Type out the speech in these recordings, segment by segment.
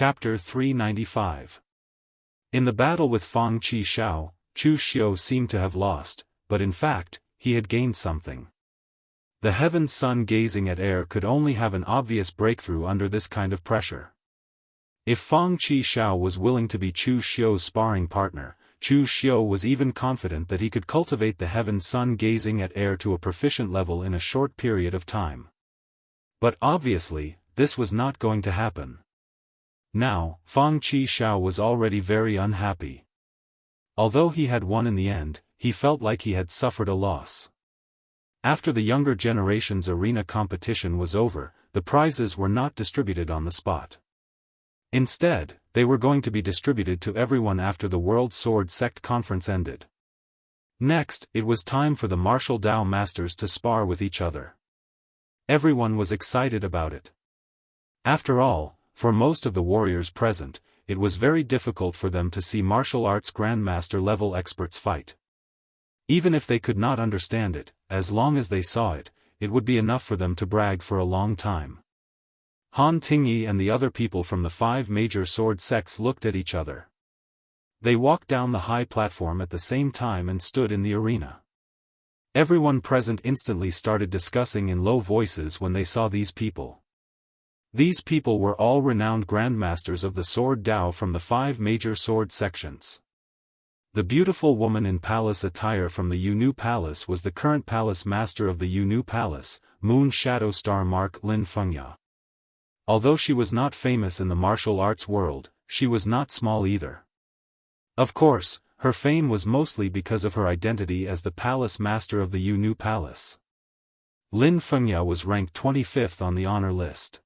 Chapter 395. In the battle with Fang Qi Xiao, Chu Xiu seemed to have lost, but in fact, he had gained something. The heaven's sun gazing at air could only have an obvious breakthrough under this kind of pressure. If Fang Qi Xiao was willing to be Chu Xiu's sparring partner, Chu Xiu was even confident that he could cultivate the heaven's sun gazing at air to a proficient level in a short period of time. But obviously, this was not going to happen. Now, Fang Qi Xiao was already very unhappy. Although he had won in the end, he felt like he had suffered a loss. After the younger generation's arena competition was over, the prizes were not distributed on the spot. Instead, they were going to be distributed to everyone after the World Sword Sect Conference ended. Next, it was time for the martial Dao masters to spar with each other. Everyone was excited about it. After all, for most of the warriors present, it was very difficult for them to see martial arts grandmaster level experts fight. Even if they could not understand it, as long as they saw it, it would be enough for them to brag for a long time. Han Tingyi and the other people from the 5 major sword sects looked at each other. They walked down the high platform at the same time and stood in the arena. Everyone present instantly started discussing in low voices when they saw these people. These people were all renowned grandmasters of the sword Dao from the 5 major sword sections. The beautiful woman in palace attire from the Yunu Palace was the current palace master of the Yunu Palace, Moon Shadow Star Mark Lin Fengya. Although she was not famous in the martial arts world, she was not small either. Of course, her fame was mostly because of her identity as the palace master of the Yunu Palace. Lin Fengya was ranked 25th on the honor list.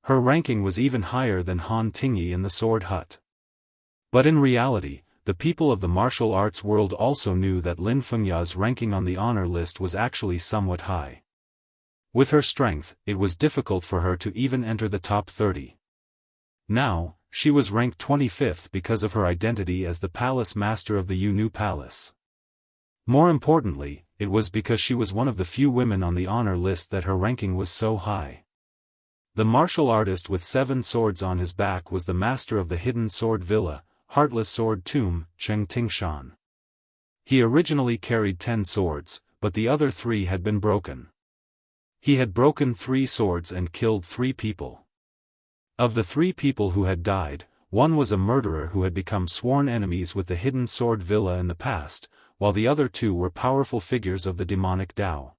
Her ranking was even higher than Han Tingyi in the Sword Hut. But in reality, the people of the martial arts world also knew that Lin Fengya's ranking on the honor list was actually somewhat high. With her strength, it was difficult for her to even enter the top 30. Now, she was ranked 25th because of her identity as the palace master of the Yunu Palace. More importantly, it was because she was one of the few women on the honor list that her ranking was so high. The martial artist with 7 swords on his back was the master of the hidden sword villa, Heartless Sword Tomb, Cheng Tingshan. He originally carried 10 swords, but the other 3 had been broken. He had broken 3 swords and killed 3 people. Of the 3 people who had died, one was a murderer who had become sworn enemies with the hidden sword villa in the past, while the other 2 were powerful figures of the demonic Dao.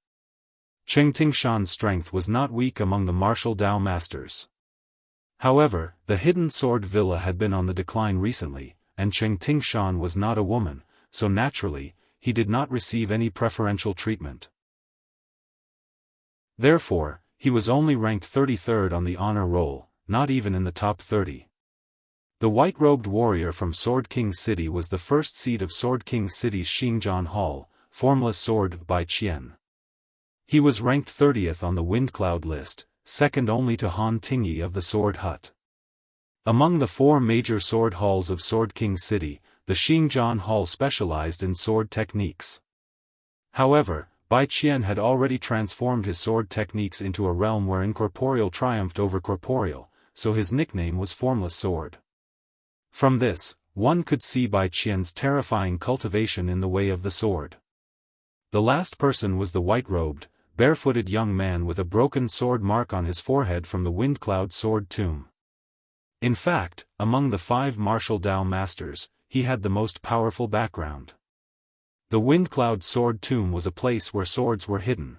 Cheng Tingshan's strength was not weak among the martial Dao masters. However, the hidden sword villa had been on the decline recently, and Cheng Tingshan was not a woman, so naturally, he did not receive any preferential treatment. Therefore, he was only ranked 33rd on the honor roll, not even in the top 30. The white-robed warrior from Sword King City was the first seed of Sword King City's Xingjian Hall, Formless Sword by Qian. He was ranked 30th on the Wind Cloud list, second only to Han Tingyi of the Sword Hut. Among the 4 major sword halls of Sword King City, the Xingjian Hall specialized in sword techniques. However, Bai Qian had already transformed his sword techniques into a realm where incorporeal triumphed over corporeal, so his nickname was Formless Sword. From this, one could see Bai Qian's terrifying cultivation in the way of the sword. The last person was the white-robed, barefooted young man with a broken sword mark on his forehead from the Wind Cloud Sword Tomb. In fact, among the 5 martial Dao masters, he had the most powerful background. The Wind Cloud Sword Tomb was a place where swords were hidden.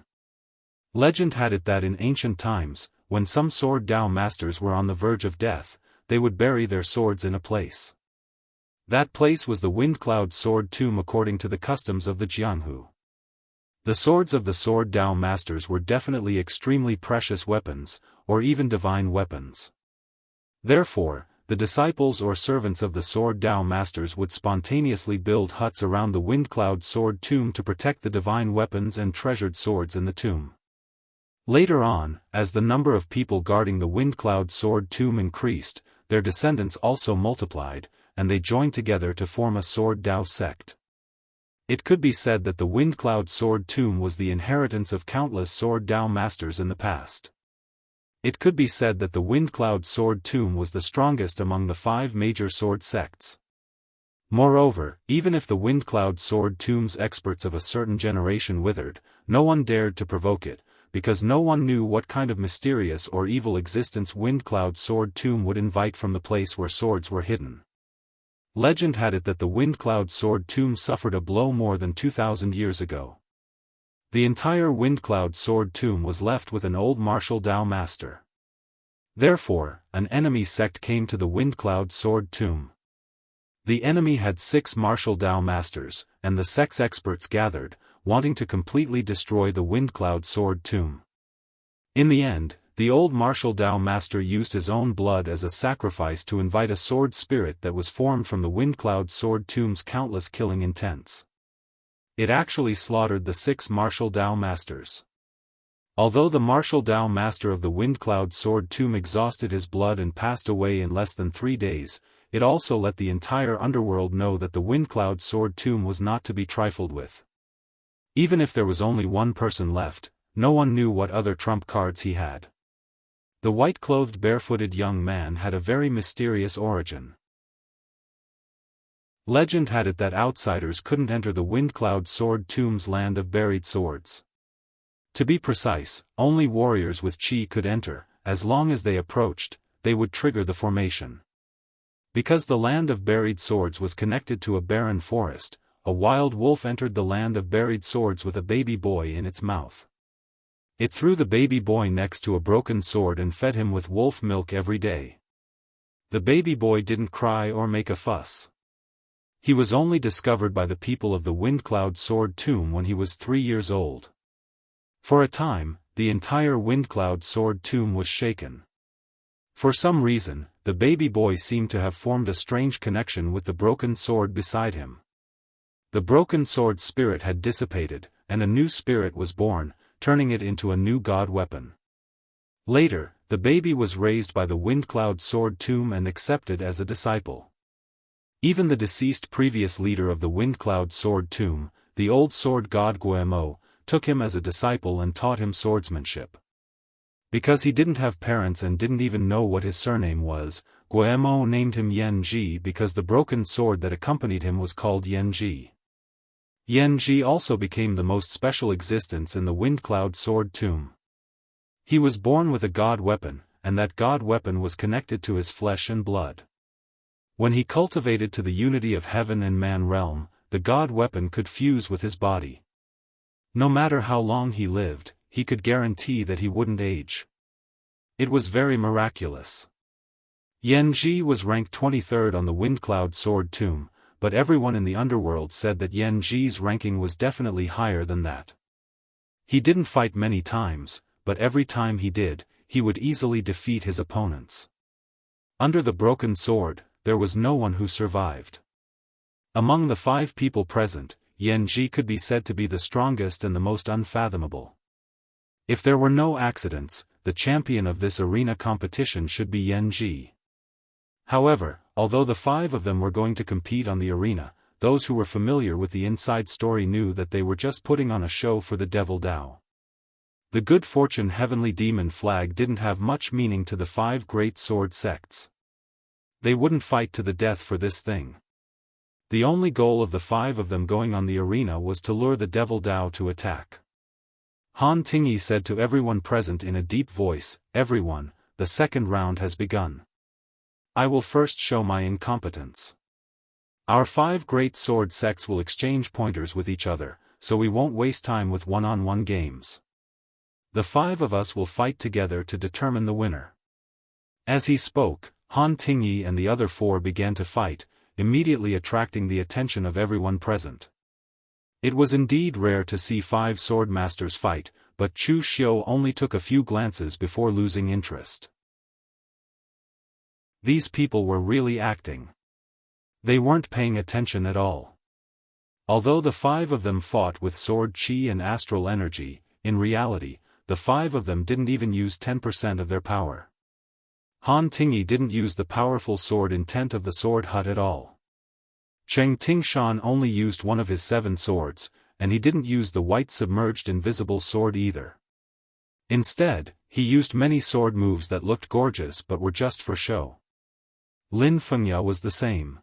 Legend had it that in ancient times, when some sword Dao masters were on the verge of death, they would bury their swords in a place. That place was the Wind Cloud Sword Tomb according to the customs of the Jianghu. The swords of the sword Dao masters were definitely extremely precious weapons, or even divine weapons. Therefore, the disciples or servants of the sword Dao masters would spontaneously build huts around the Wind Cloud Sword Tomb to protect the divine weapons and treasured swords in the tomb. Later on, as the number of people guarding the Wind Cloud Sword Tomb increased, their descendants also multiplied, and they joined together to form a sword Dao sect. It could be said that the Wind Cloud Sword Tomb was the inheritance of countless sword Dao masters in the past. It could be said that the Wind-Cloud Sword Tomb was the strongest among the 5 major sword sects. Moreover, even if the Wind-Cloud Sword Tomb's experts of a certain generation withered, no one dared to provoke it, because no one knew what kind of mysterious or evil existence Wind-Cloud Sword Tomb would invite from the place where swords were hidden. Legend had it that the Wind-Cloud Sword Tomb suffered a blow more than 2,000 years ago. The entire Wind-Cloud Sword Tomb was left with an old martial Dao master. Therefore, an enemy sect came to the Wind-Cloud Sword Tomb. The enemy had 6 martial Dao masters, and the sect's experts gathered, wanting to completely destroy the Wind-Cloud Sword Tomb. In the end, the old martial Dao master used his own blood as a sacrifice to invite a sword spirit that was formed from the Wind-Cloud Sword Tomb's countless killing intents. It actually slaughtered the 6 martial Dao masters. Although the martial Dao master of the Wind-Cloud Sword Tomb exhausted his blood and passed away in less than 3 days, it also let the entire underworld know that the Wind-Cloud Sword Tomb was not to be trifled with. Even if there was only one person left, no one knew what other trump cards he had. The white-clothed barefooted young man had a very mysterious origin. Legend had it that outsiders couldn't enter the Wind-Cloud Sword Tomb's land of buried swords. To be precise, only warriors with chi could enter. As long as they approached, they would trigger the formation. Because the land of buried swords was connected to a barren forest, a wild wolf entered the land of buried swords with a baby boy in its mouth. It threw the baby boy next to a broken sword and fed him with wolf milk every day. The baby boy didn't cry or make a fuss. He was only discovered by the people of the Wind-Cloud Sword Tomb when he was 3 years old. For a time, the entire Wind-Cloud Sword Tomb was shaken. For some reason, the baby boy seemed to have formed a strange connection with the broken sword beside him. The broken sword spirit had dissipated, and a new spirit was born, turning it into a new god weapon. Later, the baby was raised by the Wind-Cloud Sword Tomb and accepted as a disciple. Even the deceased previous leader of the Wind-Cloud Sword Tomb, the old sword god Guemo, took him as a disciple and taught him swordsmanship. Because he didn't have parents and didn't even know what his surname was, Guemo named him Yanji because the broken sword that accompanied him was called Yanji. Yanji also became the most special existence in the Wind-Cloud Sword Tomb. He was born with a god weapon, and that god weapon was connected to his flesh and blood. When he cultivated to the unity of heaven and man realm, the god weapon could fuse with his body. No matter how long he lived, he could guarantee that he wouldn't age. It was very miraculous. Yanji was ranked 23rd on the Wind-Cloud Sword Tomb, but everyone in the underworld said that Yanji's ranking was definitely higher than that. He didn't fight many times, but every time he did, he would easily defeat his opponents. Under the broken sword, there was no one who survived. Among the 5 people present, Yanji could be said to be the strongest and the most unfathomable. If there were no accidents, the champion of this arena competition should be Yanji. However, although the 5 of them were going to compete on the arena, those who were familiar with the inside story knew that they were just putting on a show for the Devil Dao. The good fortune heavenly demon flag didn't have much meaning to the 5 great sword sects. They wouldn't fight to the death for this thing. The only goal of the 5 of them going on the arena was to lure the Devil Dao to attack. Han Tingyi said to everyone present in a deep voice, "Everyone, the second round has begun. I will first show my incompetence. Our 5 great sword sects will exchange pointers with each other, so we won't waste time with one-on-one games. The 5 of us will fight together to determine the winner." As he spoke, Han Tingyi and the other 4 began to fight, immediately attracting the attention of everyone present. It was indeed rare to see 5 sword masters fight, but Chu Xiu only took a few glances before losing interest. These people were really acting. They weren't paying attention at all. Although the 5 of them fought with sword chi and astral energy, in reality, the 5 of them didn't even use 10% of their power. Han Tingyi didn't use the powerful sword intent of the sword hut at all. Cheng Tingshan only used one of his 7 swords, and he didn't use the white submerged invisible sword either. Instead, he used many sword moves that looked gorgeous but were just for show. Lin Fengya was the same.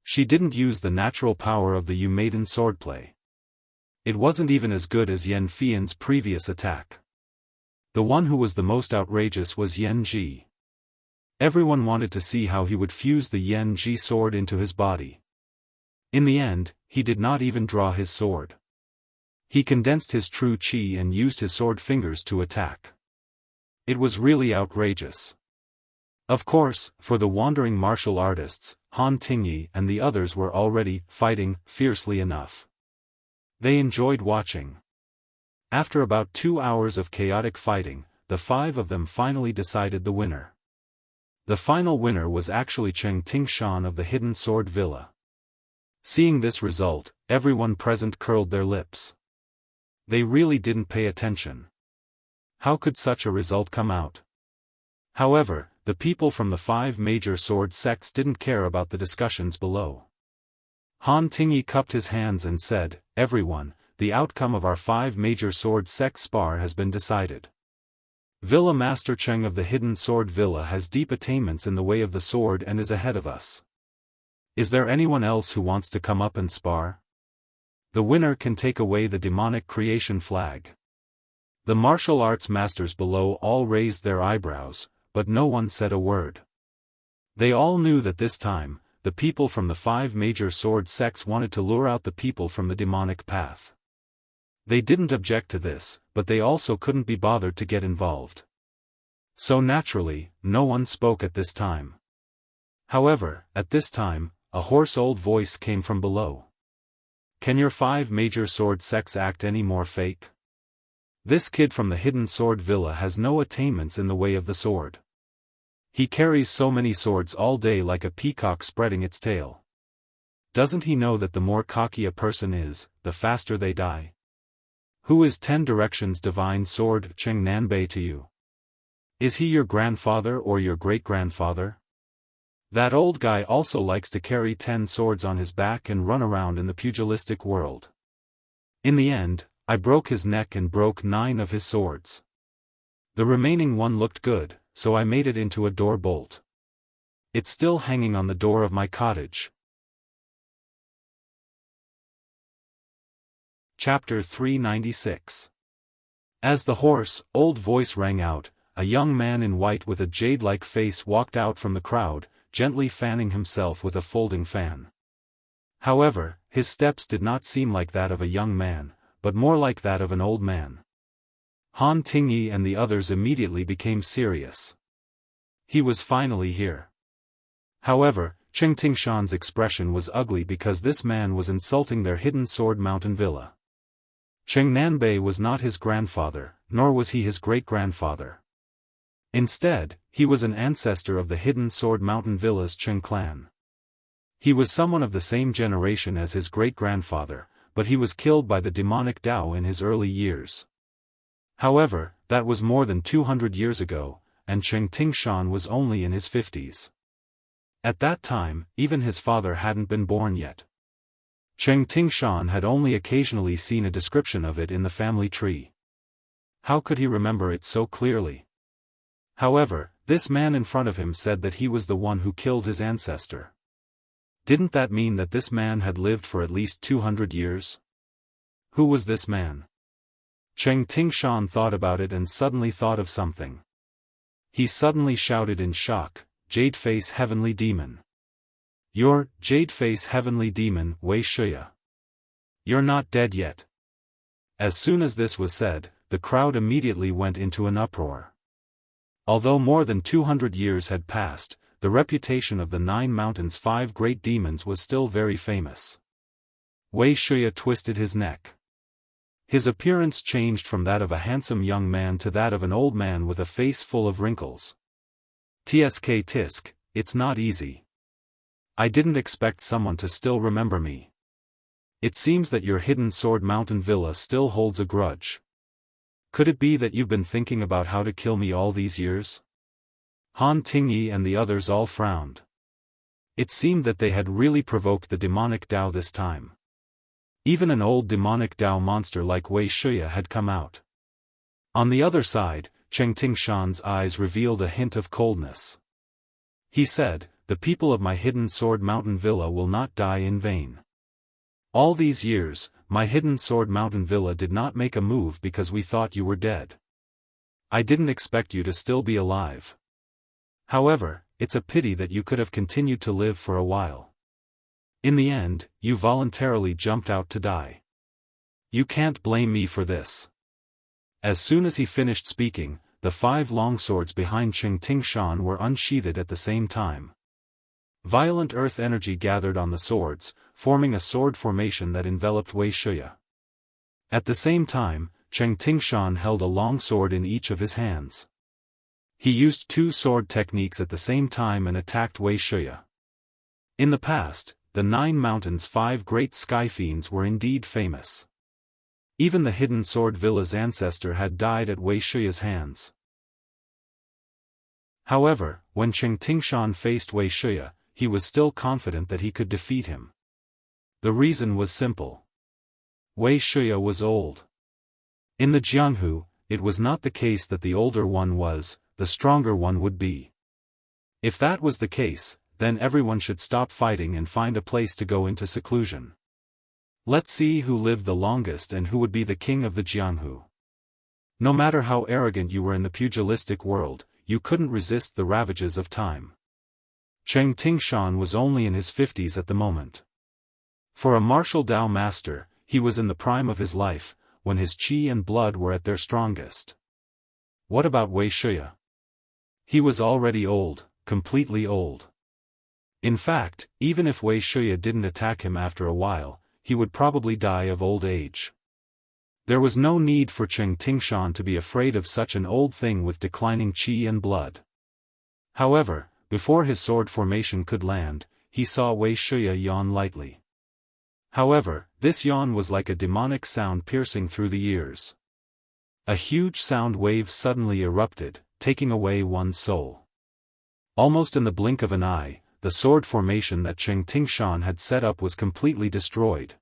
She didn't use the natural power of the Yu maiden swordplay. It wasn't even as good as Yan Fian's previous attack. The one who was the most outrageous was Yan Ji. Everyone wanted to see how he would fuse the Yan Ji sword into his body. In the end, he did not even draw his sword. He condensed his true qi and used his sword fingers to attack. It was really outrageous. Of course, for the wandering martial artists, Han Tingyi and the others were already fighting fiercely enough. They enjoyed watching. After about 2 hours of chaotic fighting, the 5 of them finally decided the winner. The final winner was actually Cheng Tingshan of the Hidden Sword Villa. Seeing this result, everyone present curled their lips. They really didn't pay attention. How could such a result come out? However, the people from the 5 major sword sects didn't care about the discussions below. Han Tingyi cupped his hands and said, "Everyone, the outcome of our 5 major sword sect spar has been decided. Villa Master Cheng of the Hidden Sword Villa has deep attainments in the way of the sword and is ahead of us. Is there anyone else who wants to come up and spar? The winner can take away the demonic creation flag." The martial arts masters below all raised their eyebrows, but no one said a word. They all knew that this time, the people from the 5 major sword sects wanted to lure out the people from the demonic path. They didn't object to this, but they also couldn't be bothered to get involved. So naturally, no one spoke at this time. However, at this time, a hoarse old voice came from below. "Can your 5 major sword sects act any more fake? This kid from the Hidden Sword Villa has no attainments in the way of the sword. He carries so many swords all day like a peacock spreading its tail. Doesn't he know that the more cocky a person is, the faster they die? Who is 10 Directions Divine Sword Cheng Nanbei to you? Is he your grandfather or your great-grandfather? That old guy also likes to carry 10 swords on his back and run around in the pugilistic world. In the end, I broke his neck and broke 9 of his swords. The remaining one looked good, so I made it into a door bolt. It's still hanging on the door of my cottage." Chapter 396. As the hoarse, old voice rang out, a young man in white with a jade-like face walked out from the crowd, gently fanning himself with a folding fan. However, his steps did not seem like that of a young man, but more like that of an old man. Han Tingyi and the others immediately became serious. He was finally here. However, Cheng Tingshan's expression was ugly because this man was insulting their Hidden Sword Mountain Villa. Cheng Nanbei was not his grandfather, nor was he his great-grandfather. Instead, he was an ancestor of the Hidden Sword Mountain Villa's Cheng clan. He was someone of the same generation as his great-grandfather, but he was killed by the demonic Dao in his early years. However, that was more than 200 years ago, and Cheng Tingshan was only in his 50s. At that time, even his father hadn't been born yet. Cheng Tingshan had only occasionally seen a description of it in the family tree. How could he remember it so clearly? However, this man in front of him said that he was the one who killed his ancestor. Didn't that mean that this man had lived for at least 200 years? Who was this man? Cheng Tingshan thought about it and suddenly thought of something. He suddenly shouted in shock, "Jade-face heavenly demon! You're Jade-face heavenly demon, Wei Shuya. You're not dead yet." As soon as this was said, the crowd immediately went into an uproar. Although more than 200 years had passed, the reputation of the 9 Mountains' 5 great demons was still very famous. Wei Shuya twisted his neck. His appearance changed from that of a handsome young man to that of an old man with a face full of wrinkles. "Tsk tisk, it's not easy. I didn't expect someone to still remember me. It seems that your Hidden Sword Mountain Villa still holds a grudge. Could it be that you've been thinking about how to kill me all these years?" Han Tingyi and the others all frowned. It seemed that they had really provoked the demonic Dao this time. Even an old demonic Dao monster like Wei Shuya had come out. On the other side, Tingshan's eyes revealed a hint of coldness. He said, "The people of my hidden sword mountain villa will not die in vain. All these years, my hidden sword mountain villa did not make a move because we thought you were dead. I didn't expect you to still be alive. However, it's a pity that you could have continued to live for a while. In the end, you voluntarily jumped out to die. You can't blame me for this." As soon as he finished speaking, the 5 longswords behind Tingshan were unsheathed at the same time. Violent earth energy gathered on the swords, forming a sword formation that enveloped Wuxia. At the same time, Tingshan held a long sword in each of his hands. He used 2 sword techniques at the same time and attacked Wuxia. In the past, the 9 mountains' 5 great sky fiends were indeed famous. Even the hidden sword villa's ancestor had died at Wuxia's hands. However, when Tingshan faced Wuxia, he was still confident that he could defeat him. The reason was simple. Wuxia was old. In the Jianghu, it was not the case that the older one was, the stronger one would be. If that was the case, then everyone should stop fighting and find a place to go into seclusion. Let's see who lived the longest and who would be the king of the Jianghu. No matter how arrogant you were in the pugilistic world, you couldn't resist the ravages of time. Tingshan was only in his 50s at the moment. For a martial Dao master, he was in the prime of his life, when his qi and blood were at their strongest. What about Wuxia? He was already old, completely old. In fact, even if Wuxia didn't attack him after a while, he would probably die of old age. There was no need for Tingshan to be afraid of such an old thing with declining qi and blood. However, before his sword formation could land, he saw Wuxia yawn lightly. However, this yawn was like a demonic sound piercing through the ears. A huge sound wave suddenly erupted, taking away one's soul. Almost in the blink of an eye, the sword formation that Tingshan had set up was completely destroyed.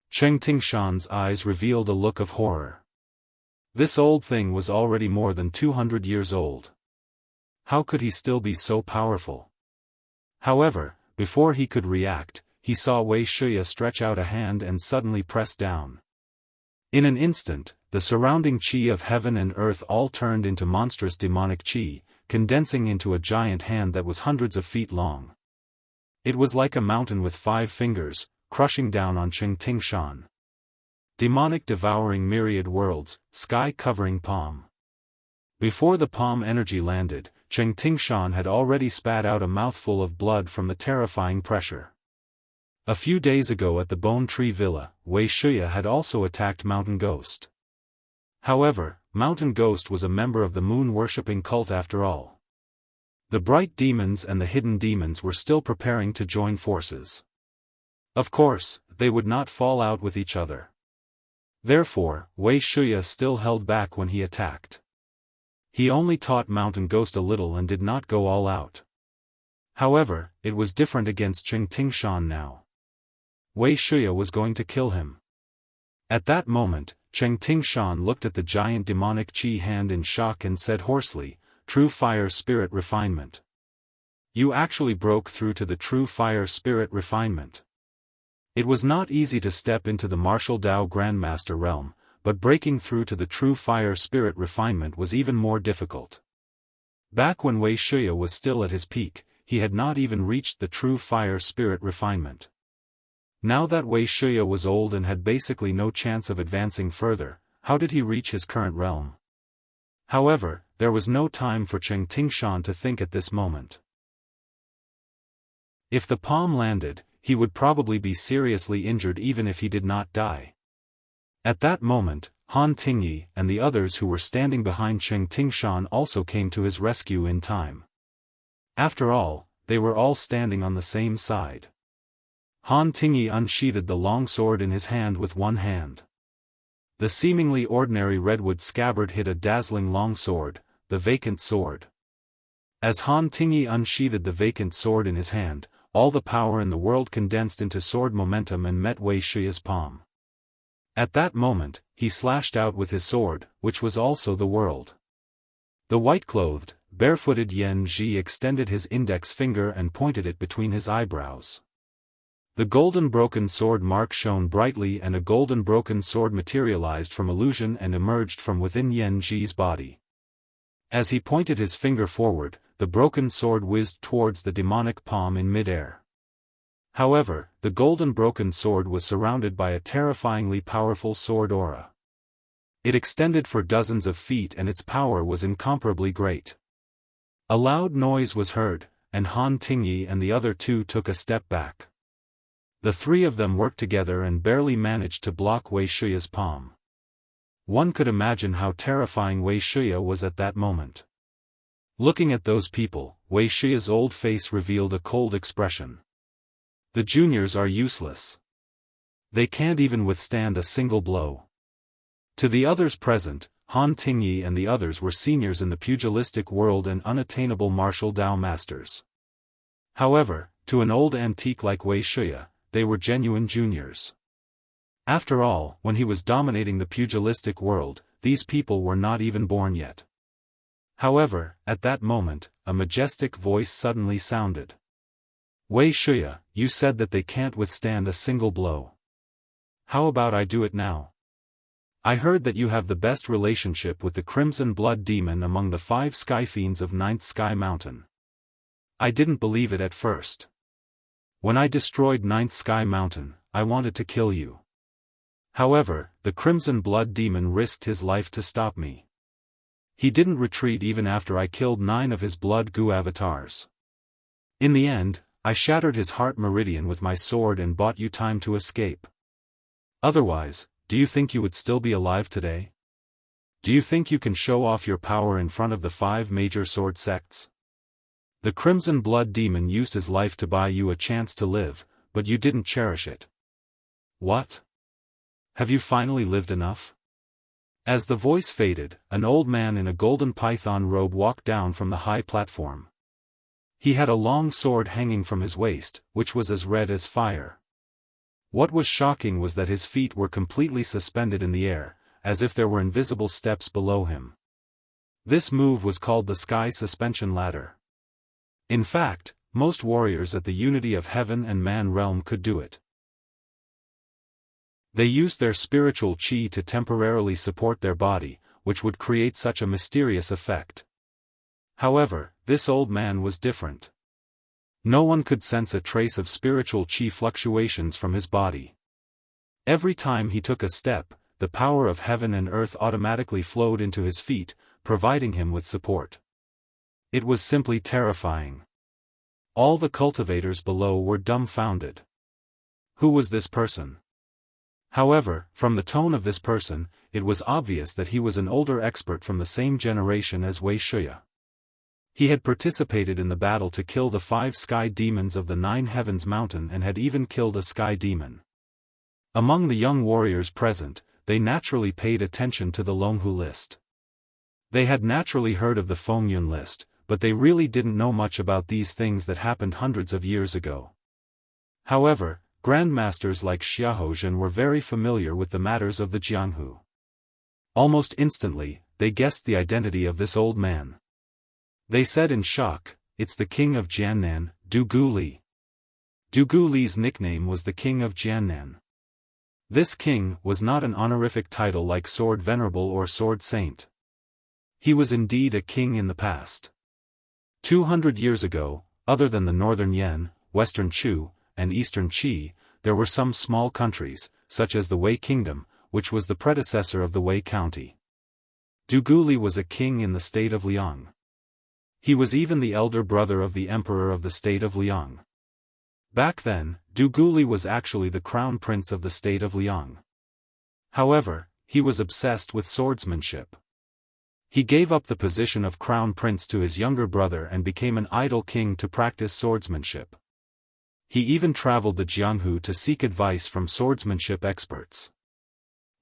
Tingshan's eyes revealed a look of horror. This old thing was already more than 200 years old. How could he still be so powerful? However, before he could react, he saw Wuxia stretch out a hand and suddenly press down. In an instant, the surrounding qi of heaven and earth all turned into monstrous demonic qi, condensing into a giant hand that was hundreds of feet long. It was like a mountain with 5 fingers, crushing down on Tingshan. Demonic devouring myriad worlds, sky-covering palm. Before the palm energy landed, Tingshan had already spat out a mouthful of blood from the terrifying pressure. A few days ago at the Bone Tree Villa, Wuxia had also attacked Mountain Ghost. However, Mountain Ghost was a member of the moon-worshipping cult after all. The bright demons and the hidden demons were still preparing to join forces. Of course, they would not fall out with each other. Therefore, Wuxia still held back when he attacked. He only taught Mountain Ghost a little and did not go all out. However, it was different against Tingshan now. Wuxia was going to kill him. At that moment, Tingshan looked at the giant demonic qi hand in shock and said hoarsely, "True fire spirit refinement. You actually broke through to the true fire spirit refinement." It was not easy to step into the martial Dao Grandmaster realm, but breaking through to the true fire spirit refinement was even more difficult. Back when Wuxia was still at his peak, he had not even reached the true fire spirit refinement. Now that Wuxia was old and had basically no chance of advancing further, how did he reach his current realm? However, there was no time for Tingshan to think at this moment. If the palm landed, he would probably be seriously injured even if he did not die. At that moment, Han Tingyi and the others who were standing behind Tingshan also came to his rescue in time. After all, they were all standing on the same side. Han Tingyi unsheathed the long sword in his hand with one hand. The seemingly ordinary redwood scabbard hid a dazzling long sword, the vacant sword. As Han Tingyi unsheathed the vacant sword in his hand, all the power in the world condensed into sword momentum and met Wuxia's palm. At that moment, he slashed out with his sword, which was also the world. The white-clothed, barefooted Yan Ji extended his index finger and pointed it between his eyebrows. The golden broken sword mark shone brightly and a golden broken sword materialized from illusion and emerged from within Yan Ji's body. As he pointed his finger forward, the broken sword whizzed towards the demonic palm in mid-air. However, the golden broken sword was surrounded by a terrifyingly powerful sword aura. It extended for dozens of feet and its power was incomparably great. A loud noise was heard, and Han Tingyi and the other two took a step back. The three of them worked together and barely managed to block Wei Shuya's palm. One could imagine how terrifying Wei Shuya was at that moment. Looking at those people, Wei Shuya's old face revealed a cold expression. The juniors are useless. They can't even withstand a single blow. To the others present, Han Tingyi and the others were seniors in the pugilistic world and unattainable martial Dao masters. However, to an old antique like Wei Shuya, they were genuine juniors. After all, when he was dominating the pugilistic world, these people were not even born yet. However, at that moment, a majestic voice suddenly sounded. Wei Shuya, you said that they can't withstand a single blow. How about I do it now? I heard that you have the best relationship with the Crimson Blood Demon among the 5 Sky Fiends of 9th Sky Mountain. I didn't believe it at first. When I destroyed 9th Sky Mountain, I wanted to kill you. However, the Crimson Blood Demon risked his life to stop me. He didn't retreat even after I killed 9 of his Blood Goo avatars. In the end, I shattered his heart meridian with my sword and bought you time to escape. Otherwise, do you think you would still be alive today? Do you think you can show off your power in front of the 5 major sword sects? The Crimson Blood Demon used his life to buy you a chance to live, but you didn't cherish it. What? Have you finally lived enough? As the voice faded, an old man in a golden python robe walked down from the high platform. He had a long sword hanging from his waist, which was as red as fire. What was shocking was that his feet were completely suspended in the air, as if there were invisible steps below him. This move was called the Sky Suspension Ladder. In fact, most warriors at the Unity of Heaven and Man realm could do it. They used their spiritual chi to temporarily support their body, which would create such a mysterious effect. However, this old man was different. No one could sense a trace of spiritual chi fluctuations from his body. Every time he took a step, the power of heaven and earth automatically flowed into his feet, providing him with support. It was simply terrifying. All the cultivators below were dumbfounded. Who was this person? However, from the tone of this person, it was obvious that he was an older expert from the same generation as Wei Shuya. He had participated in the battle to kill the 5 sky demons of the 9 Heavens Mountain and had even killed a sky demon. Among the young warriors present, they naturally paid attention to the Longhu list. They had naturally heard of the Fengyun list, but they really didn't know much about these things that happened hundreds of years ago. However, grandmasters like Xiahozhen were very familiar with the matters of the Jianghu. Almost instantly, they guessed the identity of this old man. They said in shock, "It's the king of Jiannan, Du Gu Li." Du Gu Li's nickname was the king of Jiannan. This king was not an honorific title like Sword Venerable or Sword Saint. He was indeed a king in the past. 200 years ago, other than the northern Yan, western Chu, and eastern Qi, there were some small countries, such as the Wei Kingdom, which was the predecessor of the Wei County. Du Gu Li was a king in the state of Liang. He was even the elder brother of the emperor of the state of Liang. Back then, Du Gu Li was actually the crown prince of the state of Liang. However, he was obsessed with swordsmanship. He gave up the position of crown prince to his younger brother and became an idle king to practice swordsmanship. He even traveled to Jianghu to seek advice from swordsmanship experts.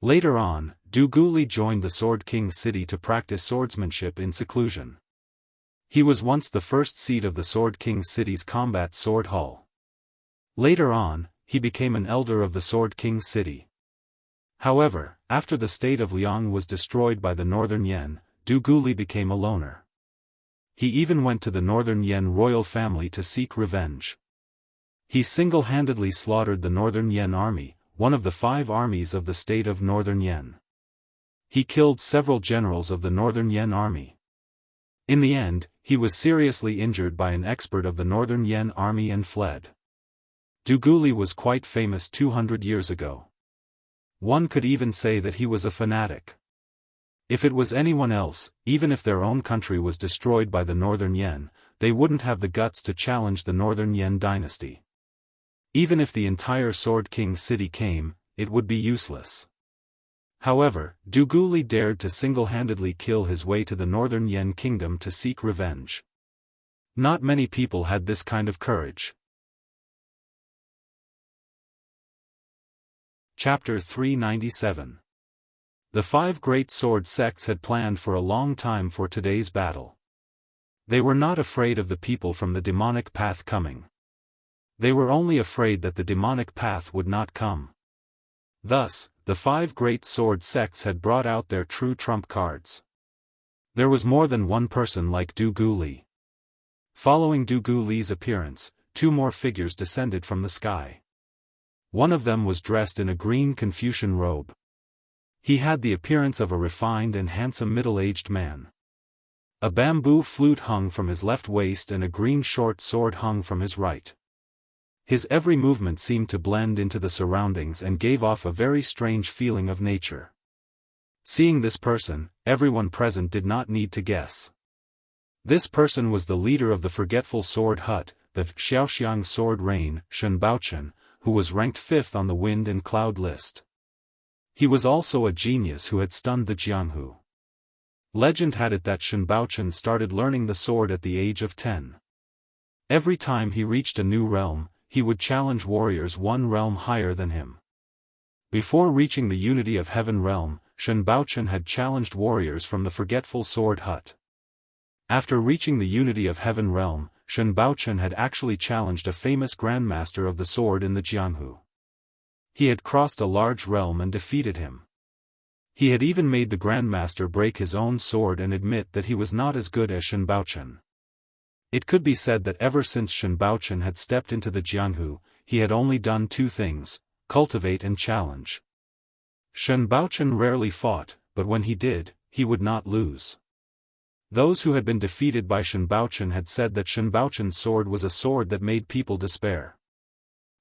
Later on, Du Gu Li joined the Sword King city to practice swordsmanship in seclusion. He was once the first seat of the Sword King city's combat sword hall. Later on, he became an elder of the Sword King city. However, after the state of Liang was destroyed by the northern Yan, Du Guli became a loner. He even went to the Northern Yan royal family to seek revenge. He single-handedly slaughtered the Northern Yan army, one of the 5 armies of the state of Northern Yan. He killed several generals of the Northern Yan army. In the end, he was seriously injured by an expert of the Northern Yan army and fled. Du Guli was quite famous 200 years ago. One could even say that he was a fanatic. If it was anyone else, even if their own country was destroyed by the Northern Yan, they wouldn't have the guts to challenge the Northern Yan dynasty. Even if the entire Sword King city came, it would be useless. However, Du Guli dared to single-handedly kill his way to the Northern Yan kingdom to seek revenge. Not many people had this kind of courage. Chapter 397. The 5 great sword sects had planned for a long time for today's battle. They were not afraid of the people from the demonic path coming. They were only afraid that the demonic path would not come. Thus, the 5 great sword sects had brought out their true trump cards. There was more than one person like Du Guli. Following Du Guli's appearance, 2 more figures descended from the sky. One of them was dressed in a green Confucian robe. He had the appearance of a refined and handsome middle-aged man. A bamboo flute hung from his left waist and a green short sword hung from his right. His every movement seemed to blend into the surroundings and gave off a very strange feeling of nature. Seeing this person, everyone present did not need to guess. This person was the leader of the Forgetful Sword Hut, the Xiaoxiang Sword Rain, Shen Baochen, who was ranked 5th on the Wind and Cloud list. He was also a genius who had stunned the Jianghu. Legend had it that Shen Baochen started learning the sword at the age of 10. Every time he reached a new realm, he would challenge warriors 1 realm higher than him. Before reaching the Unity of Heaven realm, Shen Baochen had challenged warriors from the Forgetful Sword Hut. After reaching the Unity of Heaven realm, Shen Baochen had actually challenged a famous grandmaster of the sword in the Jianghu. He had crossed a large realm and defeated him. He had even made the grandmaster break his own sword and admit that he was not as good as Shen Baochen. It could be said that ever since Shen Baochen had stepped into the Jianghu, he had only done 2 things, cultivate and challenge. Shen Baochen rarely fought, but when he did, he would not lose. Those who had been defeated by Shen Baochen had said that Shen Baochen's sword was a sword that made people despair.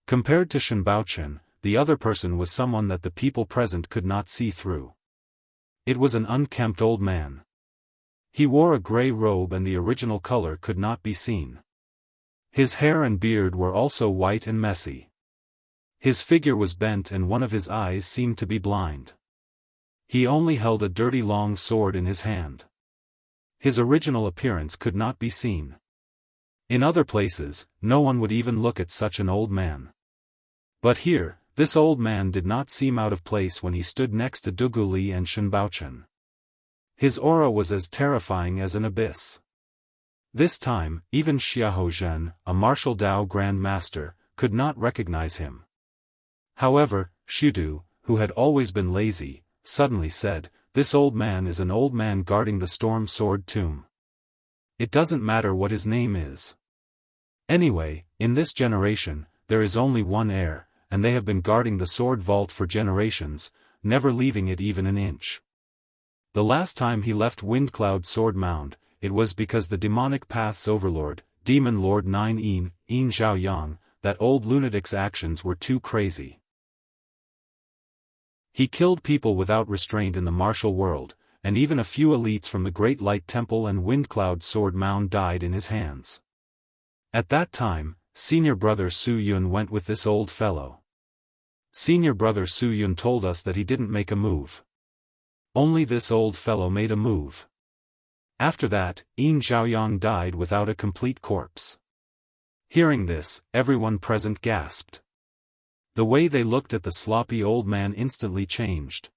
Compared to Shen Baochen, the other person was someone that the people present could not see through. It was an unkempt old man. He wore a grey robe and the original color could not be seen. His hair and beard were also white and messy. His figure was bent and one of his eyes seemed to be blind. He only held a dirty long sword in his hand. His original appearance could not be seen. In other places, no one would even look at such an old man. But here, this old man did not seem out of place when he stood next to Du Guli and Shen Baochen. His aura was as terrifying as an abyss. This time, even Xiahou Zhen, a martial Dao Grand Master, could not recognize him. However, Shudu, who had always been lazy, suddenly said, "This old man is an old man guarding the Storm Sword Tomb. It doesn't matter what his name is. Anyway, in this generation, there is only one heir, and they have been guarding the sword vault for generations, never leaving it even an inch. The last time he left Windcloud Sword Mound, it was because the demonic path's overlord, Demon Lord 9 Yin Zhaoyang, that old lunatic's actions were too crazy. He killed people without restraint in the martial world, and even a few elites from the Great Light Temple and Windcloud Sword Mound died in his hands. At that time, senior brother Su Yun went with this old fellow. Senior brother Su Yun told us that he didn't make a move. Only this old fellow made a move. After that, Yin Zhaoyang died without a complete corpse. Hearing this, everyone present gasped. The way they looked at the sloppy old man instantly changed.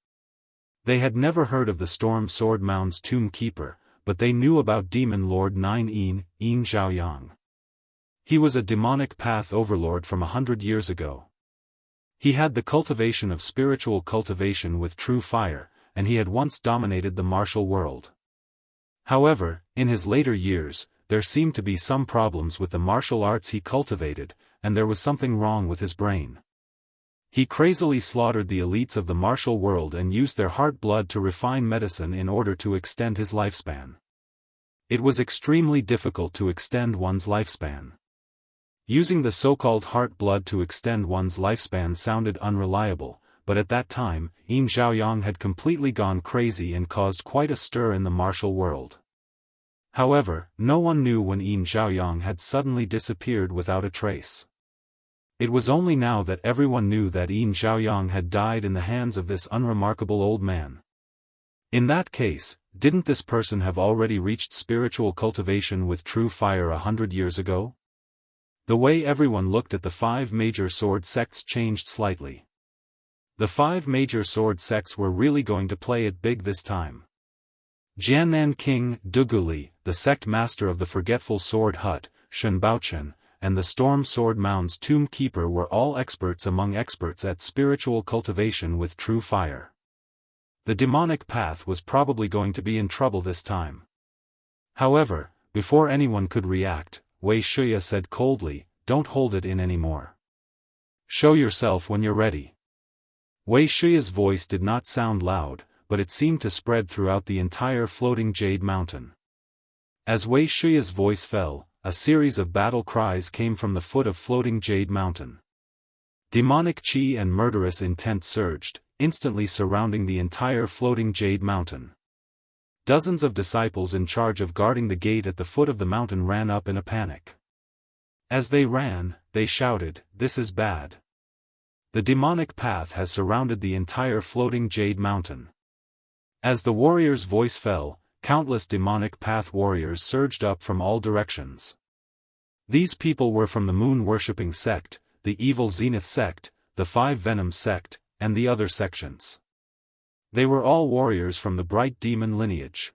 They had never heard of the Storm Sword Mound's tomb keeper, but they knew about Demon Lord 9 Yin Zhaoyang. He was a demonic path overlord from 100 years ago. He had the cultivation of spiritual cultivation with true fire, and he had once dominated the martial world. However, in his later years, there seemed to be some problems with the martial arts he cultivated, and there was something wrong with his brain. He crazily slaughtered the elites of the martial world and used their heart blood to refine medicine in order to extend his lifespan. It was extremely difficult to extend one's lifespan. Using the so-called heart blood to extend one's lifespan sounded unreliable, but at that time, Yin Xiaoyang had completely gone crazy and caused quite a stir in the martial world. However, no one knew when Yin Xiaoyang had suddenly disappeared without a trace. It was only now that everyone knew that Yin Xiaoyang had died in the hands of this unremarkable old man. In that case, didn't this person have already reached spiritual cultivation with true fire 100 years ago? The way everyone looked at the 5 major sword sects changed slightly. The 5 major sword sects were really going to play it big this time. Jiannan King Duguli, the sect master of the Forgetful Sword Hut, Shen Baochen, and the Storm Sword Mound's Tomb Keeper were all experts among experts at spiritual cultivation with true fire. The demonic path was probably going to be in trouble this time. However, before anyone could react, Wei Shuya said coldly, "Don't hold it in anymore. Show yourself when you're ready." Wei Shuya's voice did not sound loud, but it seemed to spread throughout the entire floating jade mountain. As Wei Shuya's voice fell, a series of battle cries came from the foot of floating jade mountain. Demonic qi and murderous intent surged, instantly surrounding the entire floating jade mountain. Dozens of disciples in charge of guarding the gate at the foot of the mountain ran up in a panic. As they ran, they shouted, "This is bad. The demonic path has surrounded the entire floating jade mountain." As the warrior's voice fell, countless demonic path warriors surged up from all directions. These people were from the moon-worshipping sect, the evil Zenith sect, the 5 Venom sect, and the other sections. They were all warriors from the bright demon lineage.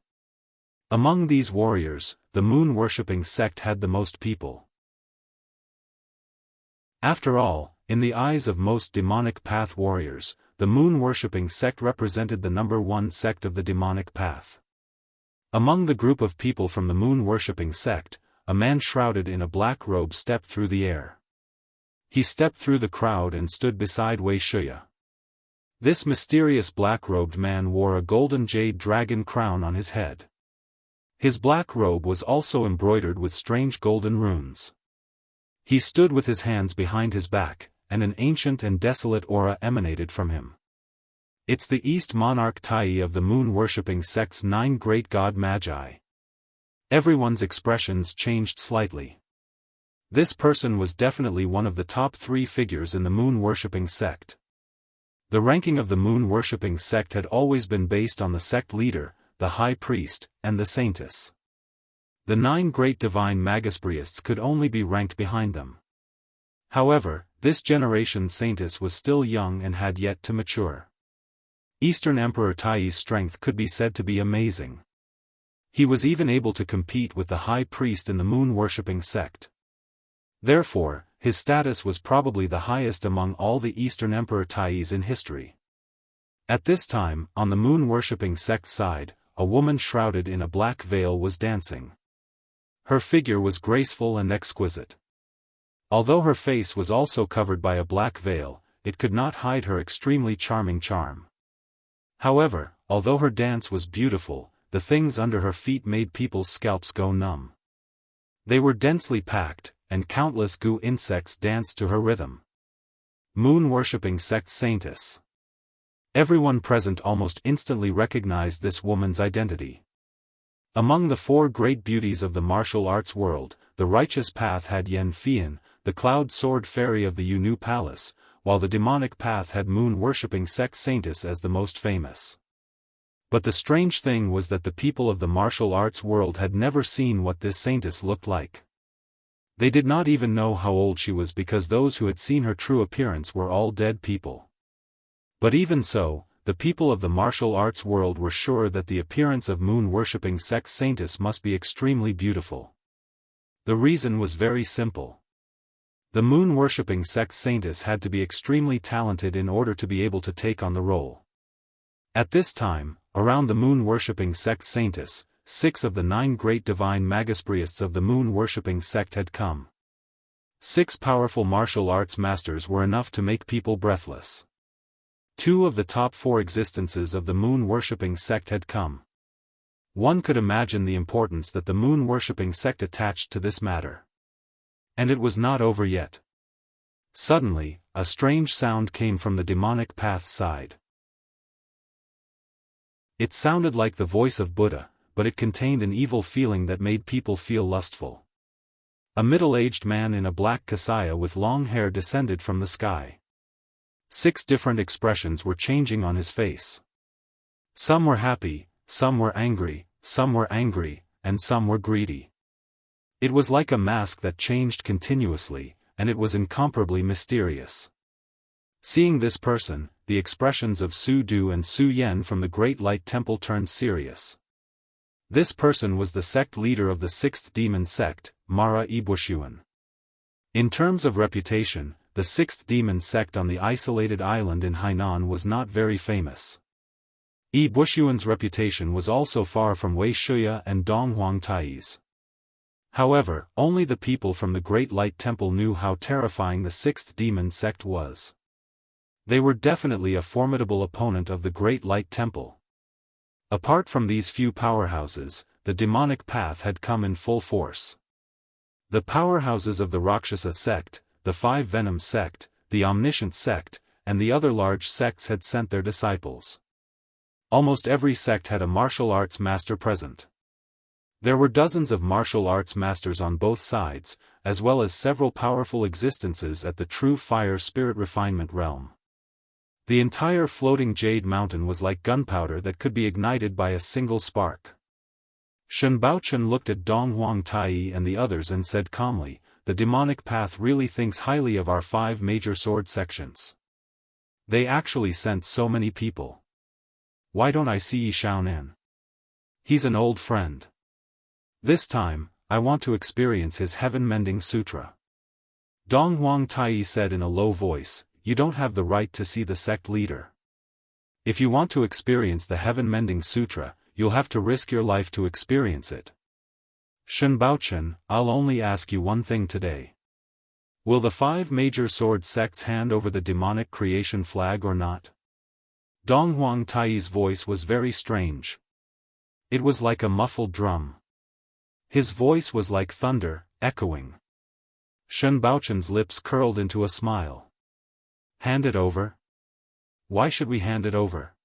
Among these warriors, the moon-worshipping sect had the most people. After all, in the eyes of most demonic path warriors, the moon-worshipping sect represented the number 1 sect of the demonic path. Among the group of people from the moon-worshipping sect, a man shrouded in a black robe stepped through the air. He stepped through the crowd and stood beside Wei Shuya. This mysterious black-robed man wore a golden jade dragon crown on his head. His black robe was also embroidered with strange golden runes. He stood with his hands behind his back, and an ancient and desolate aura emanated from him. It's the East Monarch Tai of the moon-worshipping sect's 9 great god magi. Everyone's expressions changed slightly. This person was definitely one of the top 3 figures in the moon-worshipping sect. The ranking of the moon-worshipping sect had always been based on the sect leader, the high priest, and the saintess. The 9 great divine magus priests could only be ranked behind them. However, this generation's saintess was still young and had yet to mature. Eastern Emperor Tai's strength could be said to be amazing. He was even able to compete with the high priest in the moon-worshipping sect. Therefore, his status was probably the highest among all the Eastern Emperor Tai's in history. At this time, on the moon-worshipping sect side, a woman shrouded in a black veil was dancing. Her figure was graceful and exquisite. Although her face was also covered by a black veil, it could not hide her extremely charming charm. However, although her dance was beautiful, the things under her feet made people's scalps go numb. They were densely packed, and countless goo insects danced to her rhythm. Moon-worshipping sect saintess. Everyone present almost instantly recognized this woman's identity. Among the 4 great beauties of the martial arts world, the righteous path had Yan Fian, the cloud sword fairy of the Yunu Palace, while the demonic path had moon-worshipping sect saintess as the most famous. But the strange thing was that the people of the martial arts world had never seen what this saintess looked like. They did not even know how old she was because those who had seen her true appearance were all dead people. But even so, the people of the martial arts world were sure that the appearance of moon-worshipping sect saintess must be extremely beautiful. The reason was very simple. The moon-worshipping sect saintess had to be extremely talented in order to be able to take on the role. At this time, around the moon-worshipping sect saintess, 6 of the 9 great divine Magispriests of the moon-worshipping sect had come. 6 powerful martial arts masters were enough to make people breathless. 2 of the top 4 existences of the moon-worshipping sect had come. One could imagine the importance that the moon-worshipping sect attached to this matter. And it was not over yet. Suddenly, a strange sound came from the demonic path side. It sounded like the voice of Buddha, but it contained an evil feeling that made people feel lustful. A middle-aged man in a black kasaya with long hair descended from the sky. 6 different expressions were changing on his face. Some were happy, some were angry, and some were greedy. It was like a mask that changed continuously, and it was incomparably mysterious. Seeing this person, the expressions of Su Du and Su Yen from the Great Light Temple turned serious. This person was the sect leader of the 6th demon sect, Mara Ibushuan. In terms of reputation, the 6th demon sect on the isolated island in Hainan was not very famous. Ibushuan's reputation was also far from Wei Shuya and Donghuang Tai's. However, only the people from the Great Light Temple knew how terrifying the 6th demon sect was. They were definitely a formidable opponent of the Great Light Temple. Apart from these few powerhouses, the demonic path had come in full force. The powerhouses of the Rakshasa sect, the 5 Venom sect, the Omniscient sect, and the other large sects had sent their disciples. Almost every sect had a martial arts master present. There were dozens of martial arts masters on both sides, as well as several powerful existences at the true fire spirit refinement realm. The entire floating jade mountain was like gunpowder that could be ignited by a single spark. Shen Baochen looked at Donghuang Tai and the others and said calmly, "The demonic path really thinks highly of our 5 major sword sections. They actually sent so many people. Why don't I see Yi Xiaonan? He's an old friend. This time, I want to experience his heaven-mending sutra." Donghuang Tai said in a low voice, "You don't have the right to see the sect leader. If you want to experience the heaven-mending sutra, you'll have to risk your life to experience it. Shen Baochen, I'll only ask you one thing today. Will the 5 major sword sects hand over the demonic creation flag or not?" Donghuang Tai's voice was very strange. It was like a muffled drum. His voice was like thunder, echoing. Shen Baochen's lips curled into a smile. "Hand it over? Why should we hand it over?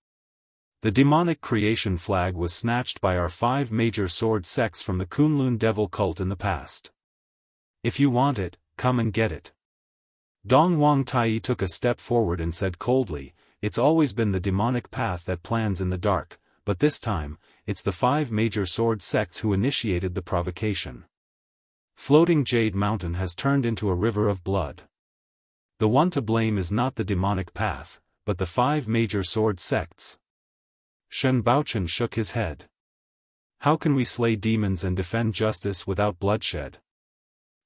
The demonic creation flag was snatched by our 5 major sword sects from the Kunlun devil cult in the past. If you want it, come and get it." Donghuang Tai took a step forward and said coldly, "It's always been the demonic path that plans in the dark, but this time, it's the 5 major sword sects who initiated the provocation. Floating Jade Mountain has turned into a river of blood. The one to blame is not the demonic path, but the 5 major sword sects." Shen Baochen shook his head. "How can we slay demons and defend justice without bloodshed?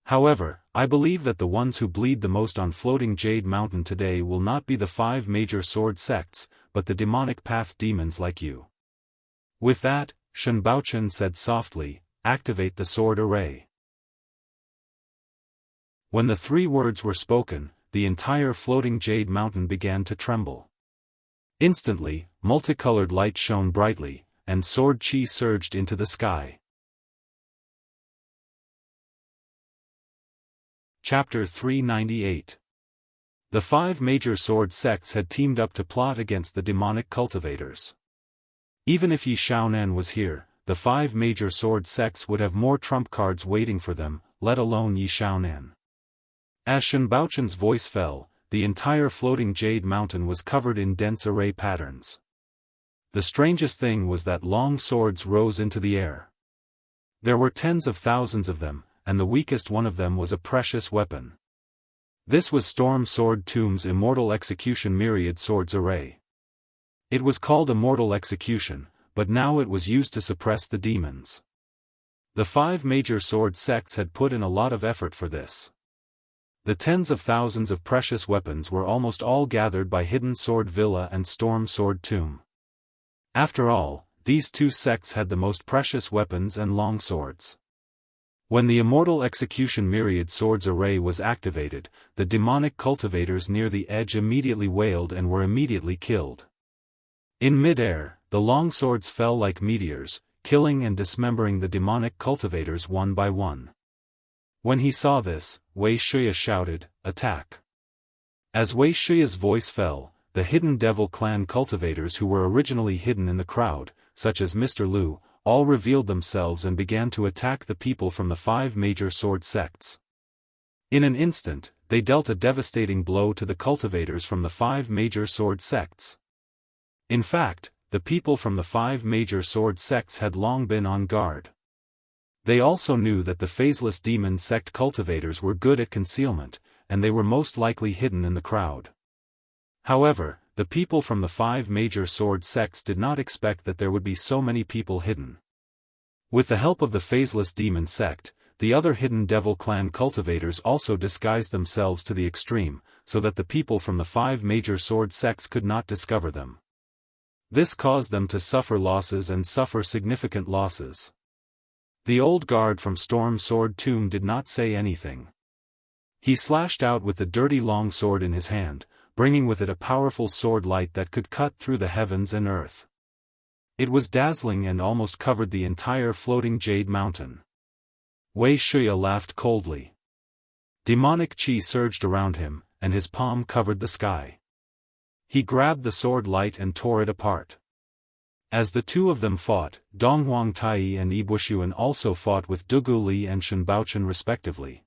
However, I believe that the ones who bleed the most on Floating Jade Mountain today will not be the 5 major sword sects, but the demonic path demons like you." With that, Shen Baochen said softly, "Activate the sword array." When the 3 words were spoken, the entire Floating Jade Mountain began to tremble. Instantly, multicolored light shone brightly, and sword chi surged into the sky. Chapter 398. The 5 major sword sects had teamed up to plot against the demonic cultivators. Even if Yi Xiaonan was here, the 5 major sword sects would have more trump cards waiting for them, let alone Yi Xiaonan. As Shen Baochen's voice fell, the entire Floating Jade Mountain was covered in dense array patterns. The strangest thing was that long swords rose into the air. There were tens of thousands of them, and the weakest one of them was a precious weapon. This was Storm Sword Tomb's Immortal Execution Myriad Swords Array. It was called Immortal Execution, but now it was used to suppress the demons. The 5 major sword sects had put in a lot of effort for this. The tens of thousands of precious weapons were almost all gathered by Hidden Sword Villa and Storm Sword Tomb. After all, these two sects had the most precious weapons and long swords. When the Immortal Execution Myriad Swords array was activated, the demonic cultivators near the edge immediately wailed and were immediately killed. In mid-air, the long swords fell like meteors, killing and dismembering the demonic cultivators one by one. When he saw this, Wuxia shouted, "Attack!" As Wuxia's voice fell, the hidden devil clan cultivators who were originally hidden in the crowd, such as Mr. Lu, all revealed themselves and began to attack the people from the 5 major sword sects. In an instant, they dealt a devastating blow to the cultivators from the 5 major sword sects. In fact, the people from the 5 major sword sects had long been on guard. They also knew that the phaseless demon sect cultivators were good at concealment, and they were most likely hidden in the crowd. However, the people from the 5 major sword sects did not expect that there would be so many people hidden. With the help of the phaseless demon sect, the other hidden devil clan cultivators also disguised themselves to the extreme, so that the people from the 5 major sword sects could not discover them. This caused them to suffer losses and suffer significant losses. The old guard from Storm Sword Tomb did not say anything. He slashed out with the dirty long sword in his hand, bringing with it a powerful sword light that could cut through the heavens and earth. It was dazzling and almost covered the entire floating jade mountain. Wuxia laughed coldly. Demonic qi surged around him, and his palm covered the sky. He grabbed the sword light and tore it apart. As the two of them fought, Donghuang Tai and Ibushuan also fought with Dugu Li and Shenbaochen respectively.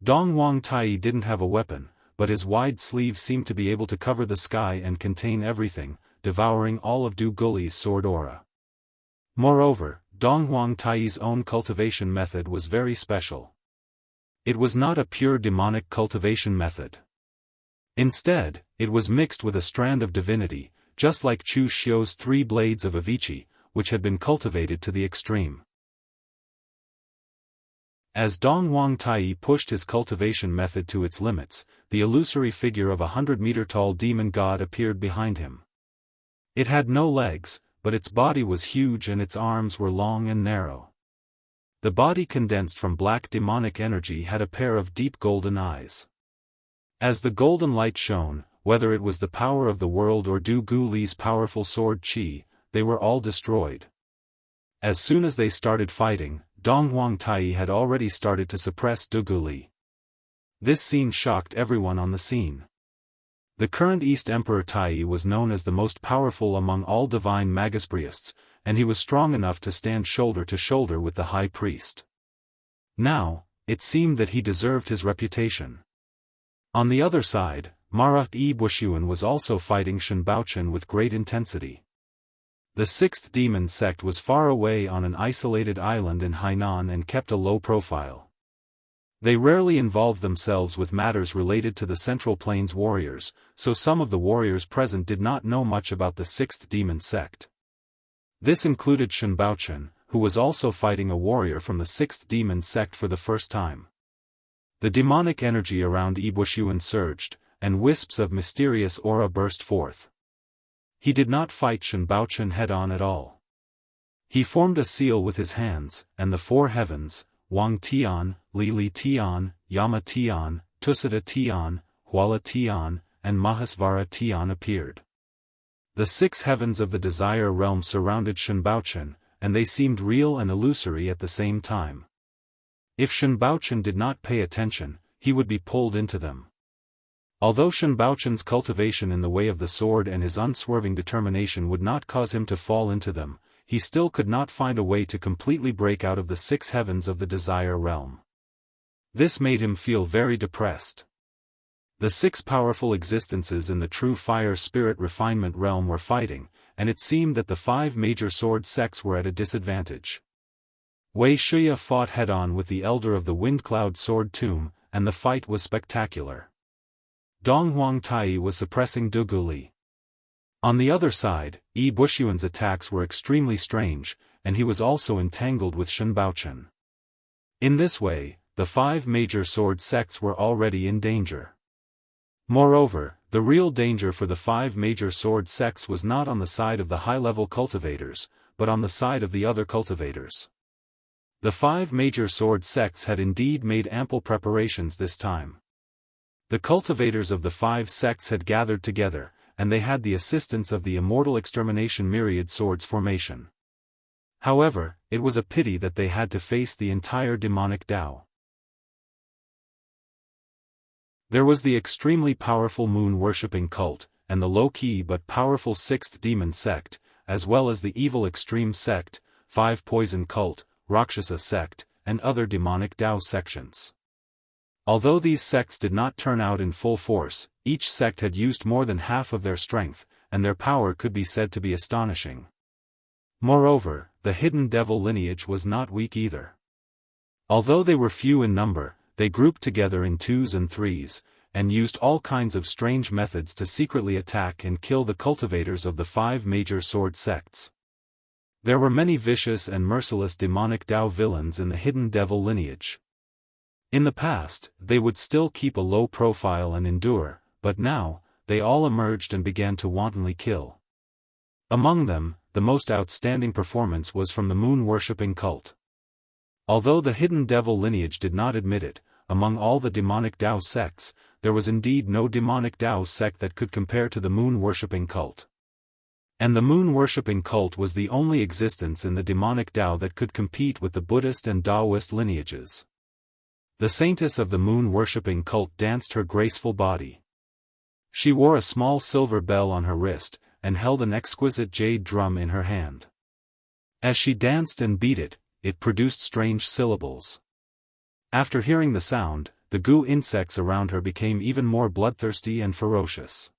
Donghuang Tai didn't have a weapon, but his wide sleeve seemed to be able to cover the sky and contain everything, devouring all of Du Guli's sword aura. Moreover, Donghuang Tai's own cultivation method was very special. It was not a pure demonic cultivation method. Instead, it was mixed with a strand of divinity, just like Chu Xiu's 3 blades of Avici, which had been cultivated to the extreme. As Donghuang Tai pushed his cultivation method to its limits, the illusory figure of a 100-meter-tall demon god appeared behind him. It had no legs, but its body was huge and its arms were long and narrow. The body condensed from black demonic energy had a pair of deep golden eyes. As the golden light shone, whether it was the power of the world or Du Guli's powerful sword qi, they were all destroyed. As soon as they started fighting, Donghuang Tai had already started to suppress Du Guli. This scene shocked everyone on the scene. The current East Emperor Tai was known as the most powerful among all divine magus priests, and he was strong enough to stand shoulder to shoulder with the high priest. Now, it seemed that he deserved his reputation. On the other side, Mara Ibushuan was also fighting Shenbaochen with great intensity. The 6th demon sect was far away on an isolated island in Hainan and kept a low profile. They rarely involved themselves with matters related to the Central Plains warriors, so some of the warriors present did not know much about the 6th demon sect. This included Shenbaochen, who was also fighting a warrior from the 6th demon sect for the first time. The demonic energy around Ibushuan surged, and wisps of mysterious aura burst forth. He did not fight Shenbaochen head-on at all. He formed a seal with his hands, and the 4 heavens, Wang Tian, Lili Tian, Yama Tian, Tusita Tian, Huala Tian, and Mahasvara Tian appeared. The 6 heavens of the desire realm surrounded Shenbaochen, and they seemed real and illusory at the same time. If Shenbaochen did not pay attention, he would be pulled into them. Although Shenbaochen's cultivation in the way of the sword and his unswerving determination would not cause him to fall into them, he still could not find a way to completely break out of the 6 heavens of the desire realm. This made him feel very depressed. The 6 powerful existences in the true fire spirit refinement realm were fighting, and it seemed that the 5 major sword sects were at a disadvantage. Wuxia fought head-on with the elder of the Windcloud Sword Tomb, and the fight was spectacular. Donghuang Tai was suppressing Du Guli. On the other side, Ibushuan's attacks were extremely strange, and he was also entangled with Shenbaochen. In this way, the 5 major sword sects were already in danger. Moreover, the real danger for the 5 major sword sects was not on the side of the high-level cultivators, but on the side of the other cultivators. The 5 major sword sects had indeed made ample preparations this time. The cultivators of the 5 sects had gathered together, and they had the assistance of the Immortal Extermination Myriad Swords formation. However, it was a pity that they had to face the entire demonic Dao. There was the extremely powerful moon-worshipping cult, and the low-key but powerful 6th demon sect, as well as the evil extreme sect, 5 poison cult, Rakshasa sect, and other demonic Dao sections. Although these sects did not turn out in full force, each sect had used more than half of their strength, and their power could be said to be astonishing. Moreover, the hidden devil lineage was not weak either. Although they were few in number, they grouped together in 2s and 3s, and used all kinds of strange methods to secretly attack and kill the cultivators of the 5 major sword sects. There were many vicious and merciless demonic Dao villains in the hidden devil lineage. In the past, they would still keep a low profile and endure, but now, they all emerged and began to wantonly kill. Among them, the most outstanding performance was from the moon-worshipping cult. Although the hidden devil lineage did not admit it, among all the demonic Dao sects, there was indeed no demonic Dao sect that could compare to the moon-worshipping cult. And the moon-worshipping cult was the only existence in the demonic Dao that could compete with the Buddhist and Daoist lineages. The saintess of the moon-worshipping cult danced her graceful body. She wore a small silver bell on her wrist, and held an exquisite jade drum in her hand. As she danced and beat it, it produced strange syllables. After hearing the sound, the goo insects around her became even more bloodthirsty and ferocious.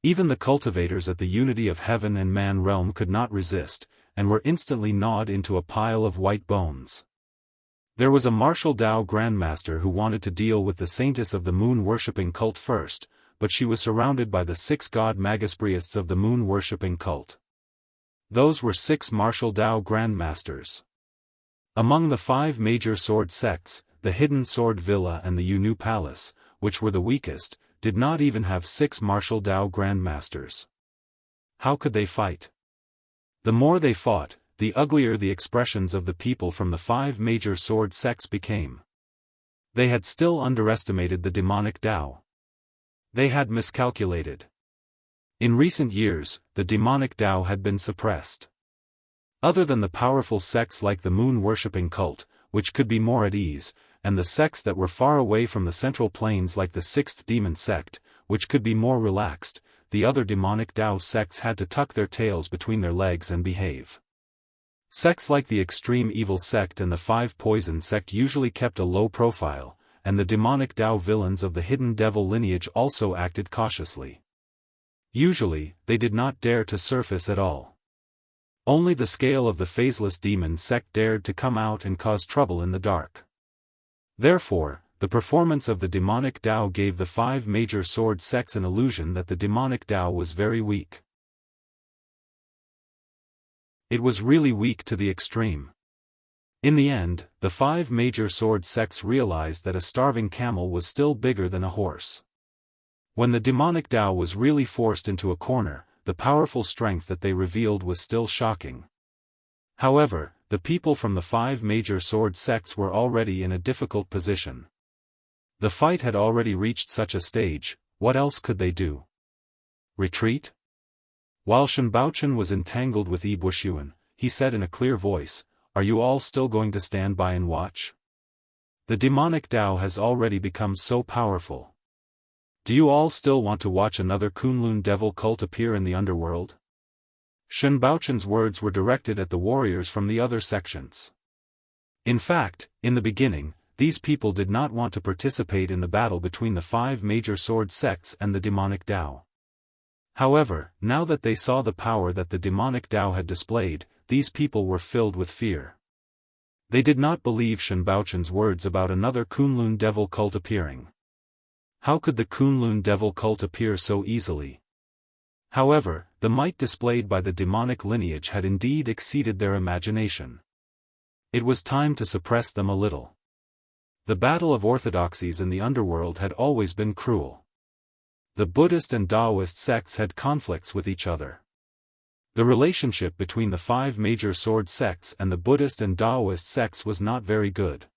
Even the cultivators at the unity of heaven and man realm could not resist, and were instantly gnawed into a pile of white bones. There was a martial Dao grandmaster who wanted to deal with the saintess of the moon-worshipping cult first, but she was surrounded by the 6 god magispriests of the moon-worshipping cult. Those were 6 martial Dao grandmasters. Among the 5 major sword sects, the Hidden Sword Villa and the Yu Palace, which were the weakest, did not even have 6 martial Dao grandmasters. How could they fight? The more they fought, the uglier the expressions of the people from the 5 major sword sects became. They had still underestimated the demonic Dao. They had miscalculated. In recent years, the demonic Dao had been suppressed. Other than the powerful sects like the moon-worshipping cult, which could be more at ease, and the sects that were far away from the central plains like the 6th demon sect, which could be more relaxed, the other demonic Dao sects had to tuck their tails between their legs and behave. Sects like the extreme evil sect and the 5 poison sect usually kept a low profile, and the demonic Dao villains of the hidden devil lineage also acted cautiously. Usually, they did not dare to surface at all. Only the scale of the phaseless demon sect dared to come out and cause trouble in the dark. Therefore, the performance of the demonic Dao gave the 5 major sword sects an illusion that the demonic Dao was very weak. It was really weak to the extreme. In the end, the 5 major sword sects realized that a starving camel was still bigger than a horse. When the demonic Dao was really forced into a corner, the powerful strength that they revealed was still shocking. However, the people from the 5 major sword sects were already in a difficult position. The fight had already reached such a stage, what else could they do? Retreat? While Shen Baochen was entangled with Yi Bushuan, he said in a clear voice, "Are you all still going to stand by and watch? The demonic Dao has already become so powerful. Do you all still want to watch another Kunlun devil cult appear in the underworld?" Shen Baochen's words were directed at the warriors from the other sections. In fact, in the beginning, these people did not want to participate in the battle between the 5 major sword sects and the demonic Dao. However, now that they saw the power that the demonic Dao had displayed, these people were filled with fear. They did not believe Shen Baochen's words about another Kunlun devil cult appearing. How could the Kunlun devil cult appear so easily? However, the might displayed by the demonic lineage had indeed exceeded their imagination. It was time to suppress them a little. The battle of orthodoxies in the underworld had always been cruel. the Buddhist and Daoist sects had conflicts with each other. The relationship between the 5 major sword sects and the Buddhist and Daoist sects was not very good.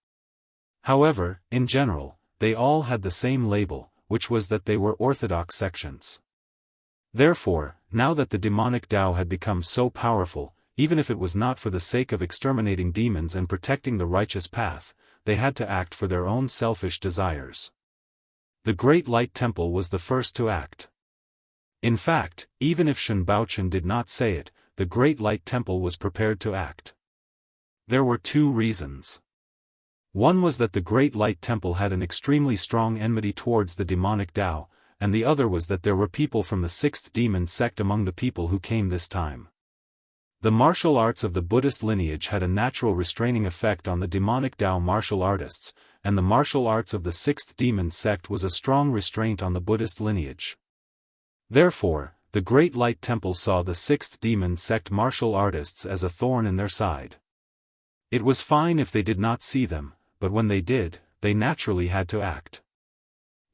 However, in general, they all had the same label, which was that they were orthodox sections. Therefore, now that the demonic Tao had become so powerful, even if it was not for the sake of exterminating demons and protecting the righteous path, they had to act for their own selfish desires. The Great Light Temple was the first to act. In fact, even if Shen Baochen did not say it, the Great Light Temple was prepared to act. There were 2 reasons. One was that the Great Light Temple had an extremely strong enmity towards the demonic Tao, and the other was that there were people from the 6th demon sect among the people who came this time. The martial arts of the Buddhist lineage had a natural restraining effect on the demonic Tao martial artists, and the martial arts of the 6th demon sect was a strong restraint on the Buddhist lineage. Therefore, the Great Light Temple saw the 6th demon sect martial artists as a thorn in their side. It was fine if they did not see them, but when they did, they naturally had to act.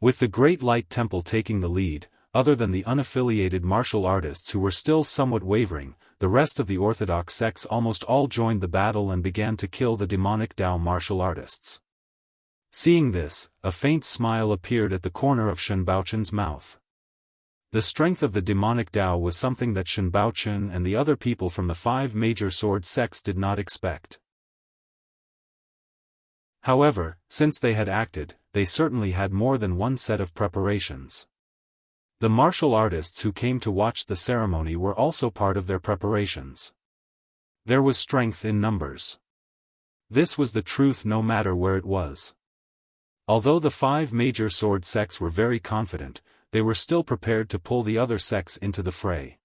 With the Great Light Temple taking the lead, other than the unaffiliated martial artists who were still somewhat wavering, the rest of the orthodox sects almost all joined the battle and began to kill the demonic Tao martial artists. Seeing this, a faint smile appeared at the corner of Shen Baochen's mouth. The strength of the demonic Tao was something that Shen Baochen and the other people from the 5 major sword sects did not expect. However, since they had acted, they certainly had more than one set of preparations. The martial artists who came to watch the ceremony were also part of their preparations. There was strength in numbers. This was the truth no matter where it was. Although the 5 major sword sects were very confident, they were still prepared to pull the other sects into the fray.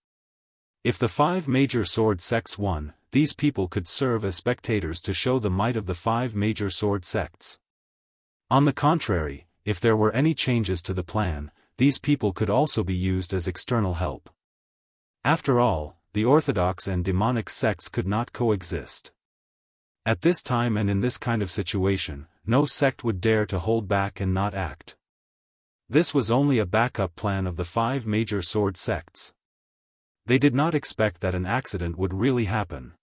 If the 5 major sword sects won, these people could serve as spectators to show the might of the 5 major sword sects. On the contrary, if there were any changes to the plan, these people could also be used as external help. After all, the orthodox and demonic sects could not coexist. At this time and in this kind of situation, no sect would dare to hold back and not act. This was only a backup plan of the 5 major sword sects. They did not expect that an accident would really happen.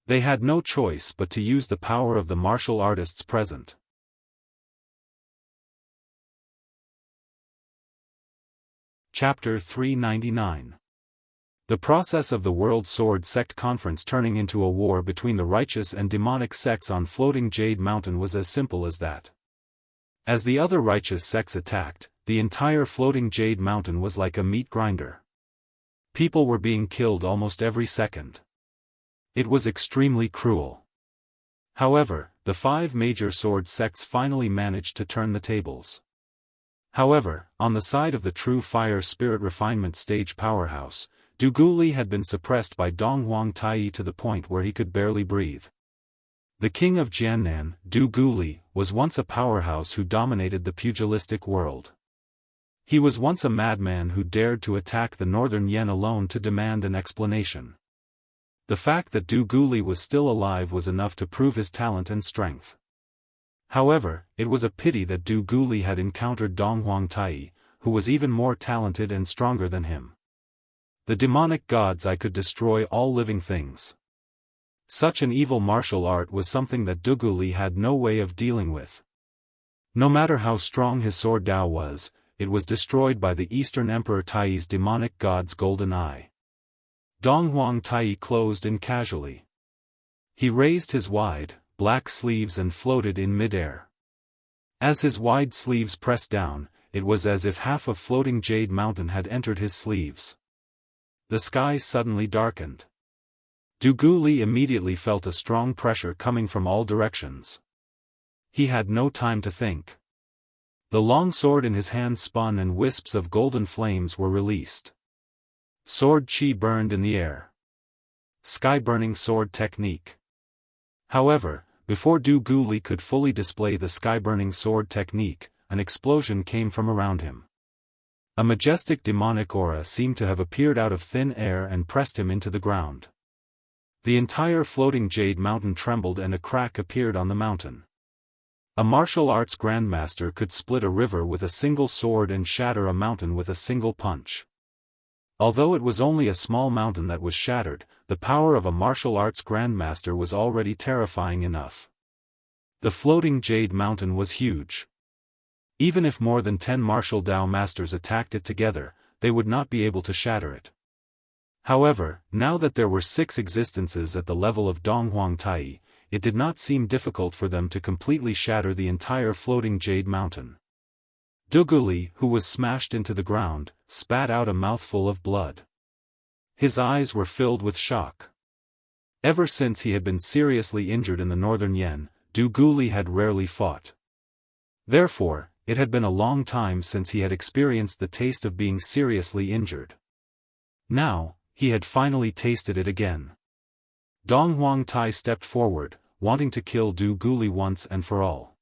They had no choice but to use the power of the martial artists present. Chapter 399. The process of the World Sword Sect Conference turning into a war between the righteous and demonic sects on Floating Jade Mountain was as simple as that. As the other righteous sects attacked, the entire Floating Jade Mountain was like a meat grinder. People were being killed almost every second. It was extremely cruel. However, the 5 major sword sects finally managed to turn the tables. However, on the side of the true fire spirit refinement stage powerhouse, Du Guli had been suppressed by Donghuang Tai to the point where he could barely breathe. The king of Jiannan, Du Guli, was once a powerhouse who dominated the pugilistic world. He was once a madman who dared to attack the northern Yan alone to demand an explanation. The fact that Du Guli was still alive was enough to prove his talent and strength. However, it was a pity that Du Guli had encountered Donghuang Tai, who was even more talented and stronger than him. The demonic gods, I could destroy all living things. Such an evil martial art was something that Du Guli had no way of dealing with. No matter how strong his sword Dao was, it was destroyed by the Eastern Emperor Tai's demonic god's golden eye. Donghuang Tai closed in casually. He raised his wide, black sleeves and floated in midair. As his wide sleeves pressed down, it was as if half of Floating Jade Mountain had entered his sleeves. The sky suddenly darkened. Du Guli immediately felt a strong pressure coming from all directions. He had no time to think. The long sword in his hand spun and wisps of golden flames were released. Sword chi burned in the air. Sky-burning sword technique. However, before Du Guli could fully display the sky-burning sword technique, an explosion came from around him. A majestic demonic aura seemed to have appeared out of thin air and pressed him into the ground. The entire Floating Jade Mountain trembled and a crack appeared on the mountain. A martial arts grandmaster could split a river with a single sword and shatter a mountain with a single punch. Although it was only a small mountain that was shattered, the power of a martial arts grandmaster was already terrifying enough. The floating jade mountain was huge. Even if more than 10 martial Dao masters attacked it together, they would not be able to shatter it. However, now that there were 6 existences at the level of Donghuang Tai, it did not seem difficult for them to completely shatter the entire floating jade mountain. Duguli, who was smashed into the ground, spat out a mouthful of blood. His eyes were filled with shock. Ever since he had been seriously injured in the northern Yen, Duguli had rarely fought. Therefore, it had been a long time since he had experienced the taste of being seriously injured. Now, he had finally tasted it again. Donghuang Tai stepped forward, wanting to kill Duguli once and for all.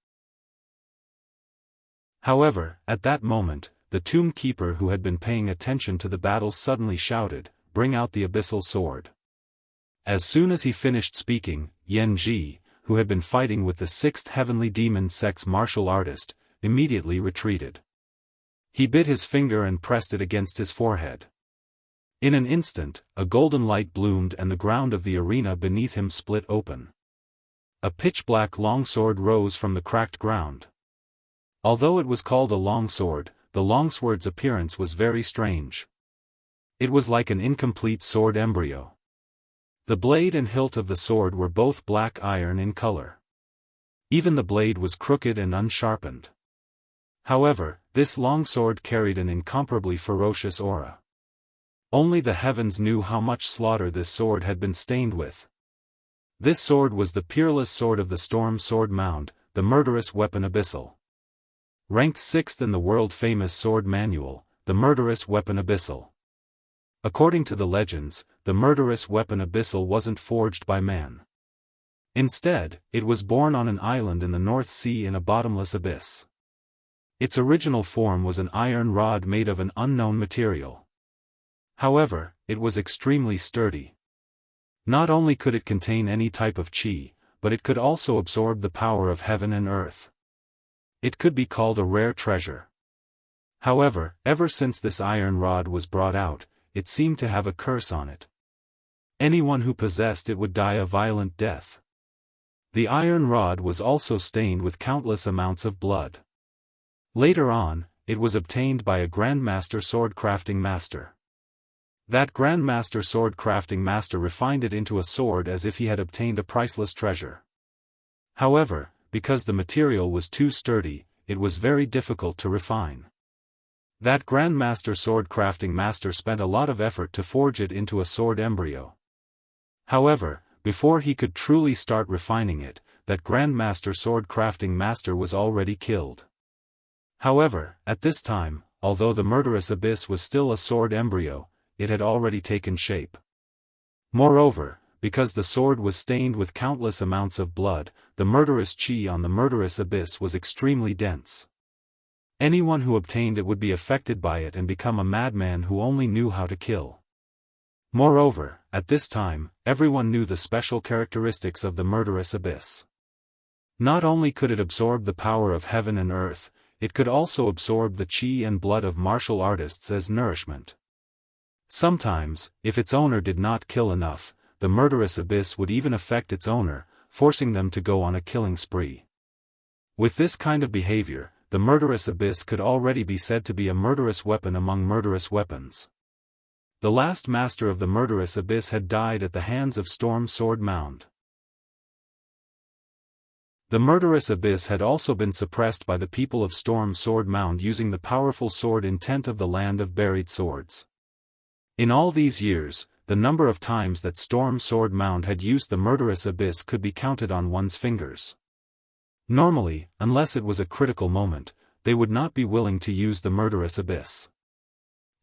However, at that moment, the tomb keeper who had been paying attention to the battle suddenly shouted, "Bring out the abyssal sword." As soon as he finished speaking, Yan Ji, who had been fighting with the 6th Heavenly Demon Sect's martial artist, immediately retreated. He bit his finger and pressed it against his forehead. In an instant, a golden light bloomed and the ground of the arena beneath him split open. A pitch-black longsword rose from the cracked ground. Although it was called a longsword, the longsword's appearance was very strange. It was like an incomplete sword embryo. The blade and hilt of the sword were both black iron in color. Even the blade was crooked and unsharpened. However, this longsword carried an incomparably ferocious aura. Only the heavens knew how much slaughter this sword had been stained with. This sword was the peerless sword of the Storm Sword Mound, the murderous weapon abyssal. Ranked 6th in the world-famous sword manual, the murderous weapon abyssal. According to the legends, the murderous weapon abyssal wasn't forged by man. Instead, it was born on an island in the North Sea in a bottomless abyss. Its original form was an iron rod made of an unknown material. However, it was extremely sturdy. Not only could it contain any type of qi, but it could also absorb the power of heaven and earth. It could be called a rare treasure. However, ever since this iron rod was brought out, it seemed to have a curse on it. Anyone who possessed it would die a violent death. The iron rod was also stained with countless amounts of blood. Later on, it was obtained by a Grandmaster sword-crafting master. That Grandmaster sword-crafting master refined it into a sword as if he had obtained a priceless treasure. However, because the material was too sturdy, it was very difficult to refine. That Grandmaster sword-crafting master spent a lot of effort to forge it into a sword embryo. However, before he could truly start refining it, that Grandmaster sword-crafting master was already killed. However, at this time, although the murderous abyss was still a sword embryo, it had already taken shape. Moreover, because the sword was stained with countless amounts of blood, the murderous qi on the murderous abyss was extremely dense. Anyone who obtained it would be affected by it and become a madman who only knew how to kill. Moreover, at this time, everyone knew the special characteristics of the murderous abyss. Not only could it absorb the power of heaven and earth, it could also absorb the qi and blood of martial artists as nourishment. Sometimes, if its owner did not kill enough, the murderous abyss would even affect its owner, forcing them to go on a killing spree. With this kind of behavior, the murderous abyss could already be said to be a murderous weapon among murderous weapons. The last master of the murderous abyss had died at the hands of Storm Sword Mound. The murderous abyss had also been suppressed by the people of Storm Sword Mound using the powerful sword intent of the land of buried swords. In all these years, the number of times that Storm Sword Mound had used the murderous abyss could be counted on one's fingers. Normally, unless it was a critical moment, they would not be willing to use the murderous abyss.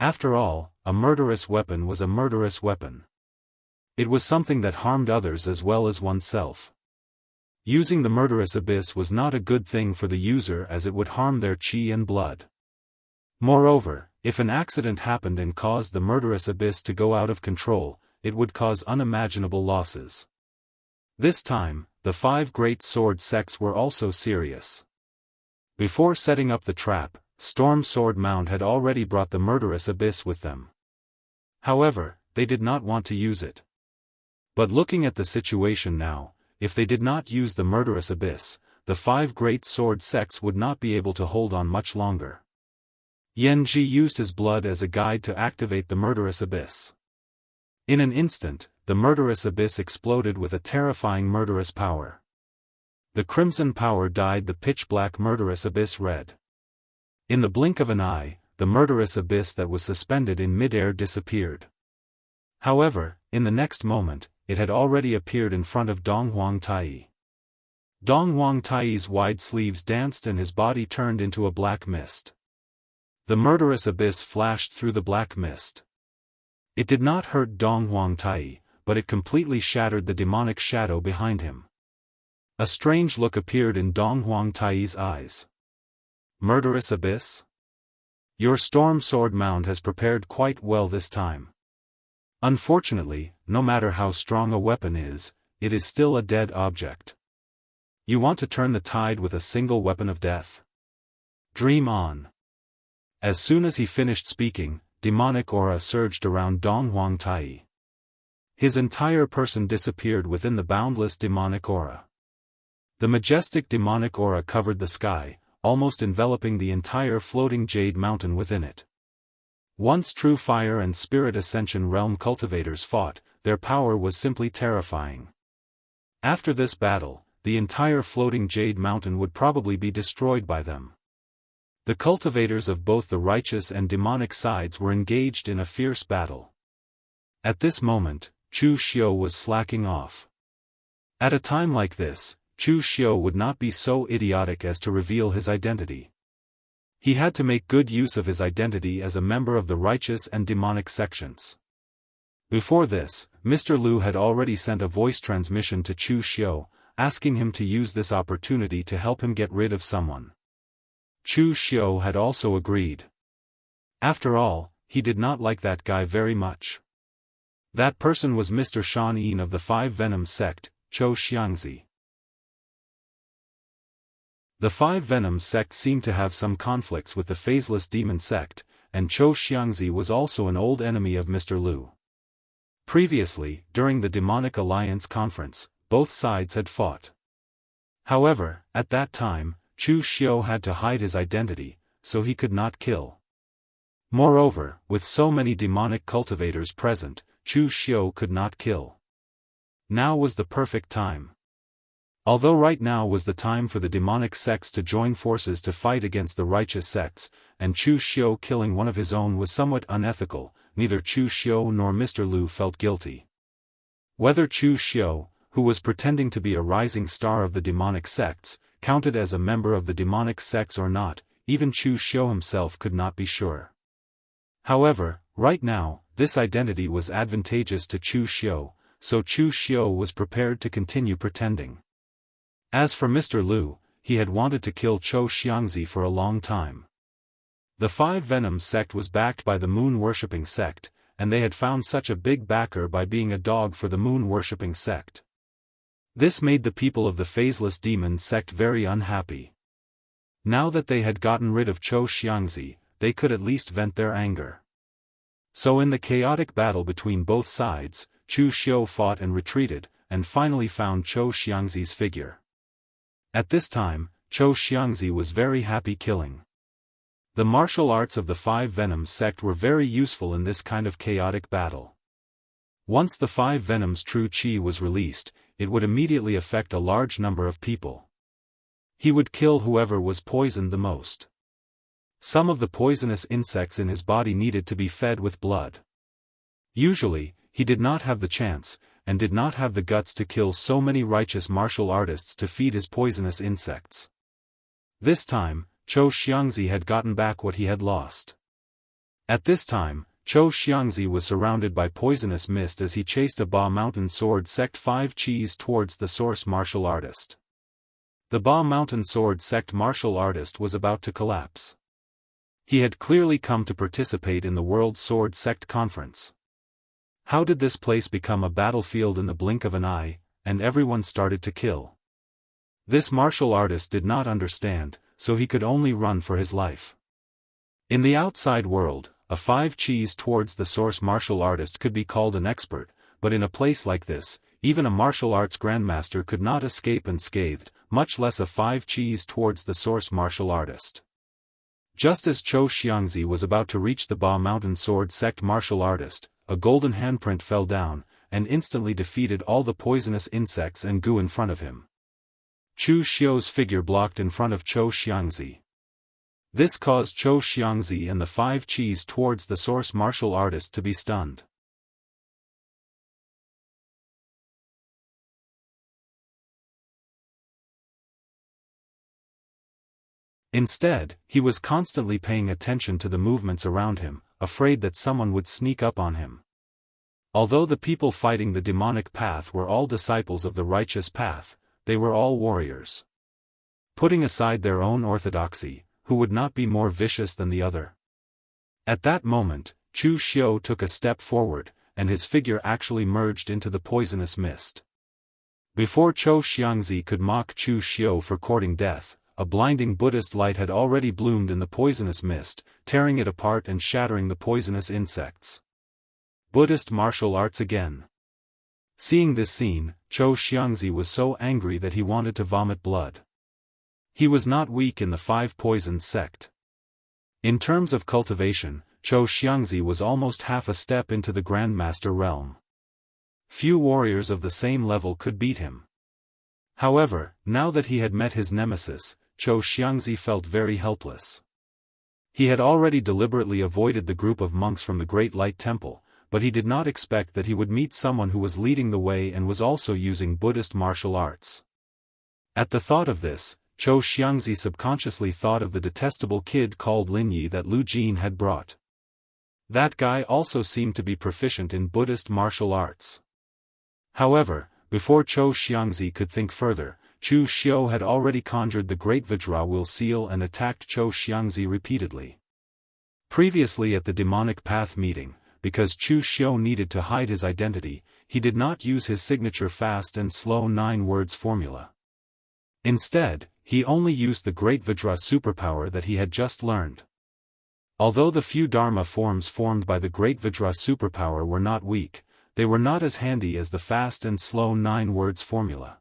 After all, a murderous weapon was a murderous weapon. It was something that harmed others as well as oneself. Using the murderous abyss was not a good thing for the user as it would harm their qi and blood. Moreover, if an accident happened and caused the murderous abyss to go out of control, it would cause unimaginable losses. This time, the 5 great sword sects were also serious. Before setting up the trap, Storm Sword Mound had already brought the murderous abyss with them. However, they did not want to use it. But looking at the situation now, if they did not use the murderous abyss, the 5 great sword sects would not be able to hold on much longer. Yanji used his blood as a guide to activate the murderous abyss. In an instant, the murderous abyss exploded with a terrifying murderous power. The crimson power dyed the pitch-black murderous abyss red. In the blink of an eye, the murderous abyss that was suspended in mid-air disappeared. However, in the next moment, it had already appeared in front of Dong Huangtai. Dong Huangtai's wide sleeves danced and his body turned into a black mist. The murderous abyss flashed through the black mist. It did not hurt Dong Huangtai, but it completely shattered the demonic shadow behind him. A strange look appeared in Dong Huangtai's eyes. Murderous abyss? Your storm sword mound has prepared quite well this time. Unfortunately, no matter how strong a weapon is, it is still a dead object. You want to turn the tide with a single weapon of death? Dream on. As soon as he finished speaking, demonic aura surged around Dong Huangtai. His entire person disappeared within the boundless demonic aura. The majestic demonic aura covered the sky, almost enveloping the entire floating jade mountain within it. Once true fire and spirit ascension realm cultivators fought, their power was simply terrifying. After this battle, the entire floating jade mountain would probably be destroyed by them. The cultivators of both the righteous and demonic sides were engaged in a fierce battle. At this moment, Chu Xiu was slacking off. At a time like this, Chu Xiu would not be so idiotic as to reveal his identity. He had to make good use of his identity as a member of the righteous and demonic sections. Before this, Mr. Liu had already sent a voice transmission to Chu Xiu, asking him to use this opportunity to help him get rid of someone. Chu Xiu had also agreed. After all, he did not like that guy very much. That person was Mr. Shan Yin of the 5 Venom sect, Wuxia Xianxia. The 5 Venom sect seemed to have some conflicts with the Phaseless Demon sect, and Wuxia Xianxia was also an old enemy of Mr. Liu. Previously, during the Demonic Alliance conference, both sides had fought. However, at that time, Chu Xiu had to hide his identity, so he could not kill. Moreover, with so many demonic cultivators present, Chu Xiu could not kill. Now was the perfect time. Although right now was the time for the demonic sects to join forces to fight against the righteous sects, and Chu Xiu killing one of his own was somewhat unethical, neither Chu Xiu nor Mr. Liu felt guilty. Whether Chu Xiu, who was pretending to be a rising star of the demonic sects, counted as a member of the demonic sects or not, even Chu Xiu himself could not be sure. However, right now, this identity was advantageous to Chu Xiu, so Chu Xiu was prepared to continue pretending. As for Mr. Liu, he had wanted to kill Wuxia Xianxia for a long time. The 5 Venom sect was backed by the moon-worshipping sect, and they had found such a big backer by being a dog for the moon-worshipping sect. This made the people of the Phaseless Demon sect very unhappy. Now that they had gotten rid of Wuxia Xianxia, they could at least vent their anger. So in the chaotic battle between both sides, Chu Xiu fought and retreated, and finally found Wuxia Xianxia's figure. At this time, Wuxia Xianxia was very happy killing. The martial arts of the 5 Venom sect were very useful in this kind of chaotic battle. Once the 5 Venom's true chi was released, it would immediately affect a large number of people. He would kill whoever was poisoned the most. Some of the poisonous insects in his body needed to be fed with blood. Usually, he did not have the chance, and did not have the guts to kill so many righteous martial artists to feed his poisonous insects. This time, Wuxia Xianxia had gotten back what he had lost. At this time, Wuxia Xianxia was surrounded by poisonous mist as he chased a Ba Mountain Sword Sect 5 Chis towards the source martial artist. The Ba Mountain Sword Sect martial artist was about to collapse. He had clearly come to participate in the World Sword Sect Conference. How did this place become a battlefield in the blink of an eye, and everyone started to kill? This martial artist did not understand, so he could only run for his life. In the outside world, a 5 cheese towards the source martial artist could be called an expert, but in a place like this, even a martial arts grandmaster could not escape unscathed, much less a 5 cheese towards the source martial artist. Just as Zhou Xiangzi was about to reach the Ba Mountain Sword sect martial artist, a golden handprint fell down, and instantly defeated all the poisonous insects and goo in front of him. Chu Xiu's figure blocked in front of Zhou Xiangzi. This caused Zhou Xiangzi and the 5 cheese towards the source martial artist to be stunned. Instead, he was constantly paying attention to the movements around him, afraid that someone would sneak up on him. Although the people fighting the demonic path were all disciples of the righteous path, they were all warriors. Putting aside their own orthodoxy, who would not be more vicious than the other? At that moment, Chu Xiu took a step forward, and his figure actually merged into the poisonous mist. Before Zhou Xiangzi could mock Chu Xiu for courting death, a blinding Buddhist light had already bloomed in the poisonous mist, tearing it apart and shattering the poisonous insects. Buddhist martial arts again. Seeing this scene, Zhou Xiangzi was so angry that he wanted to vomit blood. He was not weak in the 5 poisons sect. In terms of cultivation, Zhou Xiangzi was almost half a step into the Grandmaster realm. Few warriors of the same level could beat him. However, now that he had met his nemesis, Zhou Xiangzi felt very helpless. He had already deliberately avoided the group of monks from the Great Light Temple, but he did not expect that he would meet someone who was leading the way and was also using Buddhist martial arts. At the thought of this, Zhou Xiangzi subconsciously thought of the detestable kid called Lin Yi that Lu Jin had brought. That guy also seemed to be proficient in Buddhist martial arts. However, before Zhou Xiangzi could think further, Chu Xiu had already conjured the Great UnparalleledSwordWill seal and attacked Zhou Xiangzi repeatedly. Previously at the demonic path meeting, because Chu Xiu needed to hide his identity, he did not use his signature fast and slow 9 words formula. Instead, he only used the Great Vajra superpower that he had just learned. Although the few Dharma forms formed by the Great Vajra superpower were not weak, they were not as handy as the fast and slow 9 words formula.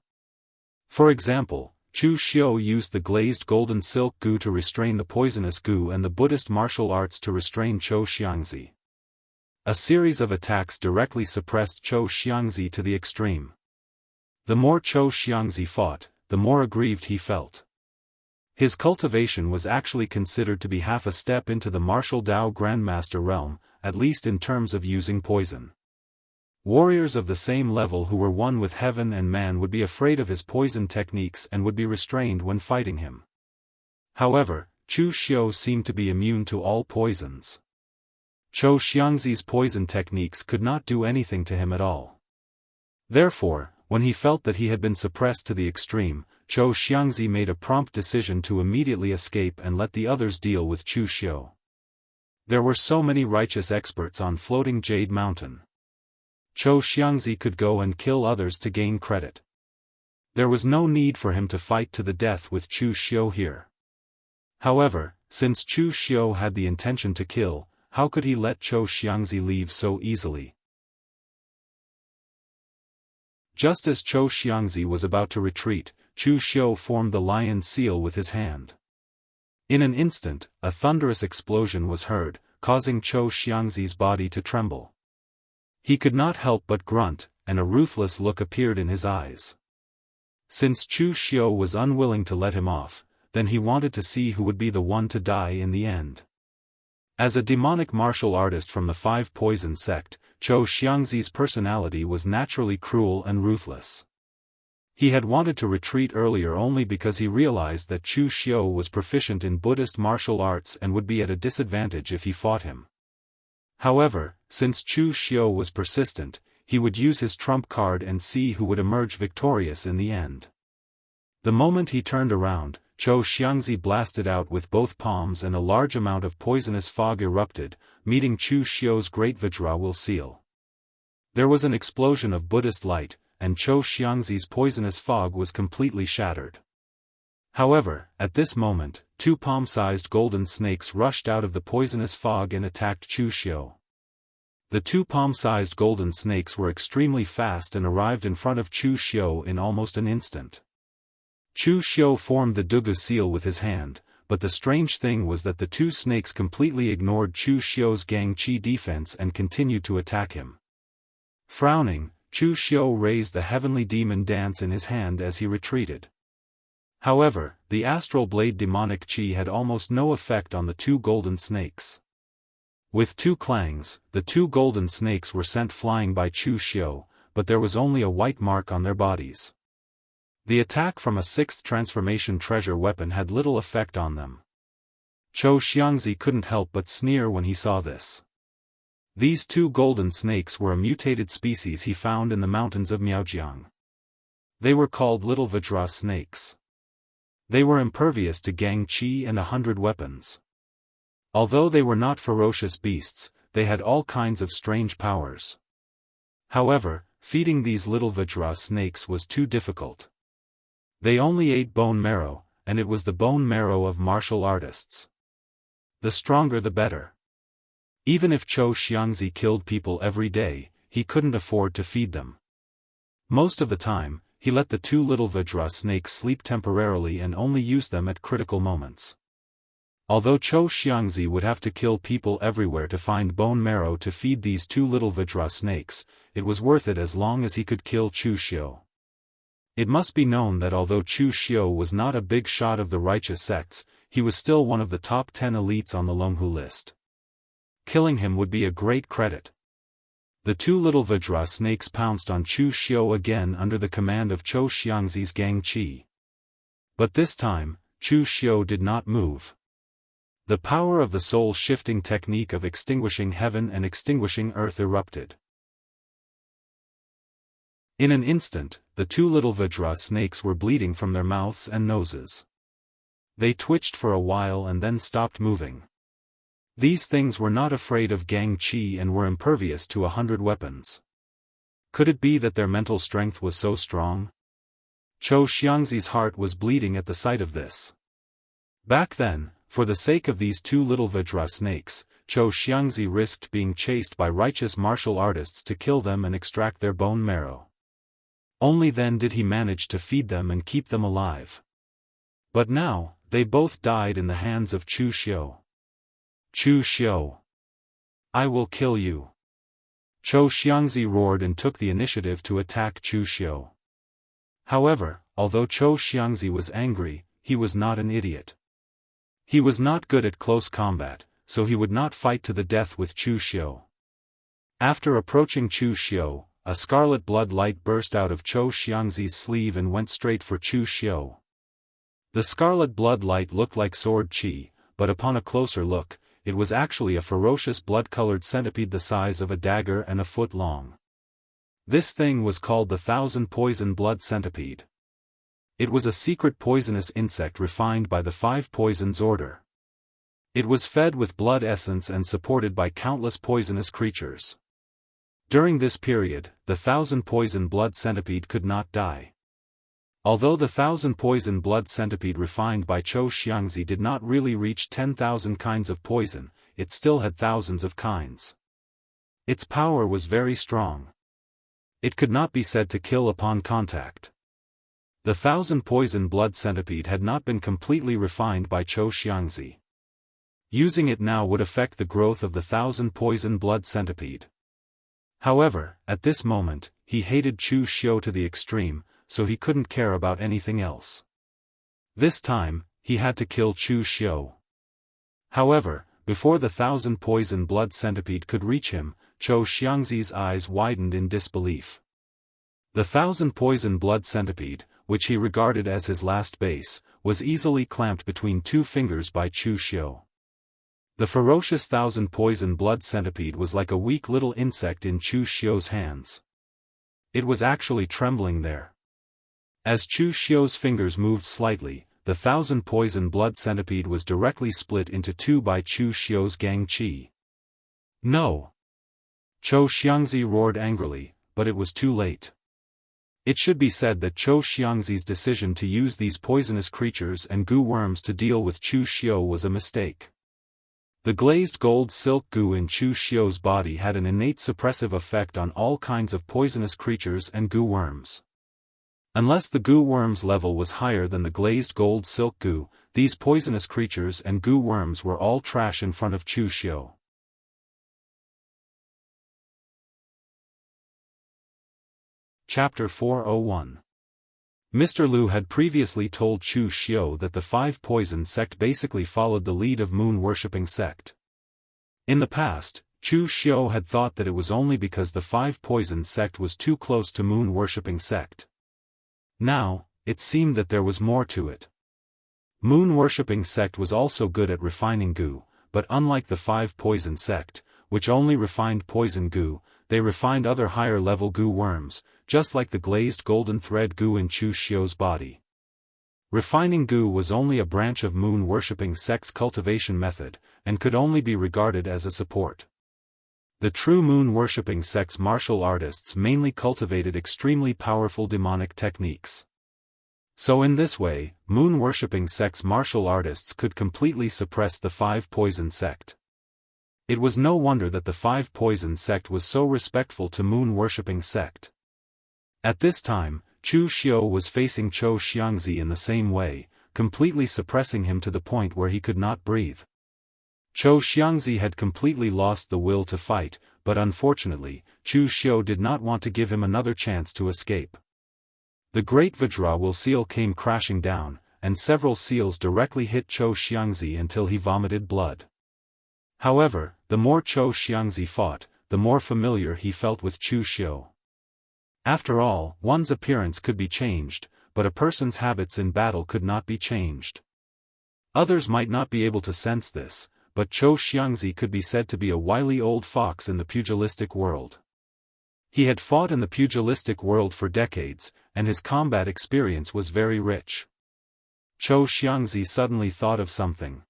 For example, Chu Xiu used the glazed golden silk goo to restrain the poisonous goo and the Buddhist martial arts to restrain Zhou Xiangzi. A series of attacks directly suppressed Zhou Xiangzi to the extreme. The more Zhou Xiangzi fought, the more aggrieved he felt. His cultivation was actually considered to be half a step into the martial Dao Grandmaster realm, at least in terms of using poison. Warriors of the same level who were one with heaven and man would be afraid of his poison techniques and would be restrained when fighting him. However, Chu Xiu seemed to be immune to all poisons. Zhou Xiangzi's poison techniques could not do anything to him at all. Therefore, when he felt that he had been suppressed to the extreme, Zhou Xiangzi made a prompt decision to immediately escape and let the others deal with Chu Xiu. There were so many righteous experts on floating Jade Mountain. Zhou Xiangzi could go and kill others to gain credit. There was no need for him to fight to the death with Chu Xiu here. However, since Chu Xiu had the intention to kill, how could he let Zhou Xiangzi leave so easily? Just as Zhou Xiangzi was about to retreat, Chu Xiu formed the lion seal with his hand. In an instant, a thunderous explosion was heard, causing Zhou Xiangzi's body to tremble. He could not help but grunt, and a ruthless look appeared in his eyes. Since Chu Xiu was unwilling to let him off, then he wanted to see who would be the one to die in the end. As a demonic martial artist from the 5 poison sect, Zhou Xiangzi's personality was naturally cruel and ruthless. He had wanted to retreat earlier only because he realized that Chu Xiu was proficient in Buddhist martial arts and would be at a disadvantage if he fought him. However, since Chu Xiu was persistent, he would use his trump card and see who would emerge victorious in the end. The moment he turned around, Zhou Xiangzi blasted out with both palms and a large amount of poisonous fog erupted, meeting Chu Xiu's Great UnparalleledSwordWill seal. There was an explosion of Buddhist light, and Zhou Xiangzi's poisonous fog was completely shattered. However, at this moment, two palm-sized golden snakes rushed out of the poisonous fog and attacked Chu Xiu. The two palm-sized golden snakes were extremely fast and arrived in front of Chu Xiu in almost an instant. Chu Xiu formed the Dugu seal with his hand, but the strange thing was that the two snakes completely ignored Chu Xiu's Gangqi defense and continued to attack him. Frowning, Chu Xiu raised the heavenly demon dance in his hand as he retreated. However, the astral blade demonic qi had almost no effect on the two golden snakes. With two clangs, the two golden snakes were sent flying by Chu Xiu, but there was only a white mark on their bodies. The attack from a sixth transformation treasure weapon had little effect on them. Zhou Xiangzi couldn't help but sneer when he saw this. These two golden snakes were a mutated species he found in the mountains of Miaojiang. They were called Little Vajra snakes. They were impervious to Gangqi and 100 weapons. Although they were not ferocious beasts, they had all kinds of strange powers. However, feeding these little Vajra snakes was too difficult. They only ate bone marrow, and it was the bone marrow of martial artists. The stronger the better. Even if Zhou Xiangzi killed people every day, he couldn't afford to feed them. Most of the time, he let the two little Vajra snakes sleep temporarily and only used them at critical moments. Although Zhou Xiangzi would have to kill people everywhere to find bone marrow to feed these two little Vajra snakes, it was worth it as long as he could kill Chu Xiu. It must be known that although Chu Xiu was not a big shot of the righteous sects, he was still one of the top 10 elites on the Longhu list. Killing him would be a great credit. The two little Vajra snakes pounced on Chu Xiu again under the command of Zhou Xiangzi's Gangqi. But this time, Chu Xiu did not move. The power of the soul-shifting technique of extinguishing heaven and extinguishing earth erupted. In an instant, the two little Vajra snakes were bleeding from their mouths and noses. They twitched for a while and then stopped moving. These things were not afraid of Gangqi and were impervious to 100 weapons. Could it be that their mental strength was so strong? Zhou Xiangzi's heart was bleeding at the sight of this. Back then, for the sake of these two little Vajra snakes, Zhou Xiangzi risked being chased by righteous martial artists to kill them and extract their bone marrow. Only then did he manage to feed them and keep them alive. But now, they both died in the hands of Chu Xiu. Chu Xiu! I will kill you! Zhou Xiangzi roared and took the initiative to attack Chu Xiu. However, although Zhou Xiangzi was angry, he was not an idiot. He was not good at close combat, so he would not fight to the death with Chu Xiu. After approaching Chu Xiu, a scarlet blood light burst out of Zhou Xiangzi's sleeve and went straight for Chu Xiu. The scarlet blood light looked like sword qi, but upon a closer look, it was actually a ferocious blood-colored centipede the size of a dagger and a foot long. This thing was called the 1,000 Poison Blood Centipede. It was a secret poisonous insect refined by the 5 Poisons Order. It was fed with blood essence and supported by countless poisonous creatures. During this period, the 1,000 Poison Blood Centipede could not die. Although the 1,000 Poison Blood Centipede refined by Zhou Xiangzi did not really reach 10,000 kinds of poison, it still had thousands of kinds. Its power was very strong. It could not be said to kill upon contact. The 1,000 Poison Blood Centipede had not been completely refined by Zhou Xiangzi. Using it now would affect the growth of the 1,000 Poison Blood Centipede. However, at this moment, he hated Chu Xiu to the extreme, so he couldn't care about anything else. This time, he had to kill Chu Xiu. However, before the 1,000 Poison Blood Centipede could reach him, Zhou Xiangzi's eyes widened in disbelief. The 1,000 Poison Blood Centipede, which he regarded as his last base, was easily clamped between 2 fingers by Chu Xiu. The ferocious 1,000 Poison Blood Centipede was like a weak little insect in Chu Xiu's hands. It was actually trembling there. As Chu Xiu's fingers moved slightly, the 1,000 Poison Blood Centipede was directly split into 2 by Chu Xiu's Gangqi. No! Zhou Xiangzi roared angrily, but it was too late. It should be said that Zhou Xiangzi's decision to use these poisonous creatures and goo worms to deal with Chu Xiu was a mistake. The glazed gold silk goo in Chu Xiu's body had an innate suppressive effect on all kinds of poisonous creatures and goo worms. Unless the goo worm's level was higher than the glazed gold silk goo, these poisonous creatures and goo worms were all trash in front of Chu Xiu. Chapter 401. Mr. Lu had previously told Chu Xiu that the Five Poison sect basically followed the lead of moon-worshipping sect. In the past, Chu Xiu had thought that it was only because the Five Poison sect was too close to moon-worshipping sect. Now, it seemed that there was more to it. Moon-worshipping sect was also good at refining goo, but unlike the Five Poison sect, which only refined poison goo, they refined other higher-level goo worms, just like the glazed golden thread goo in Chu Xiu's body. Refining goo was only a branch of moon-worshipping sect's cultivation method, and could only be regarded as a support. The true moon-worshipping sect's martial artists mainly cultivated extremely powerful demonic techniques. So in this way, moon-worshipping sect's martial artists could completely suppress the Five Poison sect. It was no wonder that the Five Poison sect was so respectful to moon-worshipping sect. At this time, Chu Xiu was facing Zhou Xiangzi in the same way, completely suppressing him to the point where he could not breathe. Zhou Xiangzi had completely lost the will to fight, but unfortunately, Chu Xiu did not want to give him another chance to escape. The great Vajra seal came crashing down, and several seals directly hit Zhou Xiangzi until he vomited blood. However, the more Zhou Xiangzi fought, the more familiar he felt with Chu Xiu. After all, one's appearance could be changed, but a person's habits in battle could not be changed. Others might not be able to sense this, but Zhou Xiangzi could be said to be a wily old fox in the pugilistic world. He had fought in the pugilistic world for decades, and his combat experience was very rich. Zhou Xiangzi suddenly thought of something.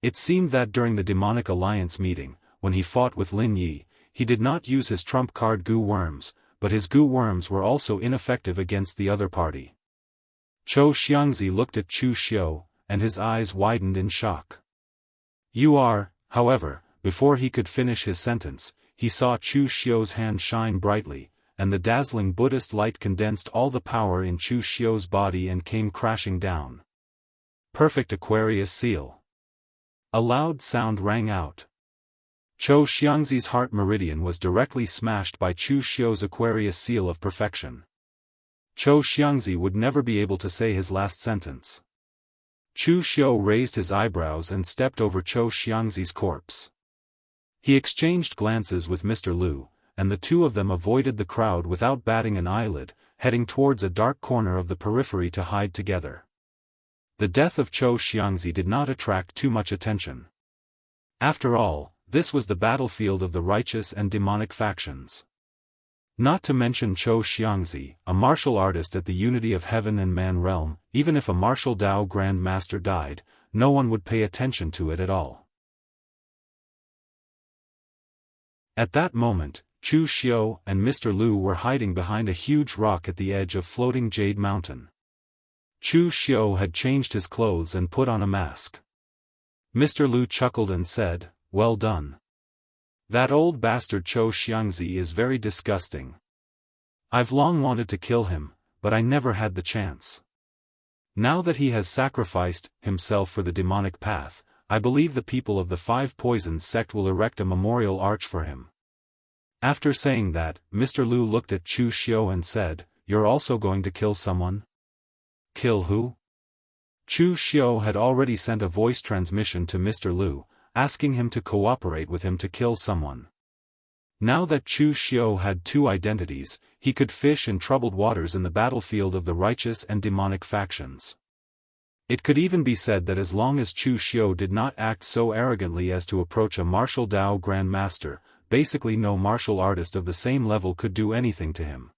It seemed that during the Demonic Alliance meeting, when he fought with Lin Yi, he did not use his trump card goo worms, but his goo worms were also ineffective against the other party. Zhou Xiangzi looked at Chu Xiu, and his eyes widened in shock. You are, however, before he could finish his sentence, he saw Chu Xiu's hand shine brightly, and the dazzling Buddhist light condensed all the power in Chu Xiu's body and came crashing down. Perfect Aquarius seal. A loud sound rang out. Zhou Xiangzi's heart meridian was directly smashed by Chu Xiu's Aquarius seal of perfection. Zhou Xiangzi would never be able to say his last sentence. Chu Xiu raised his eyebrows and stepped over Zhou Xiangzi's corpse. He exchanged glances with Mr. Lu, and the two of them avoided the crowd without batting an eyelid, heading towards a dark corner of the periphery to hide together. The death of Zhou Xiangzi did not attract too much attention. After all, this was the battlefield of the righteous and demonic factions. Not to mention Zhou Xiangzi, a martial artist at the unity of heaven and man realm, even if a martial Dao Grand Master died, no one would pay attention to it at all. At that moment, Chu Xiu and Mr. Lu were hiding behind a huge rock at the edge of floating Jade Mountain. Chu Xiu had changed his clothes and put on a mask. Mr. Lu chuckled and said, "Well done. That old bastard Zhou Xiangzi is very disgusting. I've long wanted to kill him, but I never had the chance. Now that he has sacrificed himself for the demonic path, I believe the people of the Five Poisons sect will erect a memorial arch for him." After saying that, Mr. Lu looked at Chu Xiu and said, "You're also going to kill someone?" "Kill who?" Chu Xiu had already sent a voice transmission to Mr. Lu, asking him to cooperate with him to kill someone. Now that Chu Xiu had two identities, he could fish in troubled waters in the battlefield of the righteous and demonic factions. It could even be said that as long as Chu Xiu did not act so arrogantly as to approach a martial Dao Grand Master, basically no martial artist of the same level could do anything to him.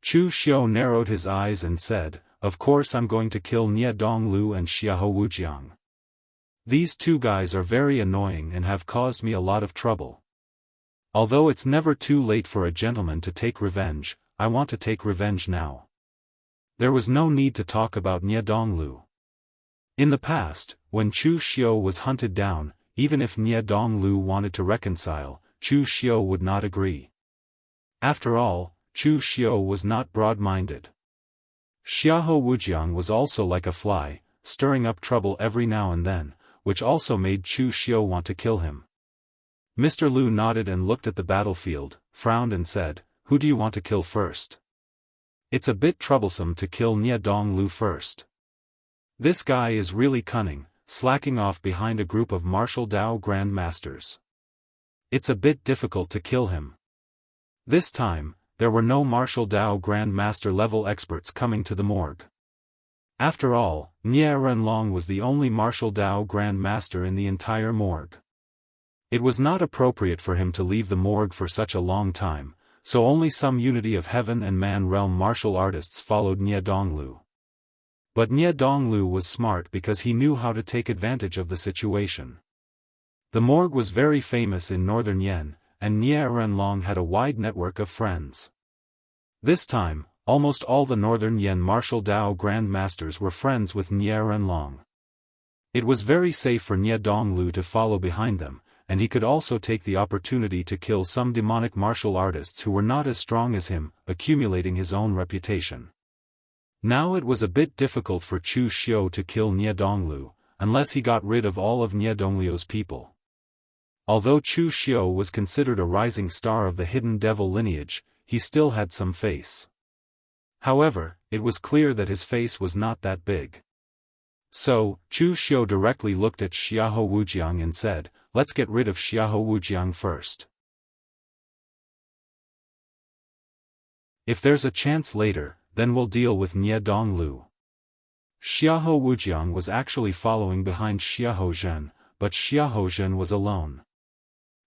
Chu Xiu narrowed his eyes and said, "Of course I'm going to kill Nie Donglu and Xiahou Wujiang. These two guys are very annoying and have caused me a lot of trouble. Although it's never too late for a gentleman to take revenge, I want to take revenge now. There was no need to talk about Nie Donglu. In the past, when Chu Xiu was hunted down, even if Nie Donglu wanted to reconcile, Chu Xiu would not agree. After all, Chu Xiu was not broad-minded. Xiahou Wujiang was also like a fly, stirring up trouble every now and then, which also made Chu Xiu want to kill him. Mr. Lu nodded and looked at the battlefield, frowned and said, "Who do you want to kill first?" "It's a bit troublesome to kill Nie Donglu first. This guy is really cunning, slacking off behind a group of martial Dao Grand Masters. It's a bit difficult to kill him." This time, there were no martial Dao Grand Master level experts coming to the morgue. After all, Nie Renlong was the only martial Dao Grand Master in the entire morgue. It was not appropriate for him to leave the morgue for such a long time, so only some unity of heaven and man realm martial artists followed Nie Donglu. But Nie Donglu was smart because he knew how to take advantage of the situation. The morgue was very famous in northern Yen, and Nie Renlong had a wide network of friends. This time, almost all the northern Yen martial Dao Grand Masters were friends with Nie Renlong. It was very safe for Nie Donglu to follow behind them, and he could also take the opportunity to kill some demonic martial artists who were not as strong as him, accumulating his own reputation. Now it was a bit difficult for Chu Xiu to kill Nie Donglu, unless he got rid of all of Nie Donglu's people. Although Chu Xiu was considered a rising star of the hidden devil lineage, he still had some face. However, it was clear that his face was not that big. So, Chu Xiu directly looked at Xiahou Wujiang and said, "Let's get rid of Xiahou Wujiang first. If there's a chance later, then we'll deal with Nie Donglu." Xiahou Wujiang was actually following behind Xiahou Zhen, but Xiahou Zhen was alone.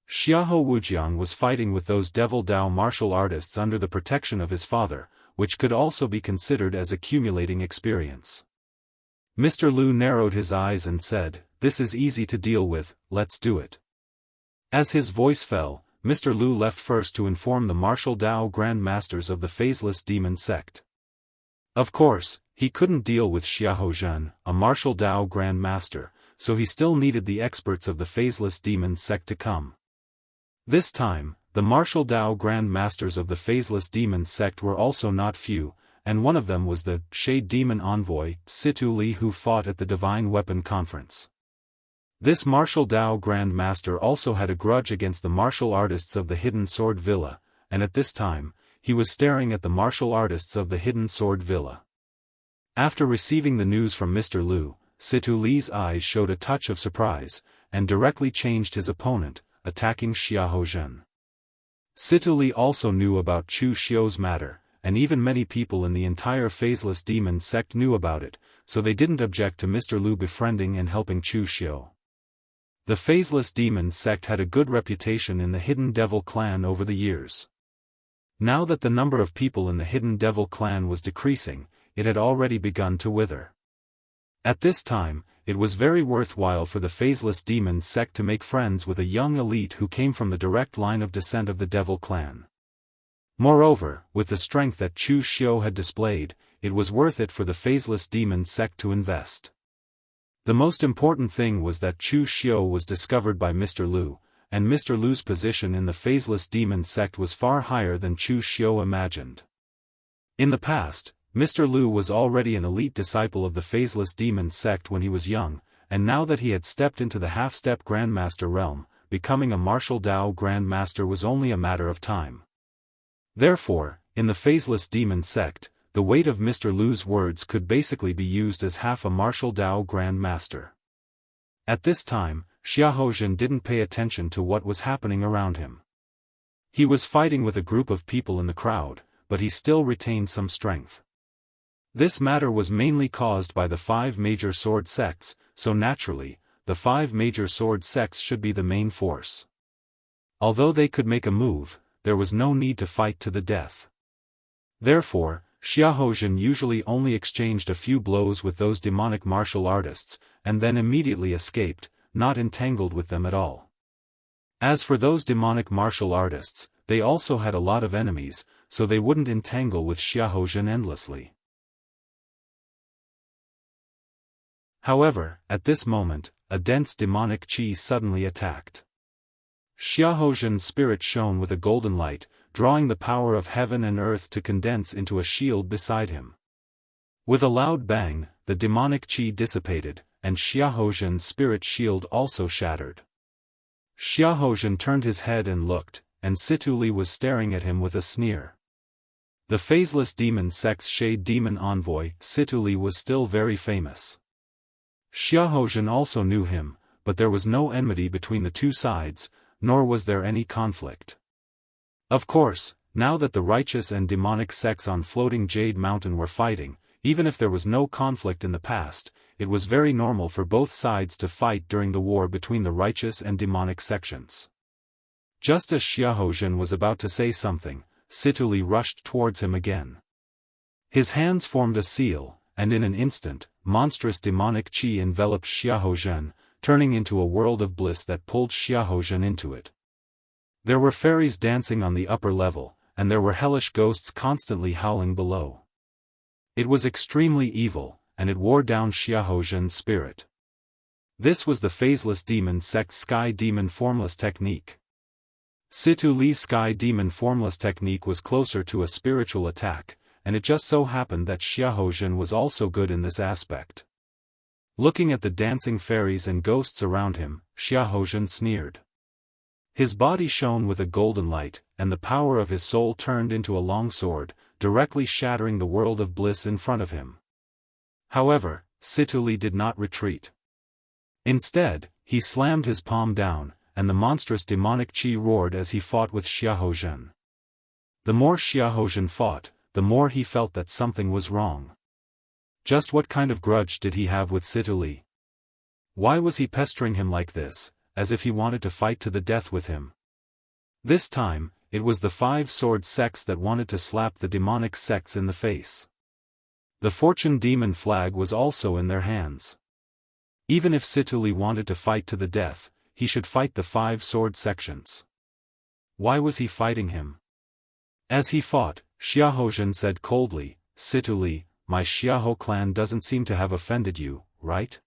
Xiahou Wujiang was fighting with those devil Dao martial artists under the protection of his father, which could also be considered as accumulating experience. Mr. Lu narrowed his eyes and said, "This is easy to deal with, let's do it." As his voice fell, Mr. Lu left first to inform the martial Dao Grand Masters of the Phaseless Demon Sect. Of course, he couldn't deal with Xiahou Zhen, a martial Dao Grand Master, so he still needed the experts of the Phaseless Demon Sect to come. This time, the martial Dao Grand Masters of the Phaseless Demon Sect were also not few, and one of them was the Shade Demon Envoy, Situ Li, who fought at the Divine Weapon Conference. This martial Dao Grand Master also had a grudge against the martial artists of the Hidden Sword Villa, and at this time, he was staring at the martial artists of the Hidden Sword Villa. After receiving the news from Mr. Lu, Situ Li's eyes showed a touch of surprise, and directly changed his opponent, attacking Xiahou Zhen. Situ Li also knew about Chu Xiu's matter, and even many people in the entire Phaseless Demon Sect knew about it, so they didn't object to Mr. Lu befriending and helping Chu Xiu. The Phaseless Demon Sect had a good reputation in the Hidden Devil Clan over the years. Now that the number of people in the Hidden Devil Clan was decreasing, it had already begun to wither. At this time, it was very worthwhile for the Phaseless Demon Sect to make friends with a young elite who came from the direct line of descent of the Devil Clan. Moreover, with the strength that Chu Xiu had displayed, it was worth it for the Phaseless Demon Sect to invest. The most important thing was that Chu Xiu was discovered by Mr. Lu, and Mr. Lu's position in the Phaseless Demon Sect was far higher than Chu Xiu imagined. In the past, Mr. Lu was already an elite disciple of the Phaseless Demon Sect when he was young, and now that he had stepped into the half-step Grandmaster realm, becoming a martial Dao Grandmaster was only a matter of time. Therefore, in the Phaseless Demon Sect, the weight of Mr. Lu's words could basically be used as half a martial Dao Grand Master. At this time, Xiahou Zhen didn't pay attention to what was happening around him. He was fighting with a group of people in the crowd, but he still retained some strength. This matter was mainly caused by the 5 major sword sects, so naturally, the 5 major sword sects should be the main force. Although they could make a move, there was no need to fight to the death. Therefore, Xiahou Zhen usually only exchanged a few blows with those demonic martial artists, and then immediately escaped, not entangled with them at all. As for those demonic martial artists, they also had a lot of enemies, so they wouldn't entangle with Xiahozhen endlessly. However, at this moment, a dense demonic qi suddenly attacked. Xiahozhen's spirit shone with a golden light, drawing the power of heaven and earth to condense into a shield beside him. With a loud bang, the demonic qi dissipated, and Xiahozhen's spirit shield also shattered. Xiahozhen turned his head and looked, and Situli was staring at him with a sneer. The phaseless demon sect's shade demon envoy, Situli, was still very famous. Xiahozhen also knew him, but there was no enmity between the two sides, nor was there any conflict. Of course, now that the righteous and demonic sects on Floating Jade Mountain were fighting, even if there was no conflict in the past, it was very normal for both sides to fight during the war between the righteous and demonic sections. Just as Xiahozhen was about to say something, Situli rushed towards him again. His hands formed a seal, and in an instant, monstrous demonic qi enveloped Xiahozhen, turning into a world of bliss that pulled Xiahozhen into it. There were fairies dancing on the upper level, and there were hellish ghosts constantly howling below. It was extremely evil, and it wore down Xiahozhen's spirit. This was the phaseless demon sect's sky demon formless technique. Situli's sky demon formless technique was closer to a spiritual attack, and it just so happened that Xiahozhen was also good in this aspect. Looking at the dancing fairies and ghosts around him, Xiahozhen sneered. His body shone with a golden light, and the power of his soul turned into a long sword, directly shattering the world of bliss in front of him. However, Situli did not retreat. Instead, he slammed his palm down, and the monstrous demonic qi roared as he fought with Xiahozhen. The more Xiahozhen fought, the more he felt that something was wrong. Just what kind of grudge did he have with Situli? Why was he pestering him like this, as if he wanted to fight to the death with him? This time, it was the 5-sword sects that wanted to slap the demonic sects in the face. The fortune demon flag was also in their hands. Even if Situli wanted to fight to the death, he should fight the 5-sword sections. Why was he fighting him? As he fought, Xiahozhen said coldly, "Situli, my Xiahou clan doesn't seem to have offended you, right?"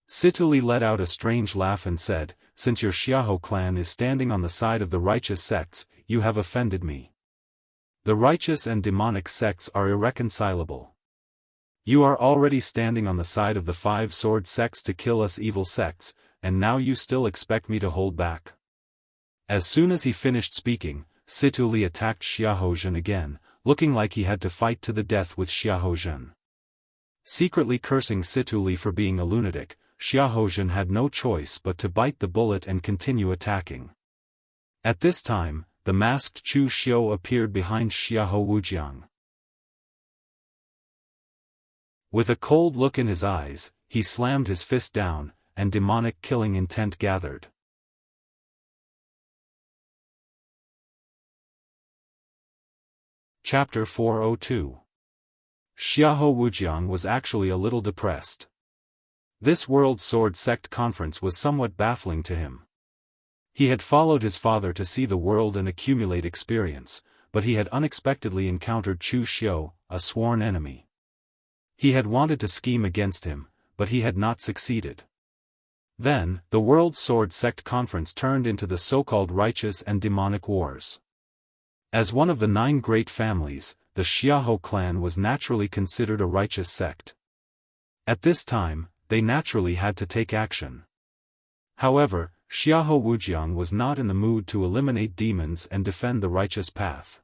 Situli let out a strange laugh and said, "Since your Xiahou clan is standing on the side of the righteous sects, you have offended me. The righteous and demonic sects are irreconcilable. You are already standing on the side of the 5-sword sects to kill us evil sects, and now you still expect me to hold back." As soon as he finished speaking, Situli attacked Xiahozhen again, looking like he had to fight to the death with Xiahozhen. Secretly cursing Situli for being a lunatic, Xiahozhen had no choice but to bite the bullet and continue attacking. At this time, the masked Chu Xiu appeared behind Xiahou Wujiang. With a cold look in his eyes, he slammed his fist down, and demonic killing intent gathered. Chapter 402. Xiahou Wujiang was actually a little depressed. This World Sword Sect conference was somewhat baffling to him. He had followed his father to see the world and accumulate experience, but he had unexpectedly encountered Chu Xiu, a sworn enemy. He had wanted to scheme against him, but he had not succeeded. Then, the World Sword Sect conference turned into the so-called righteous and demonic wars. As one of the 9 great families, the Xiahou clan was naturally considered a righteous sect. At this time, they naturally had to take action. However, Xiahou Wujiang was not in the mood to eliminate demons and defend the righteous path.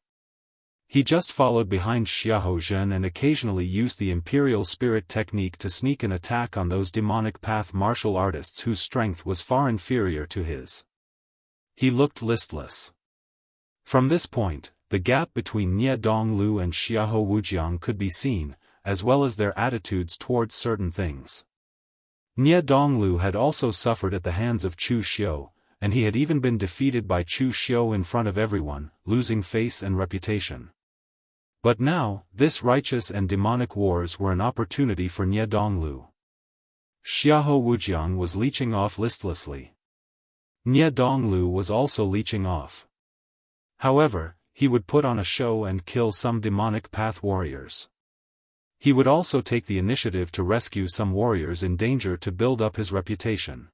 He just followed behind Xiahozhen and occasionally used the imperial spirit technique to sneak an attack on those demonic path martial artists whose strength was far inferior to his. He looked listless. From this point, the gap between Nie Donglu and Xiahou Wujiang could be seen, as well as their attitudes towards certain things. Nie Donglu had also suffered at the hands of Chu Xiu, and he had even been defeated by Chu Xiu in front of everyone, losing face and reputation. But now, this righteous and demonic wars were an opportunity for Nie Donglu. Xiahou Wujiang was leeching off listlessly. Nie Donglu was also leeching off. However, he would put on a show and kill some demonic path warriors. He would also take the initiative to rescue some warriors in danger to build up his reputation.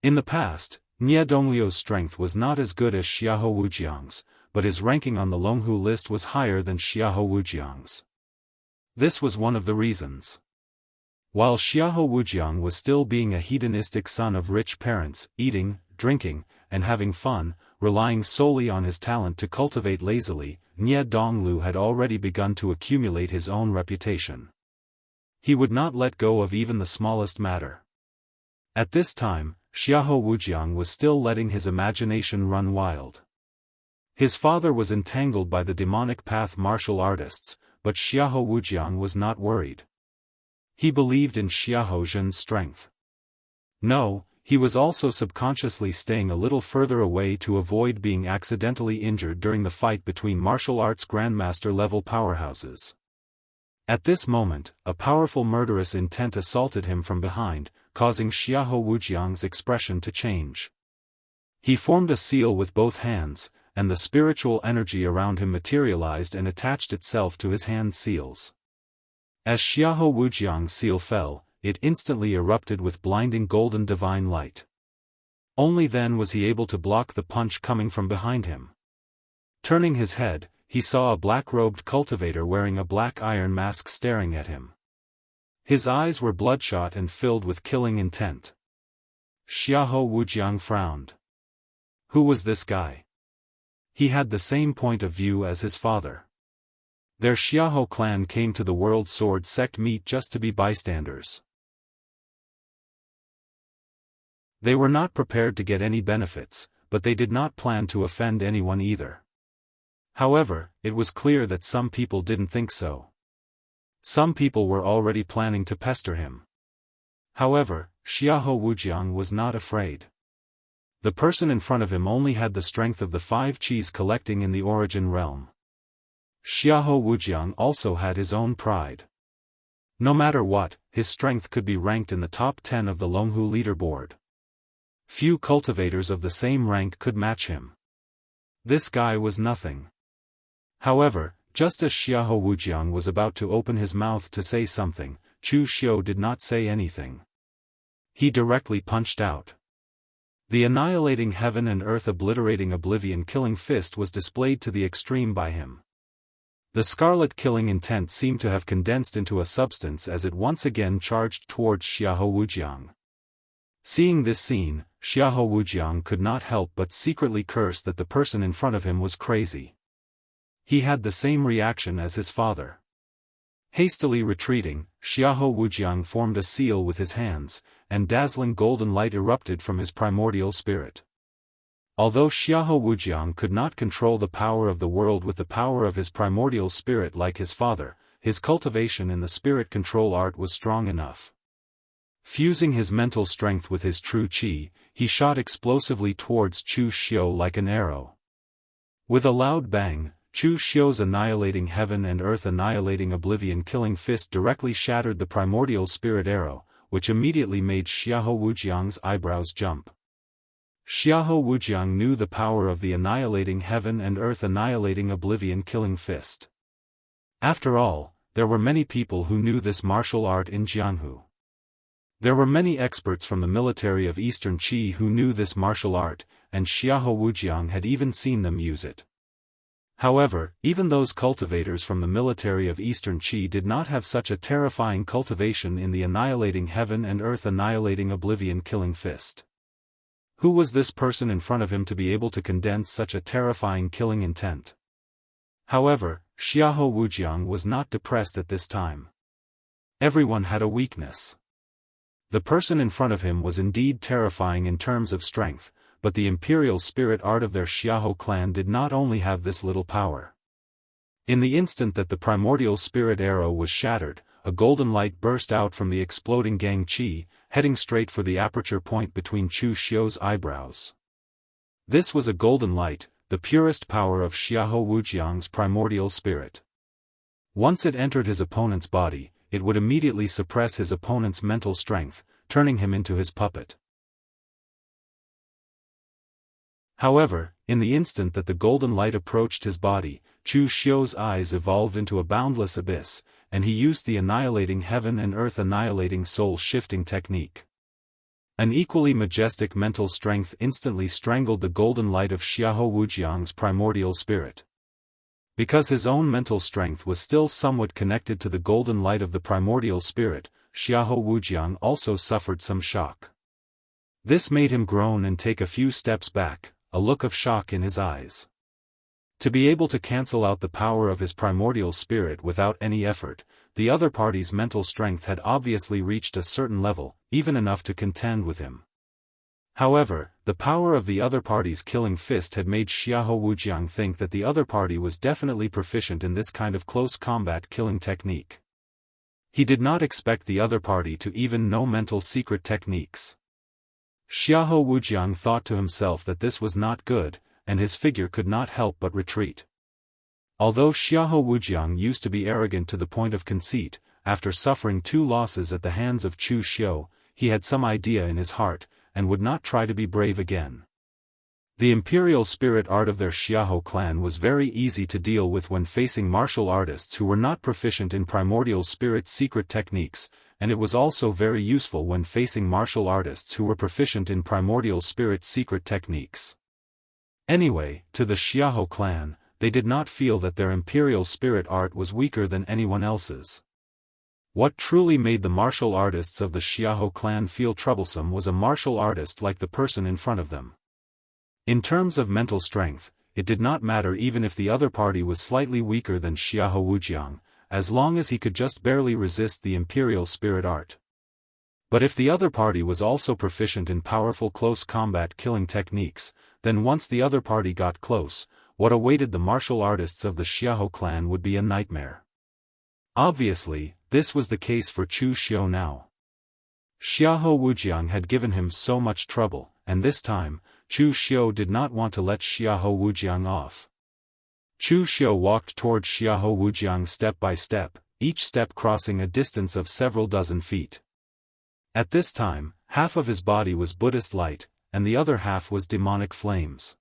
In the past, Nie Donglio's strength was not as good as Xiahou Wujiang's, but his ranking on the Longhu list was higher than Xiahou Wujiang's. This was one of the reasons. While Xiahou Wujiang was still being a hedonistic son of rich parents, eating, drinking, and having fun, relying solely on his talent to cultivate lazily, Nie Donglu had already begun to accumulate his own reputation. He would not let go of even the smallest matter. At this time, Xiahou Wujiang was still letting his imagination run wild. His father was entangled by the demonic path martial artists, but Xiahou Wujiang was not worried. He believed in Xiahou Zhen's strength. No, he was also subconsciously staying a little further away to avoid being accidentally injured during the fight between martial arts grandmaster-level powerhouses. At this moment, a powerful murderous intent assaulted him from behind, causing Xiahou Wujiang's expression to change. He formed a seal with both hands, and the spiritual energy around him materialized and attached itself to his hand seals. As Xiahou Wujiang's seal fell, it instantly erupted with blinding golden divine light. Only then was he able to block the punch coming from behind him. Turning his head, he saw a black-robed cultivator wearing a black iron mask staring at him. His eyes were bloodshot and filled with killing intent. Xiahou Wujiang frowned. Who was this guy? He had the same point of view as his father. Their Xiahou clan came to the World Sword Sect meet just to be bystanders. They were not prepared to get any benefits, but they did not plan to offend anyone either. However, it was clear that some people didn't think so. Some people were already planning to pester him. However, Xiahou Wujiang was not afraid. The person in front of him only had the strength of the 5 qis collecting in the origin realm. Xiahou Wujiang also had his own pride. No matter what, his strength could be ranked in the top 10 of the Longhu leaderboard. Few cultivators of the same rank could match him. This guy was nothing. However, just as Xiahou Wujiang was about to open his mouth to say something, Chu Xiu did not say anything. He directly punched out. The annihilating heaven and earth obliterating oblivion killing fist was displayed to the extreme by him. The scarlet killing intent seemed to have condensed into a substance as it once again charged towards Xiahou Wujiang. Seeing this scene, Xiahou Wujiang could not help but secretly curse that the person in front of him was crazy. He had the same reaction as his father. Hastily retreating, Xiahou Wujiang formed a seal with his hands, and dazzling golden light erupted from his primordial spirit. Although Xiahou Wujiang could not control the power of the world with the power of his primordial spirit like his father, his cultivation in the spirit control art was strong enough. Fusing his mental strength with his true qi, he shot explosively towards Chu Xiu like an arrow. With a loud bang, Chu Xiu's annihilating heaven and earth annihilating oblivion killing fist directly shattered the primordial spirit arrow, which immediately made Xiahou Wujiang's eyebrows jump. Xiahou Wujiang knew the power of the annihilating heaven and earth annihilating oblivion killing fist. After all, there were many people who knew this martial art in Jianghu. There were many experts from the military of Eastern Qi who knew this martial art, and Xiahou Wujiang had even seen them use it. However, even those cultivators from the military of Eastern Qi did not have such a terrifying cultivation in the annihilating heaven and earth annihilating oblivion killing fist. Who was this person in front of him to be able to condense such a terrifying killing intent? However, Xiahou Wujiang was not depressed at this time. Everyone had a weakness. The person in front of him was indeed terrifying in terms of strength, but the imperial spirit art of their Xiahou clan did not only have this little power. In the instant that the primordial spirit arrow was shattered, a golden light burst out from the exploding Gang Qi, heading straight for the aperture point between Chu Xiu's eyebrows. This was a golden light, the purest power of Xiahou Wujiang's primordial spirit. Once it entered his opponent's body, it would immediately suppress his opponent's mental strength, turning him into his puppet. However, in the instant that the golden light approached his body, Chu Xiu's eyes evolved into a boundless abyss, and he used the annihilating heaven and earth annihilating soul-shifting technique. An equally majestic mental strength instantly strangled the golden light of Xiahou Wujiang's primordial spirit. Because his own mental strength was still somewhat connected to the golden light of the primordial spirit, Xiahou Wujiang also suffered some shock. This made him groan and take a few steps back, a look of shock in his eyes. To be able to cancel out the power of his primordial spirit without any effort, the other party's mental strength had obviously reached a certain level, even enough to contend with him. However, the power of the other party's killing fist had made Xiahou Wujiang think that the other party was definitely proficient in this kind of close combat killing technique. He did not expect the other party to even know mental secret techniques. Xiahou Wujiang thought to himself that this was not good, and his figure could not help but retreat. Although Xiahou Wujiang used to be arrogant to the point of conceit, after suffering 2 losses at the hands of Chu Xiu, he had some idea in his heart, and would not try to be brave again. The imperial spirit art of their Xiahou clan was very easy to deal with when facing martial artists who were not proficient in primordial spirit secret techniques, and it was also very useful when facing martial artists who were proficient in primordial spirit secret techniques. Anyway, to the Xiahou clan, they did not feel that their imperial spirit art was weaker than anyone else's. What truly made the martial artists of the Xiahou clan feel troublesome was a martial artist like the person in front of them. In terms of mental strength, it did not matter even if the other party was slightly weaker than Xiahou Wujiang, as long as he could just barely resist the imperial spirit art. But if the other party was also proficient in powerful close combat killing techniques, then once the other party got close, what awaited the martial artists of the Xiahou clan would be a nightmare. Obviously, this was the case for Chu Xiu now. Xiahou Wujiang had given him so much trouble, and this time, Chu Xiu did not want to let Xiahou Wujiang off. Chu Xiu walked toward Xiahou Wujiang step by step, each step crossing a distance of several dozen feet. At this time, half of his body was Buddhist light, and the other half was demonic flames.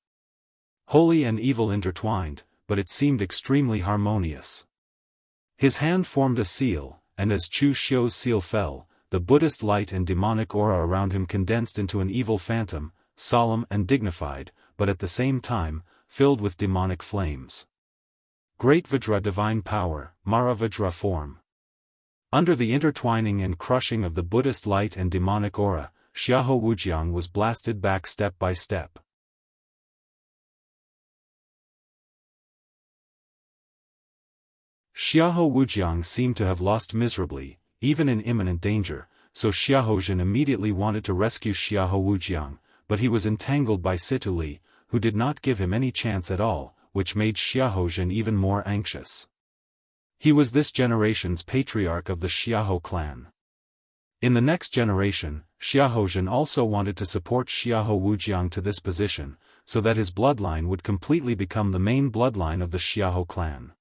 Holy and evil intertwined, but it seemed extremely harmonious. His hand formed a seal, and as Chu Xiu's seal fell, the Buddhist light and demonic aura around him condensed into an evil phantom, solemn and dignified, but at the same time, filled with demonic flames. Great Vajra divine power, Mara Vajra form. Under the intertwining and crushing of the Buddhist light and demonic aura, Xiahou Wujiang was blasted back step by step. Xiahou Wujiang seemed to have lost miserably, even in imminent danger, so Xiahou Zhen immediately wanted to rescue Xiahou Wujiang, but he was entangled by Situ Li, who did not give him any chance at all, which made Xiahou Zhen even more anxious. He was this generation's patriarch of the Xiahou clan. In the next generation, Xiahou Zhen also wanted to support Xiahou Wujiang to this position, so that his bloodline would completely become the main bloodline of the Xiahou clan.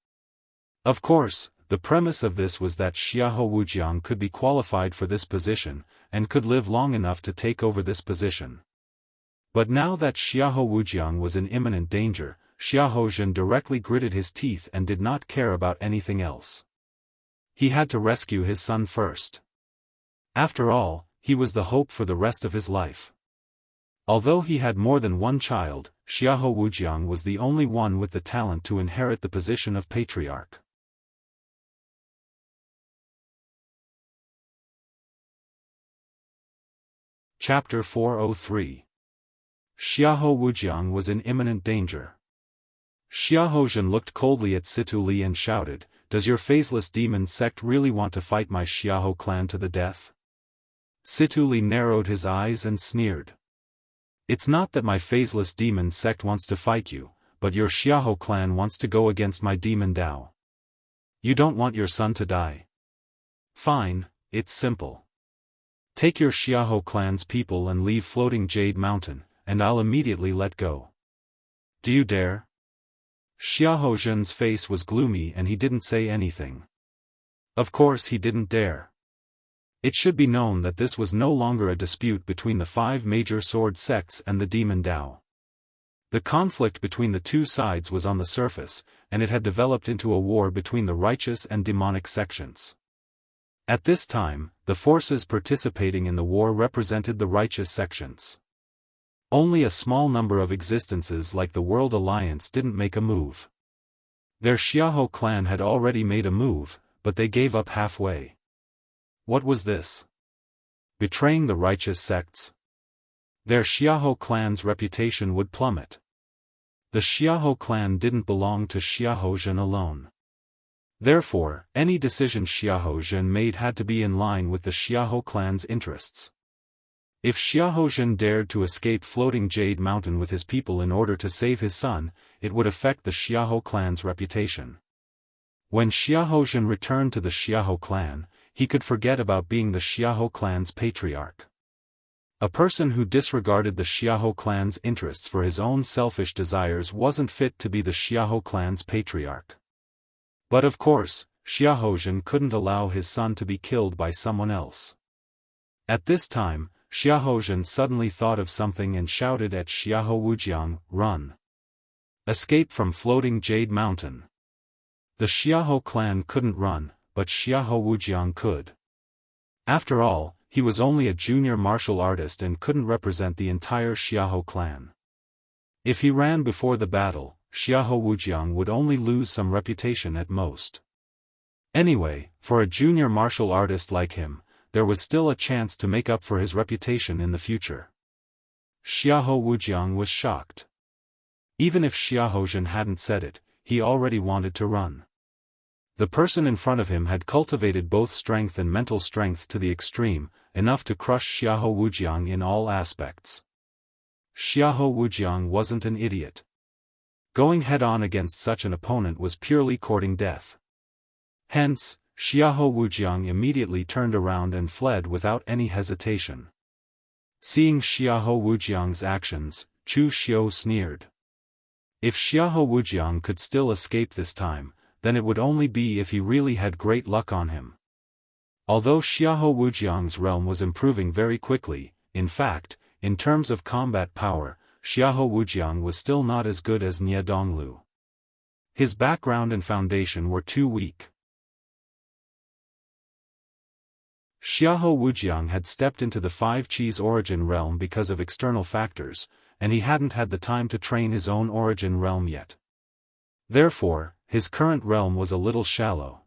Of course, the premise of this was that Xiahou Wujiang could be qualified for this position, and could live long enough to take over this position. But now that Xiahou Wujiang was in imminent danger, Xiahou Zhen directly gritted his teeth and did not care about anything else. He had to rescue his son first. After all, he was the hope for the rest of his life. Although he had more than one child, Xiahou Wujiang was the only one with the talent to inherit the position of patriarch. Chapter 403. Xiahou Wujiang was in imminent danger. Xiahou Zhen looked coldly at Situ Li and shouted, "Does your faceless demon sect really want to fight my Xiahou clan to the death?" Situ Li narrowed his eyes and sneered. "It's not that my faceless demon sect wants to fight you, but your Xiahou clan wants to go against my demon Dao. You don't want your son to die. Fine, it's simple. Take your Xiahou clan's people and leave Floating Jade Mountain, and I'll immediately let go. Do you dare?" Xiahou Zhen's face was gloomy and he didn't say anything. Of course he didn't dare. It should be known that this was no longer a dispute between the 5 major sword sects and the demon Dao. The conflict between the two sides was on the surface, and it had developed into a war between the righteous and demonic sections. At this time, the forces participating in the war represented the righteous sections. Only a small number of existences like the World Alliance didn't make a move. Their Xiahou clan had already made a move, but they gave up halfway. What was this? Betraying the righteous sects? Their Xiahou clan's reputation would plummet. The Xiahou clan didn't belong to Xiahou Zhen alone. Therefore, any decision Xiahou Zhen made had to be in line with the Xiahou clan's interests. If Xiahou Zhen dared to escape floating Jade Mountain with his people in order to save his son, it would affect the Xiahou clan's reputation. When Xiahou Zhen returned to the Xiahou clan, he could forget about being the Xiahou clan's patriarch. A person who disregarded the Xiahou clan's interests for his own selfish desires wasn't fit to be the Xiahou clan's patriarch. But of course, Xiahou Zhen couldn't allow his son to be killed by someone else. At this time, Xiahou Zhen suddenly thought of something and shouted at Xiahou Wujiang, "Run! Escape from floating Jade Mountain!" The Xiahou clan couldn't run, but Xiahou Wujiang could. After all, he was only a junior martial artist and couldn't represent the entire Xiahou clan. If he ran before the battle, Xiahou Wujiang would only lose some reputation at most. Anyway, for a junior martial artist like him, there was still a chance to make up for his reputation in the future. Xiahou Wujiang was shocked. Even if Xiahou Zhen hadn't said it, he already wanted to run. The person in front of him had cultivated both strength and mental strength to the extreme, enough to crush Xiahou Wujiang in all aspects. Xiahou Wujiang wasn't an idiot. Going head-on against such an opponent was purely courting death. Hence, Xiahou Wujiang immediately turned around and fled without any hesitation. Seeing Xiahou Wujiang's actions, Chu Xiu sneered. If Xiahou Wujiang could still escape this time, then it would only be if he really had great luck on him. Although Xiahou Wujiang's realm was improving very quickly, in fact, in terms of combat power, Xiahou Wujiang was still not as good as Nie Donglu. His background and foundation were too weak. Xiahou Wujiang had stepped into the Five Qis origin realm because of external factors, and he hadn't had the time to train his own origin realm yet. Therefore, his current realm was a little shallow.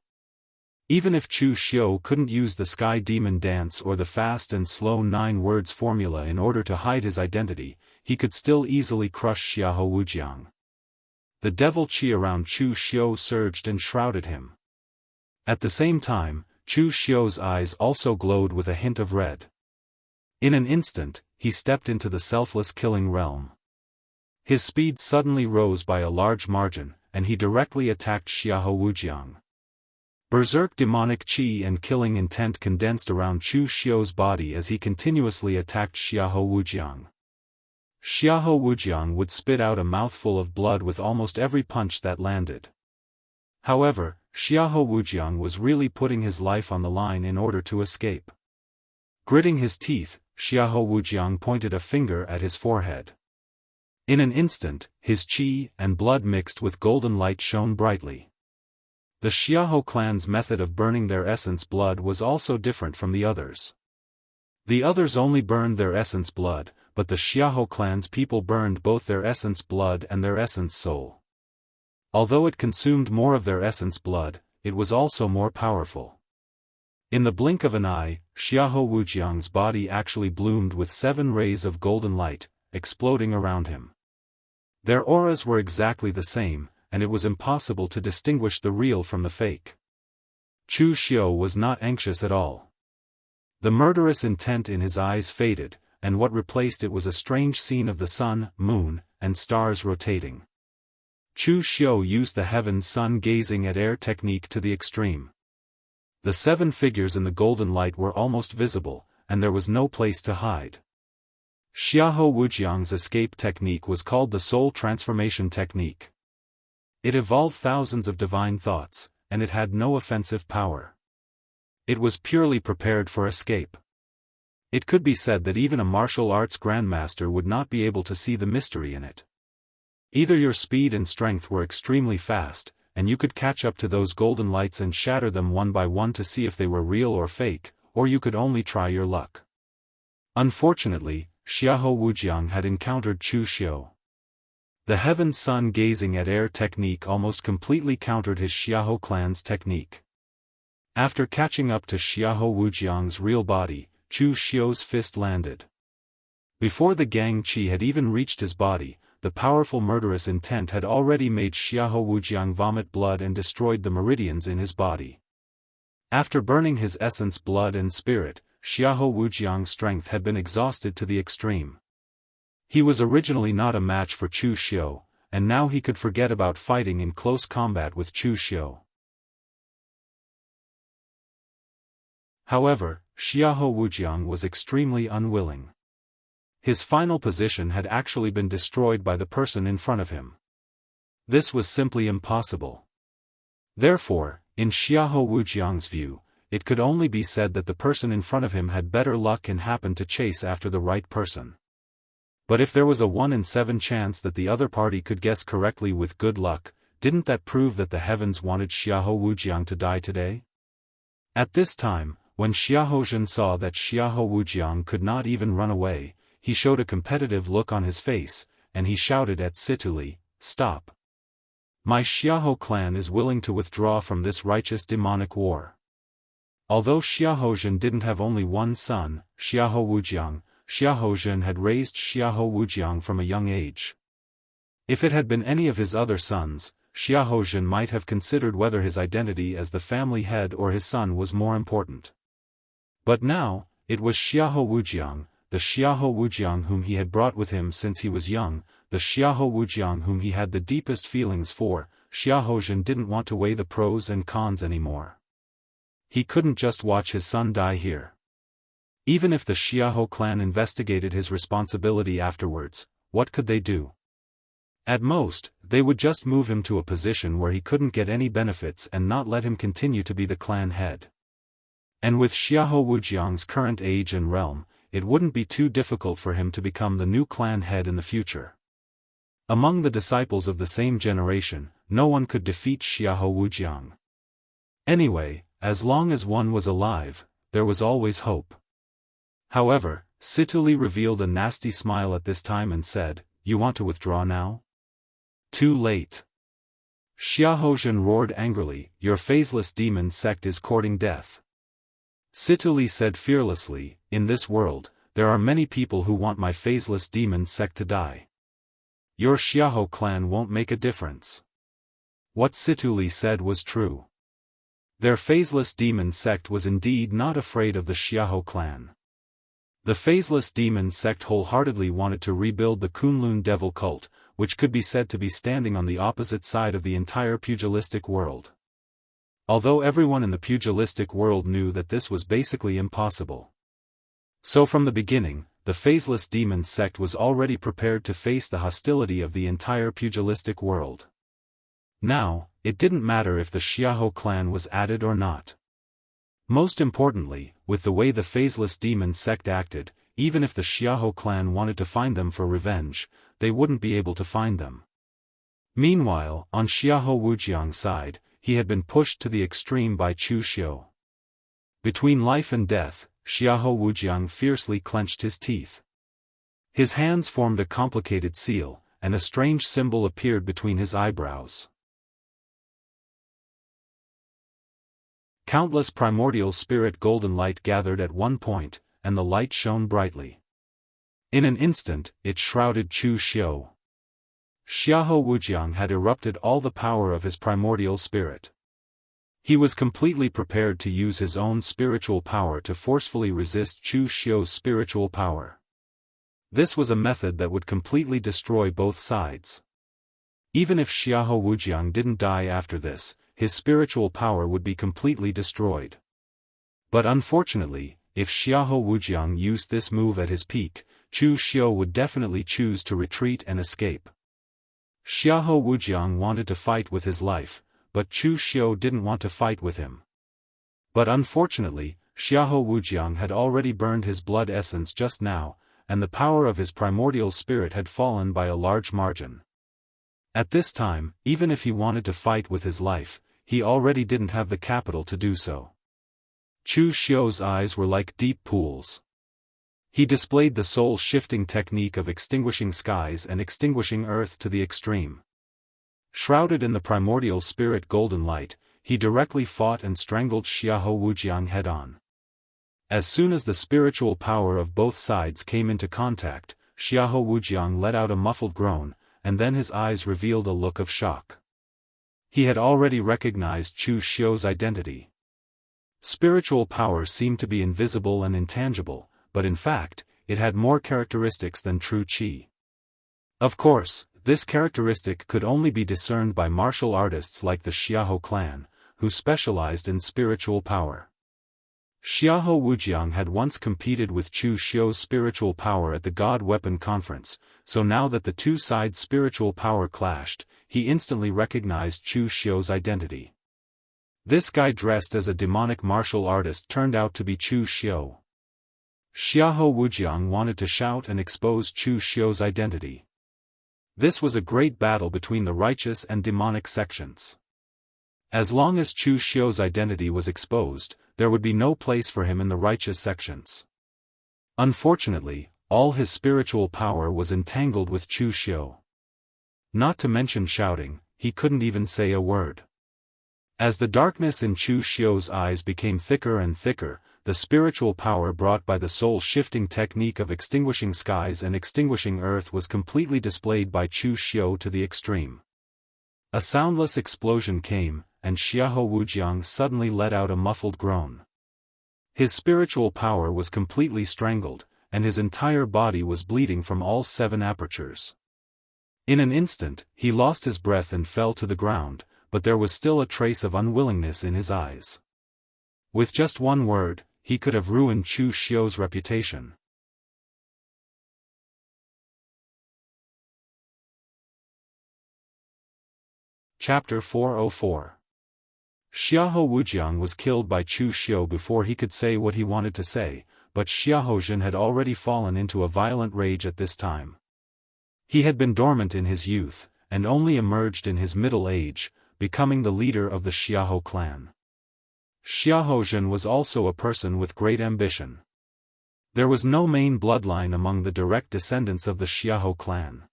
Even if Chu Xiu couldn't use the Sky Demon Dance or the fast and slow 9 words formula in order to hide his identity, he could still easily crush Xiahou Wujiang. The devil qi around Chu Xiu surged and shrouded him. At the same time, Chu Xiu's eyes also glowed with a hint of red. In an instant, he stepped into the selfless killing realm. His speed suddenly rose by a large margin, and he directly attacked Xiahou Wujiang. Berserk demonic qi and killing intent condensed around Chu Xiu's body as he continuously attacked Xiahou Wujiang. Xiahou Wujiang would spit out a mouthful of blood with almost every punch that landed. However, Xiahou Wujiang was really putting his life on the line in order to escape. Gritting his teeth, Xiahou Wujiang pointed a finger at his forehead. In an instant, his qi and blood mixed with golden light shone brightly. The Xiahou clan's method of burning their essence blood was also different from the others. The others only burned their essence blood, but the Xiahou clan's people burned both their essence blood and their essence soul. Although it consumed more of their essence blood, it was also more powerful. In the blink of an eye, Xiahou Wujiang's body actually bloomed with 7 rays of golden light, exploding around him. Their auras were exactly the same, and it was impossible to distinguish the real from the fake. Chu Xiu was not anxious at all. The murderous intent in his eyes faded, and what replaced it was a strange scene of the sun, moon, and stars rotating. Chu Xiu used the heaven sun gazing at air technique to the extreme. The 7 figures in the golden light were almost visible, and there was no place to hide. Xiahou Wujiang's escape technique was called the soul transformation technique. It evolved thousands of divine thoughts, and it had no offensive power. It was purely prepared for escape. It could be said that even a martial arts grandmaster would not be able to see the mystery in it. Either your speed and strength were extremely fast, and you could catch up to those golden lights and shatter them one by one to see if they were real or fake, or you could only try your luck. Unfortunately, Xiahou Wujiang had encountered Chu Xiu. The heaven sun gazing at air technique almost completely countered his Xiahou clan's technique. After catching up to Xiahou Wujiang's real body, Chu Xiu's fist landed. Before the Gang Qi had even reached his body, the powerful murderous intent had already made Xiahou Wujiang vomit blood and destroyed the meridians in his body. After burning his essence, blood and spirit, Xiahou Wujiang's strength had been exhausted to the extreme. He was originally not a match for Chu Xiu, and now he could forget about fighting in close combat with Chu Xiu. However, Xiahou Wujiang was extremely unwilling. His final position had actually been destroyed by the person in front of him. This was simply impossible. Therefore, in Xiahou Wujiang's view, it could only be said that the person in front of him had better luck and happened to chase after the right person. But if there was a 1 in 7 chance that the other party could guess correctly with good luck, didn't that prove that the heavens wanted Xiahou Wujiang to die today? At this time, when Xiahou Zhen saw that Xiahou Wujiang could not even run away, he showed a competitive look on his face, and he shouted at Situli, "Stop! My Xiahou clan is willing to withdraw from this righteous demonic war." Although Xiahou Zhen didn't have only one son, Xiahou Wujiang, Xiahou Zhen had raised Xiahou Wujiang from a young age. If it had been any of his other sons, Xiahou Zhen might have considered whether his identity as the family head or his son was more important. But now, it was Xiahou Wujiang, the Xiahou Wujiang whom he had brought with him since he was young, the Xiahou Wujiang whom he had the deepest feelings for. Xiahou Zhen didn't want to weigh the pros and cons anymore. He couldn't just watch his son die here. Even if the Xiahou clan investigated his responsibility afterwards, what could they do? At most, they would just move him to a position where he couldn't get any benefits and not let him continue to be the clan head. And with Xiahou Wujiang's current age and realm, it wouldn't be too difficult for him to become the new clan head in the future. Among the disciples of the same generation, no one could defeat Xiahou Wujiang. Anyway, as long as one was alive, there was always hope. However, Situli revealed a nasty smile at this time and said, "You want to withdraw now? Too late." Xiahou Zhen roared angrily, "Your phaseless demon sect is courting death." Situli said fearlessly, "In this world, there are many people who want my phaseless demon sect to die. Your Xiahou clan won't make a difference." What Situli said was true. Their phaseless demon sect was indeed not afraid of the Xiahou clan. The phaseless demon sect wholeheartedly wanted to rebuild the Kunlun devil cult, which could be said to be standing on the opposite side of the entire pugilistic world. Although everyone in the pugilistic world knew that this was basically impossible. So from the beginning, the phaseless demon sect was already prepared to face the hostility of the entire pugilistic world. Now, it didn't matter if the Xiahou clan was added or not. Most importantly, with the way the phaseless demon sect acted, even if the Xiahou clan wanted to find them for revenge, they wouldn't be able to find them. Meanwhile, on Xiahou Wujiang's side, he had been pushed to the extreme by Chu Xiu. Between life and death, Xiahou Wujiang fiercely clenched his teeth. His hands formed a complicated seal, and a strange symbol appeared between his eyebrows. Countless primordial spirit golden light gathered at one point, and the light shone brightly. In an instant, it shrouded Chu Xiu. Xiahou Wujiang had erupted all the power of his primordial spirit. He was completely prepared to use his own spiritual power to forcefully resist Chu Xiu's spiritual power. This was a method that would completely destroy both sides. Even if Xiahou Wujiang didn't die after this, his spiritual power would be completely destroyed. But unfortunately, if Xiahou Wujiang used this move at his peak, Chu Xiu would definitely choose to retreat and escape. Xiahou Wujiang wanted to fight with his life, but Chu Xiu didn't want to fight with him. But unfortunately, Xiahou Wujiang had already burned his blood essence just now, and the power of his primordial spirit had fallen by a large margin. At this time, even if he wanted to fight with his life, he already didn't have the capital to do so. Chu Xiu's eyes were like deep pools. He displayed the soul-shifting technique of extinguishing skies and extinguishing earth to the extreme. Shrouded in the primordial spirit golden light, he directly fought and strangled Xiahou Wujiang head-on. As soon as the spiritual power of both sides came into contact, Xiahou Wujiang let out a muffled groan, and then his eyes revealed a look of shock. He had already recognized Chu Xiu's identity. Spiritual power seemed to be invisible and intangible, but in fact, it had more characteristics than true qi. Of course, this characteristic could only be discerned by martial artists like the Xiahou clan, who specialized in spiritual power. Xiahou Wujiang had once competed with Chu Xiu's spiritual power at the God Weapon Conference, so now that the two sides' spiritual power clashed, he instantly recognized Chu Xiu's identity. This guy dressed as a demonic martial artist turned out to be Chu Xiu. Xiahou Wujiang wanted to shout and expose Chu Xiu's identity. This was a great battle between the righteous and demonic sections. As long as Chu Xiu's identity was exposed, there would be no place for him in the righteous sections. Unfortunately, all his spiritual power was entangled with Chu Xiu. Not to mention shouting, he couldn't even say a word. As the darkness in Chu Xiu's eyes became thicker and thicker, the spiritual power brought by the soul-shifting technique of extinguishing skies and extinguishing earth was completely displayed by Chu Xiu to the extreme. A soundless explosion came, and Xiahou Wujiang suddenly let out a muffled groan. His spiritual power was completely strangled, and his entire body was bleeding from all 7 apertures. In an instant, he lost his breath and fell to the ground, but there was still a trace of unwillingness in his eyes. With just one word, he could have ruined Chu Xiu's reputation. Chapter 404. Xiahou Wujiang was killed by Chu Xiu before he could say what he wanted to say, but Xiahou had already fallen into a violent rage at this time. He had been dormant in his youth, and only emerged in his middle age, becoming the leader of the Xiahou clan. Xiahou was also a person with great ambition. There was no main bloodline among the direct descendants of the Xiahou clan.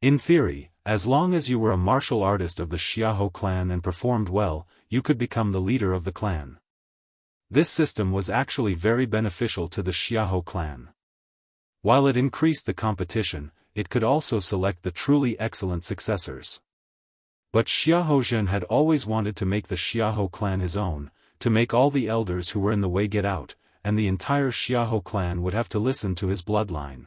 In theory, as long as you were a martial artist of the Xiahou clan and performed well, you could become the leader of the clan. This system was actually very beneficial to the Xiahou clan. While it increased the competition, it could also select the truly excellent successors. But Xiahou had always wanted to make the Xiahou clan his own, to make all the elders who were in the way get out, and the entire Xiahou clan would have to listen to his bloodline.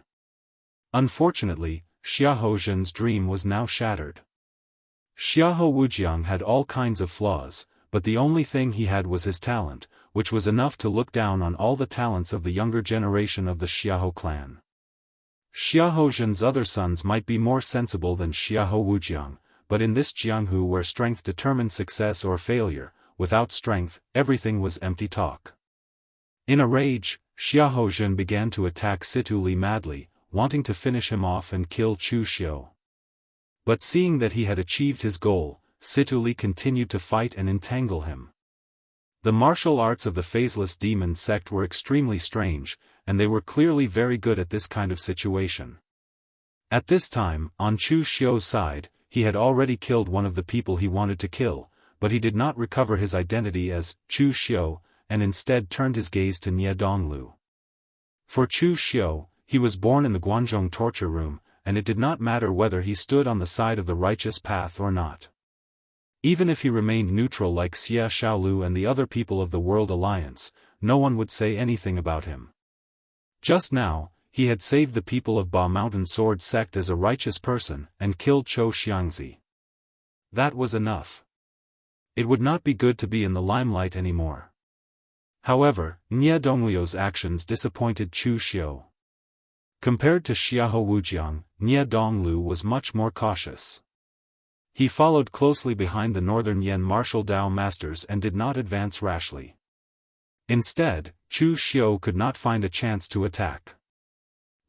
Unfortunately, Xiahou dream was now shattered. Xiahou Wujiang had all kinds of flaws, but the only thing he had was his talent, which was enough to look down on all the talents of the younger generation of the Xiahou clan. Xiahou other sons might be more sensible than Xiahou Wujiang, but in this Jianghu where strength determined success or failure, without strength, everything was empty talk. In a rage, Xiahou began to attack Situli madly, wanting to finish him off and kill Chu Xiu. But seeing that he had achieved his goal, Situli continued to fight and entangle him. The martial arts of the Phaseless Demon sect were extremely strange, and they were clearly very good at this kind of situation. At this time, on Chu Xiu's side, he had already killed one of the people he wanted to kill, but he did not recover his identity as Chu Xiu, and instead turned his gaze to Nie Donglu. For Chu Xiu, he was born in the Guanzhong torture room, and it did not matter whether he stood on the side of the righteous path or not. Even if he remained neutral like Xia Shaolu and the other people of the World Alliance, no one would say anything about him. Just now, he had saved the people of Ba Mountain Sword sect as a righteous person and killed Wuxia Xianxia. That was enough. It would not be good to be in the limelight anymore. However, Nie Donglio's actions disappointed Chu Xiu. Compared to Xiahou Wujiang, Nie Donglu was much more cautious. He followed closely behind the Northern Yan martial Dao masters and did not advance rashly. Instead, Chu Xiu could not find a chance to attack.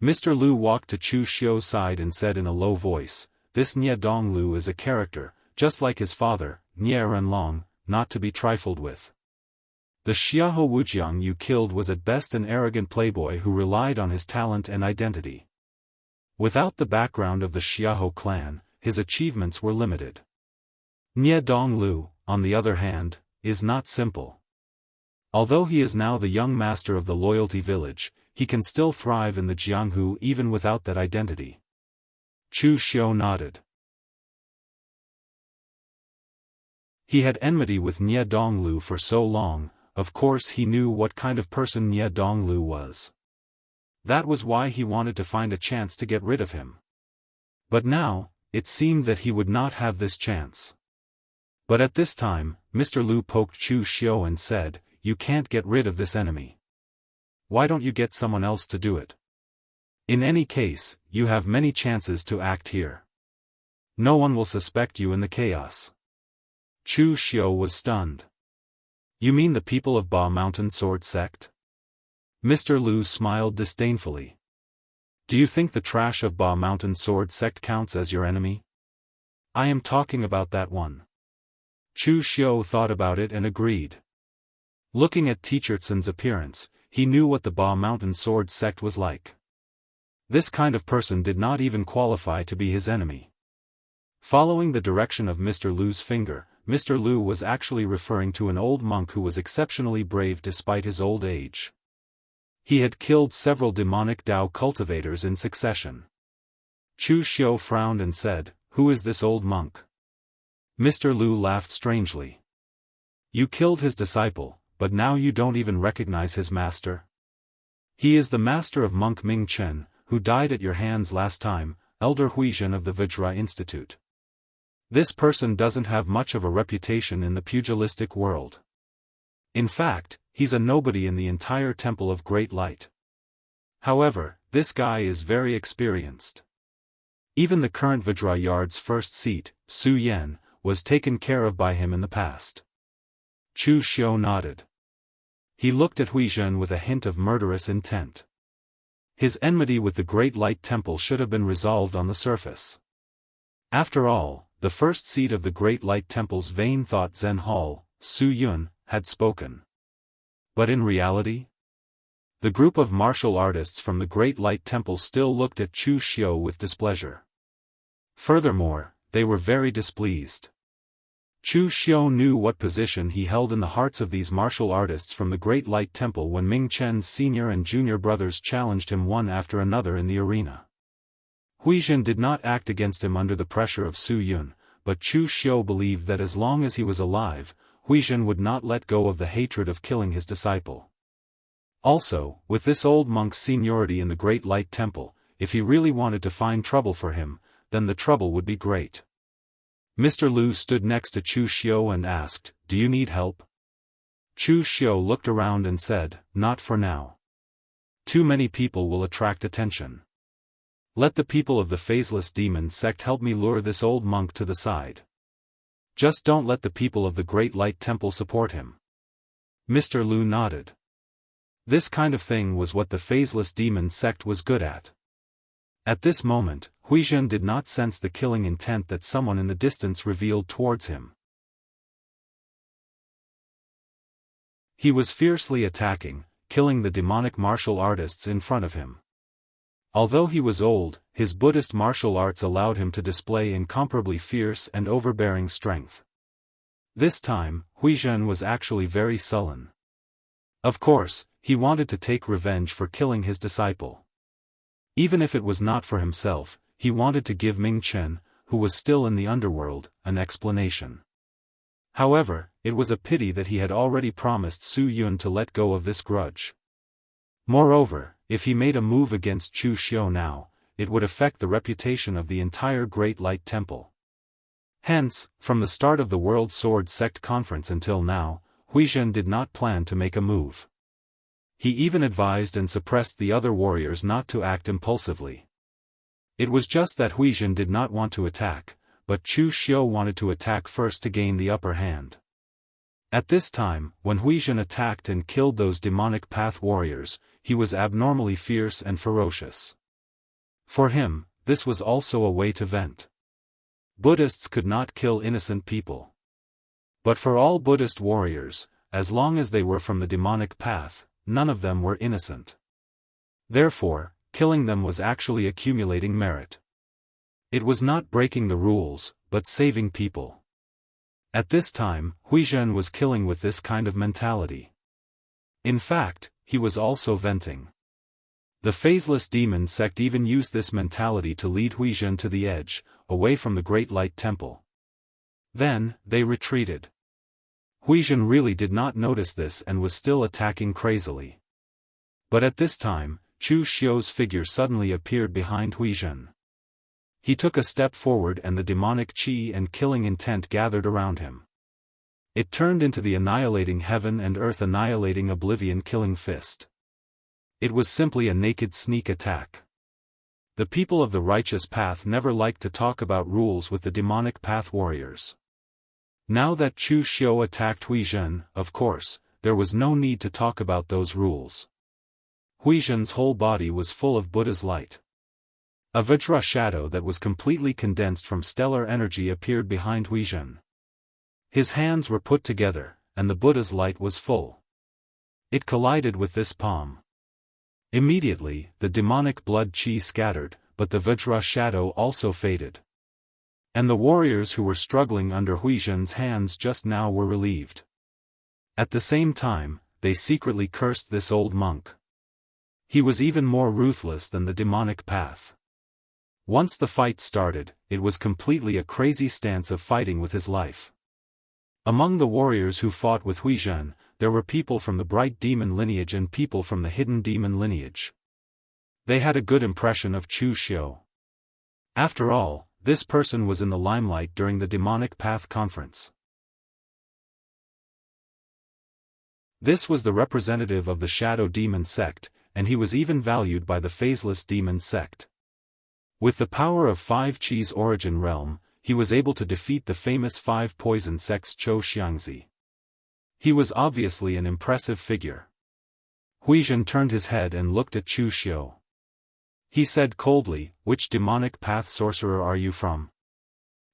Mr. Lu walked to Chu Xiu's side and said in a low voice, this Nie Donglu is a character, just like his father, Nie Renlong, not to be trifled with. The Xiahou Wujiang you killed was at best an arrogant playboy who relied on his talent and identity. Without the background of the Xiahou clan, his achievements were limited. Nie Donglu, on the other hand, is not simple. Although he is now the young master of the Loyalty Village, he can still thrive in the Jianghu even without that identity. Chu Xiu nodded. He had enmity with Nie Donglu for so long, of course he knew what kind of person Nie Donglu was. That was why he wanted to find a chance to get rid of him. But now, it seemed that he would not have this chance. But at this time, Mr. Lu poked Chu Xiu and said, "You can't get rid of this enemy. Why don't you get someone else to do it? In any case, you have many chances to act here. No one will suspect you in the chaos." Chu Xiu was stunned. "You mean the people of Ba Mountain Sword Sect?" Mr. Lu smiled disdainfully. "Do you think the trash of Ba Mountain Sword Sect counts as your enemy? I am talking about that one." Chu Xiu thought about it and agreed. Looking at Tichertsen's appearance, he knew what the Ba Mountain Sword Sect was like. This kind of person did not even qualify to be his enemy. Following the direction of Mr. Lu's finger, Mr. Lu was actually referring to an old monk who was exceptionally brave despite his old age. He had killed several demonic Dao cultivators in succession. Chu Xiu frowned and said, "Who is this old monk?" Mr. Lu laughed strangely. "You killed his disciple, but now you don't even recognize his master? He is the master of monk Ming Chen, who died at your hands last time, Elder Huizhen of the Vajra Institute. This person doesn't have much of a reputation in the pugilistic world. In fact, he's a nobody in the entire Temple of Great Light. However, this guy is very experienced. Even the current Vajrayard's first seat, Su Yan, was taken care of by him in the past." Chu Xiu nodded. He looked at Huizhen with a hint of murderous intent. His enmity with the Great Light Temple should have been resolved on the surface. After all, the first seat of the Great Light Temple's vain thought Zen Hall, Su Yun, had spoken. But in reality? The group of martial artists from the Great Light Temple still looked at Chu Xiu with displeasure. Furthermore, they were very displeased. Chu Xiu knew what position he held in the hearts of these martial artists from the Great Light Temple when Ming Chen's senior and junior brothers challenged him one after another in the arena. Huizhen did not act against him under the pressure of Su Yun, but Chu Xiu believed that as long as he was alive, Huizhen would not let go of the hatred of killing his disciple. Also, with this old monk's seniority in the Great Light Temple, if he really wanted to find trouble for him, then the trouble would be great. Mr. Lu stood next to Chu Xiu and asked, "Do you need help?" Chu Xiu looked around and said, "Not for now. Too many people will attract attention. Let the people of the Phaseless Demon sect help me lure this old monk to the side. Just don't let the people of the Great Light Temple support him." Mr. Lu nodded. This kind of thing was what the Phaseless Demon sect was good at. At this moment, Huizhen did not sense the killing intent that someone in the distance revealed towards him. He was fiercely attacking, killing the demonic martial artists in front of him. Although he was old, his Buddhist martial arts allowed him to display incomparably fierce and overbearing strength. This time, Huizhen was actually very sullen. Of course, he wanted to take revenge for killing his disciple. Even if it was not for himself, he wanted to give Ming Chen, who was still in the underworld, an explanation. However, it was a pity that he had already promised Su Yun to let go of this grudge. Moreover, if he made a move against Chu Xiu now, it would affect the reputation of the entire Great Light Temple. Hence, from the start of the World Sword Sect Conference until now, Huizhen did not plan to make a move. He even advised and suppressed the other warriors not to act impulsively. It was just that Huizhen did not want to attack, but Chu Xiu wanted to attack first to gain the upper hand. At this time, when Huizhen attacked and killed those demonic path warriors, he was abnormally fierce and ferocious. For him, this was also a way to vent. Buddhists could not kill innocent people. But for all Buddhist warriors, as long as they were from the demonic path, none of them were innocent. Therefore, killing them was actually accumulating merit. It was not breaking the rules, but saving people. At this time, Huizhen was killing with this kind of mentality. In fact, he was also venting. The phaseless demon sect even used this mentality to lead Huizhen to the edge, away from the Great Light Temple. Then, they retreated. Huizhen really did not notice this and was still attacking crazily. But at this time, Chu Xiu's figure suddenly appeared behind Huizhen. He took a step forward and the demonic qi and killing intent gathered around him. It turned into the annihilating heaven and earth annihilating oblivion killing fist. It was simply a naked sneak attack. The people of the righteous path never liked to talk about rules with the demonic path warriors. Now that Chu Xiu attacked Huizhen, of course, there was no need to talk about those rules. Huizhen's whole body was full of Buddha's light. A Vajra shadow that was completely condensed from stellar energy appeared behind Huizhen. His hands were put together, and the Buddha's light was full. It collided with this palm. Immediately, the demonic blood qi scattered, but the Vajra shadow also faded. And the warriors who were struggling under Huizhen's hands just now were relieved. At the same time, they secretly cursed this old monk. He was even more ruthless than the demonic path. Once the fight started, it was completely a crazy stance of fighting with his life. Among the warriors who fought with Huizhen, there were people from the bright demon lineage and people from the hidden demon lineage. They had a good impression of Chu Xiu. After all, this person was in the limelight during the demonic path conference. This was the representative of the shadow demon sect, and he was even valued by the phaseless demon sect. With the power of 5 Qi's origin realm, he was able to defeat the famous 5 poison sects Wuxia Xianxia. He was obviously an impressive figure. Huizhen turned his head and looked at Chu Xiu. He said coldly, "Which demonic path sorcerer are you from?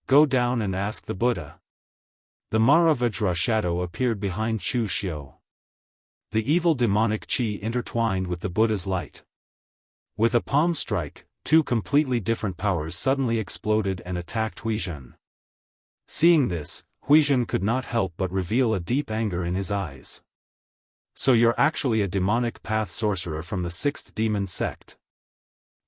Go down and ask the Buddha." The Mara Vajra shadow appeared behind Chu Xiu. The evil demonic qi intertwined with the Buddha's light. With a palm strike, 2 completely different powers suddenly exploded and attacked Huizhen. Seeing this, Huizhen could not help but reveal a deep anger in his eyes. "So you're actually a demonic path sorcerer from the 6th demon sect."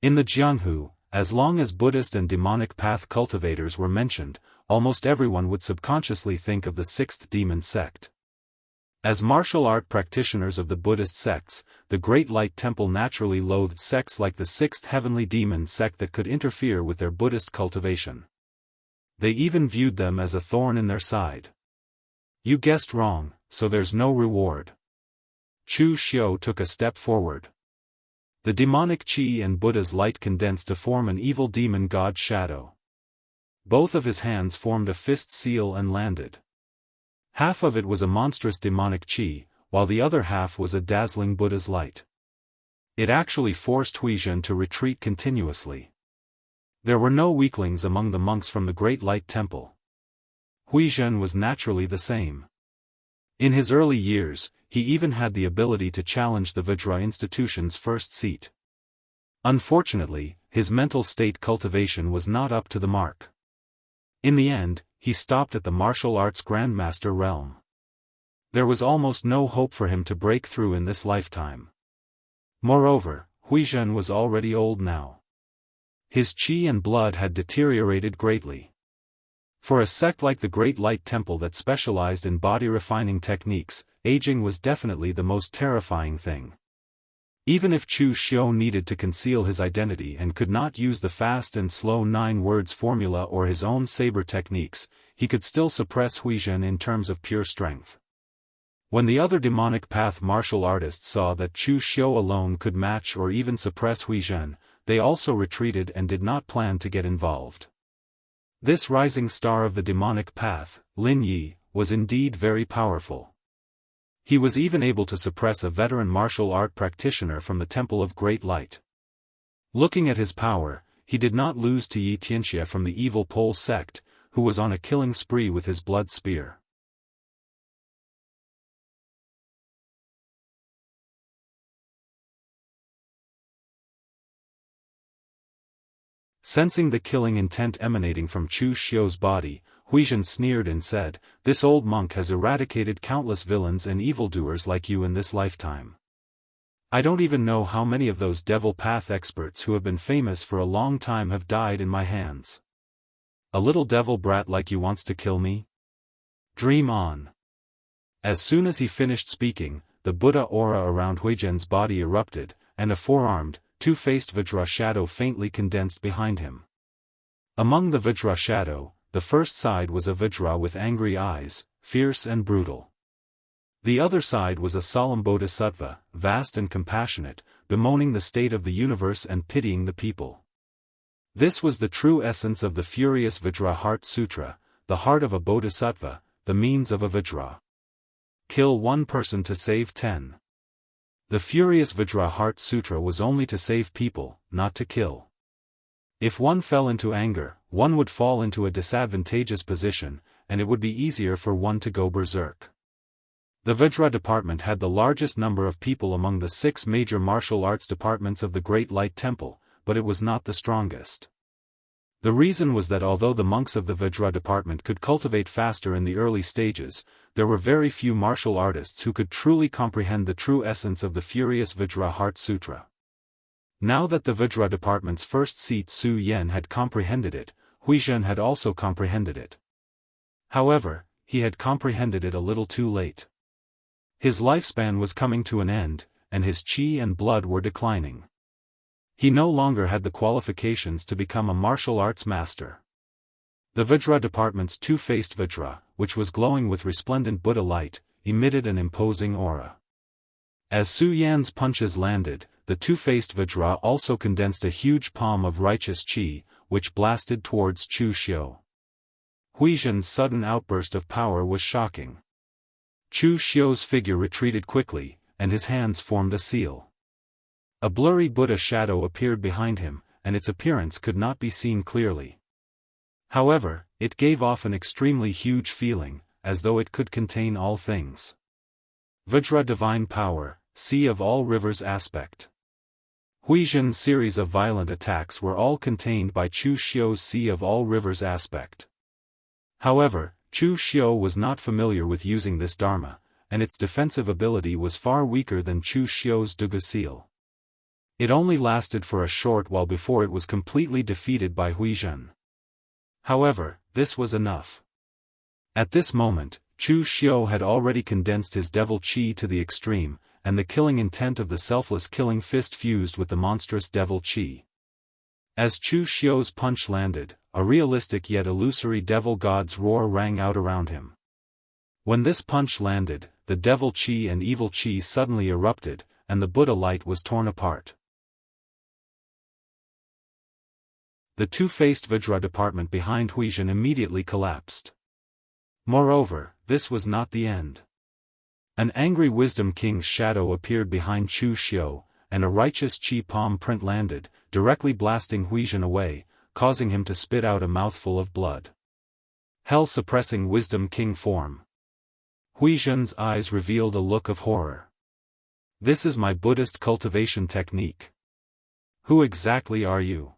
In the Jianghu, as long as Buddhist and demonic path cultivators were mentioned, almost everyone would subconsciously think of the 6th demon sect. As martial art practitioners of the Buddhist sects, the Great Light Temple naturally loathed sects like the 6th heavenly demon sect that could interfere with their Buddhist cultivation. They even viewed them as a thorn in their side. "You guessed wrong, so there's no reward." Chu Xiu took a step forward. The demonic qi and Buddha's light condensed to form an evil demon god shadow. Both of his hands formed a fist seal and landed. Half of it was a monstrous demonic qi, while the other half was a dazzling Buddha's light. It actually forced Huizhen to retreat continuously. There were no weaklings among the monks from the Great Light Temple. Huizhen was naturally the same. In his early years, he even had the ability to challenge the Vajra institution's first seat. Unfortunately, his mental state cultivation was not up to the mark. In the end, he stopped at the martial arts grandmaster realm. There was almost no hope for him to break through in this lifetime. Moreover, Huizhen was already old now. His qi and blood had deteriorated greatly. For a sect like the Great Light Temple that specialized in body-refining techniques, aging was definitely the most terrifying thing. Even if Chu Xiu needed to conceal his identity and could not use the fast and slow 9 words formula or his own saber techniques, he could still suppress Huizhen in terms of pure strength. When the other demonic path martial artists saw that Chu Xiu alone could match or even suppress Huizhen, they also retreated and did not plan to get involved. This rising star of the demonic path, Lin Yi, was indeed very powerful. He was even able to suppress a veteran martial art practitioner from the Temple of Great Light. Looking at his power, he did not lose to Yi Tianxia from the evil Pole sect, who was on a killing spree with his blood spear. Sensing the killing intent emanating from Chu Xiu's body, Huizhen sneered and said, "This old monk has eradicated countless villains and evildoers like you in this lifetime. I don't even know how many of those devil path experts who have been famous for a long time have died in my hands. A little devil brat like you wants to kill me? Dream on." As soon as he finished speaking, the Buddha aura around Huizhen's body erupted, and a four-armed, two-faced Vajra shadow faintly condensed behind him. Among the Vajra shadow, the first side was a Vajra with angry eyes, fierce and brutal. The other side was a solemn bodhisattva, vast and compassionate, bemoaning the state of the universe and pitying the people. This was the true essence of the furious Vajra Heart Sutra, the heart of a bodhisattva, the means of a Vajra. Kill one person to save 10. The furious Vajra Heart Sutra was only to save people, not to kill. If one fell into anger, one would fall into a disadvantageous position, and it would be easier for one to go berserk. The Vajra department had the largest number of people among the 6 major martial arts departments of the Great Light Temple, but it was not the strongest. The reason was that although the monks of the Vajra department could cultivate faster in the early stages, there were very few martial artists who could truly comprehend the true essence of the furious Vajra Heart Sutra. Now that the Vajra department's first seat Su Yen had comprehended it, Huizhen had also comprehended it. However, he had comprehended it a little too late. His lifespan was coming to an end, and his qi and blood were declining. He no longer had the qualifications to become a martial arts master. The Vajra department's two-faced Vajra, which was glowing with resplendent Buddha light, emitted an imposing aura. As Su Yan's punches landed, the two-faced Vajra also condensed a huge palm of righteous qi, which blasted towards Chu Xiu. Huizhen's sudden outburst of power was shocking. Chu Xiu's figure retreated quickly, and his hands formed a seal. A blurry Buddha shadow appeared behind him, and its appearance could not be seen clearly. However, it gave off an extremely huge feeling, as though it could contain all things. Vajra divine power, sea of all rivers aspect. Huizhen's series of violent attacks were all contained by Chu Xiu's sea of all rivers aspect. However, Chu Xiu was not familiar with using this dharma, and its defensive ability was far weaker than Chu Xiu's Dugu seal. It only lasted for a short while before it was completely defeated by Huizhen. However, this was enough. At this moment, Chu Xiu had already condensed his devil qi to the extreme, and the killing intent of the selfless killing fist fused with the monstrous devil qi. As Chu Xiu's punch landed, a realistic yet illusory devil god's roar rang out around him. When this punch landed, the devil qi and evil qi suddenly erupted, and the Buddha light was torn apart. The two-faced Vajra department behind Huizhen immediately collapsed. Moreover, this was not the end. An angry Wisdom King's shadow appeared behind Chu Xiu, and a righteous qi palm print landed, directly blasting Huizhen away, causing him to spit out a mouthful of blood. Hell-suppressing Wisdom King form. Huizhen's eyes revealed a look of horror. This is my Buddhist cultivation technique. Who exactly are you?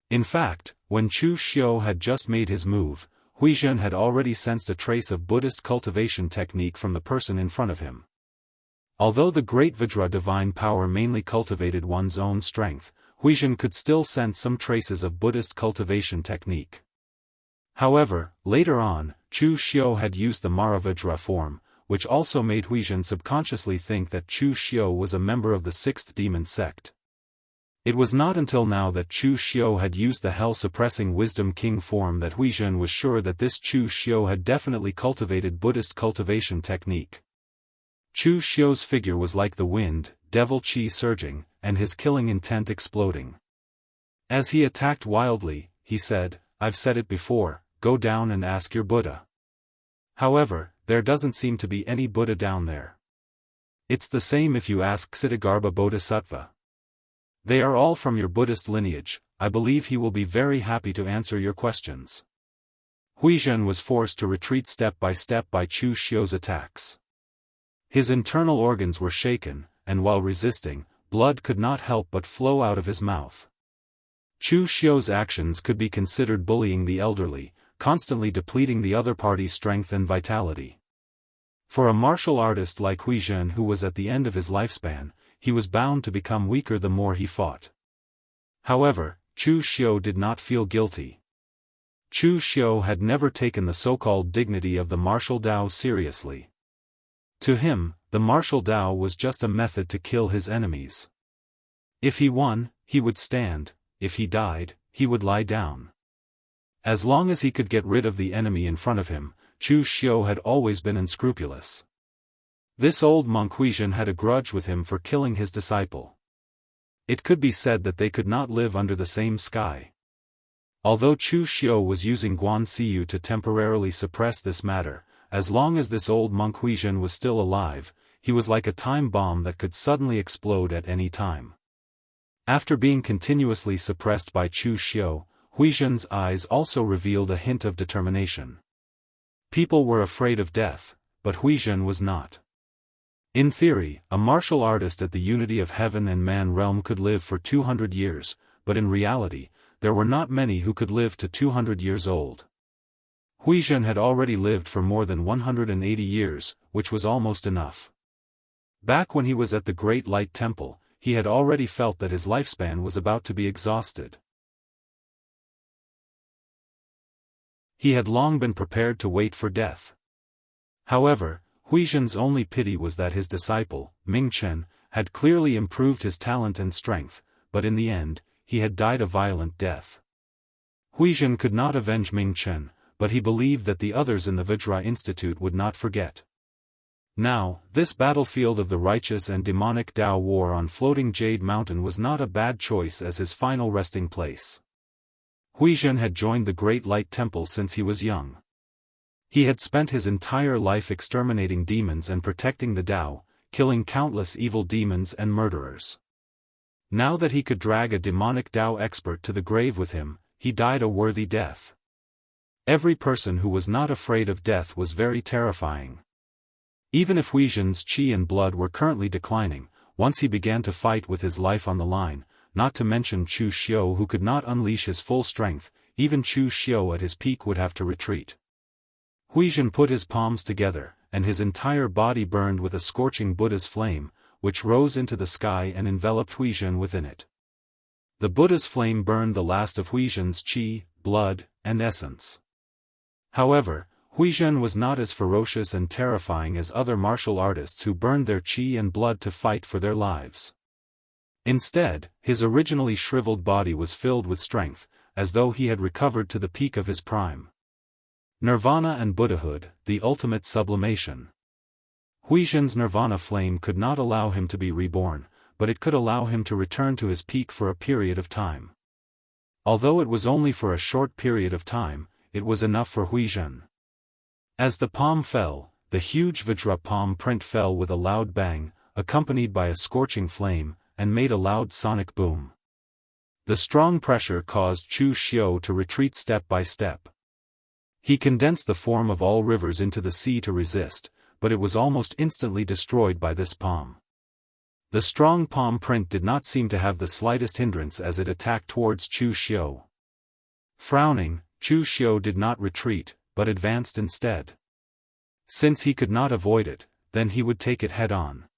In fact, when Chu Xiu had just made his move, Huizhen had already sensed a trace of Buddhist cultivation technique from the person in front of him. Although the great Vajra divine power mainly cultivated one's own strength, Huizhen could still sense some traces of Buddhist cultivation technique. However, later on, Chu Xiu had used the Mahavajra form, which also made Huizhen subconsciously think that Chu Xiu was a member of the 6th demon sect. It was not until now that Chu Xiu had used the hell-suppressing Wisdom King form that Huizhen was sure that this Chu Xiu had definitely cultivated Buddhist cultivation technique. Chu Xiu's figure was like the wind, devil qi surging, and his killing intent exploding. As he attacked wildly, he said, "I've said it before, go down and ask your Buddha." However, there doesn't seem to be any Buddha down there. It's the same if you ask Ksitigarbha Bodhisattva. They are all from your Buddhist lineage. I believe he will be very happy to answer your questions. Huizhen was forced to retreat step by Chu Xiu's attacks. His internal organs were shaken, and while resisting, blood could not help but flow out of his mouth. Chu Xiu's actions could be considered bullying the elderly, constantly depleting the other party's strength and vitality. For a martial artist like Huizhen who was at the end of his lifespan, he was bound to become weaker the more he fought. However, Chu Xiu did not feel guilty. Chu Xiu had never taken the so-called dignity of the martial Dao seriously. To him, the martial Dao was just a method to kill his enemies. If he won, he would stand; if he died, he would lie down. As long as he could get rid of the enemy in front of him, Chu Xiu had always been unscrupulous. This old monk Huizhen had a grudge with him for killing his disciple. It could be said that they could not live under the same sky. Although Chu Xiu was using Guan Siyu to temporarily suppress this matter, as long as this old monk Huizhen was still alive, he was like a time bomb that could suddenly explode at any time. After being continuously suppressed by Chu Xiu, Huizhen's eyes also revealed a hint of determination. People were afraid of death, but Huizhen was not. In theory, a martial artist at the unity of heaven and man realm could live for 200 years, but in reality, there were not many who could live to 200 years old. Huizhen had already lived for more than 180 years, which was almost enough. Back when he was at the Great Light Temple, he had already felt that his lifespan was about to be exhausted. He had long been prepared to wait for death. However, Huizhen's only pity was that his disciple, Ming Chen, had clearly improved his talent and strength, but in the end, he had died a violent death. Huizhen could not avenge Ming Chen, but he believed that the others in the Vajra Institute would not forget. Now, this battlefield of the righteous and demonic Dao war on floating Jade Mountain was not a bad choice as his final resting place. Huizhen had joined the Great Light Temple since he was young. He had spent his entire life exterminating demons and protecting the Dao, killing countless evil demons and murderers. Now that he could drag a demonic Dao expert to the grave with him, he died a worthy death. Every person who was not afraid of death was very terrifying. Even if Huizhen's qi and blood were currently declining, once he began to fight with his life on the line, not to mention Chu Xiu who could not unleash his full strength, even Chu Xiu at his peak would have to retreat. Huizhen put his palms together, and his entire body burned with a scorching Buddha's flame, which rose into the sky and enveloped Huizhen within it. The Buddha's flame burned the last of Huizhen's qi, blood, and essence. However, Huizhen was not as ferocious and terrifying as other martial artists who burned their qi and blood to fight for their lives. Instead, his originally shriveled body was filled with strength, as though he had recovered to the peak of his prime. Nirvana and Buddhahood, the ultimate sublimation. Huizhen's nirvana flame could not allow him to be reborn, but it could allow him to return to his peak for a period of time. Although it was only for a short period of time, it was enough for Huizhen. As the palm fell, the huge Vajra palm print fell with a loud bang, accompanied by a scorching flame, and made a loud sonic boom. The strong pressure caused Chu Xiu to retreat step by step. He condensed the form of all rivers into the sea to resist, but it was almost instantly destroyed by this palm. The strong palm print did not seem to have the slightest hindrance as it attacked towards Chu Xiu. Frowning, Chu Xiu did not retreat, but advanced instead. Since he could not avoid it, then he would take it head-on.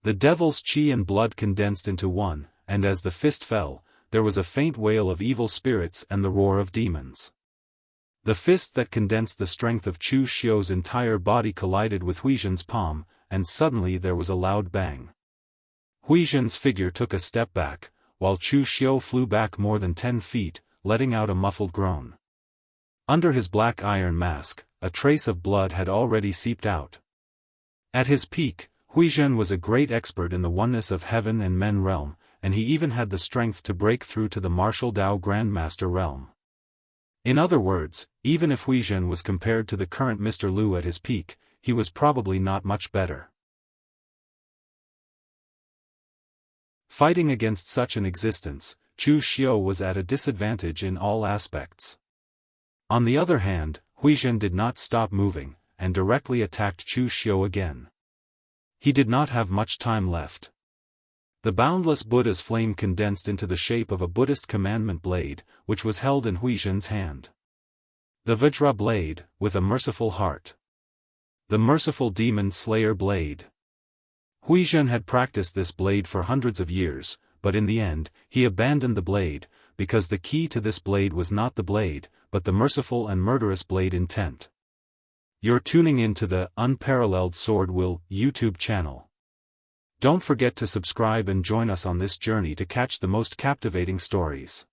The devil's qi and blood condensed into one, and as the fist fell, there was a faint wail of evil spirits and the roar of demons. The fist that condensed the strength of Chu Xiu's entire body collided with Huizhen's palm, and suddenly there was a loud bang. Huizhen's figure took a step back, while Chu Xiu flew back more than 10 feet, letting out a muffled groan. Under his black iron mask, a trace of blood had already seeped out. At his peak, Huizhen was a great expert in the oneness of heaven and men realm, and he even had the strength to break through to the martial Dao Grandmaster realm. In other words, even if Huizhen was compared to the current Mr. Liu at his peak, he was probably not much better. Fighting against such an existence, Chu Xiu was at a disadvantage in all aspects. On the other hand, Huizhen did not stop moving, and directly attacked Chu Xiu again. He did not have much time left. The boundless Buddha's flame condensed into the shape of a Buddhist commandment blade, which was held in Huizhen's hand. The Vajra blade, with a merciful heart. The merciful demon slayer blade. Huizhen had practiced this blade for hundreds of years, but in the end, he abandoned the blade, because the key to this blade was not the blade, but the merciful and murderous blade intent. You're tuning in to the Unparalleled Sword Will YouTube channel. Don't forget to subscribe and join us on this journey to catch the most captivating stories.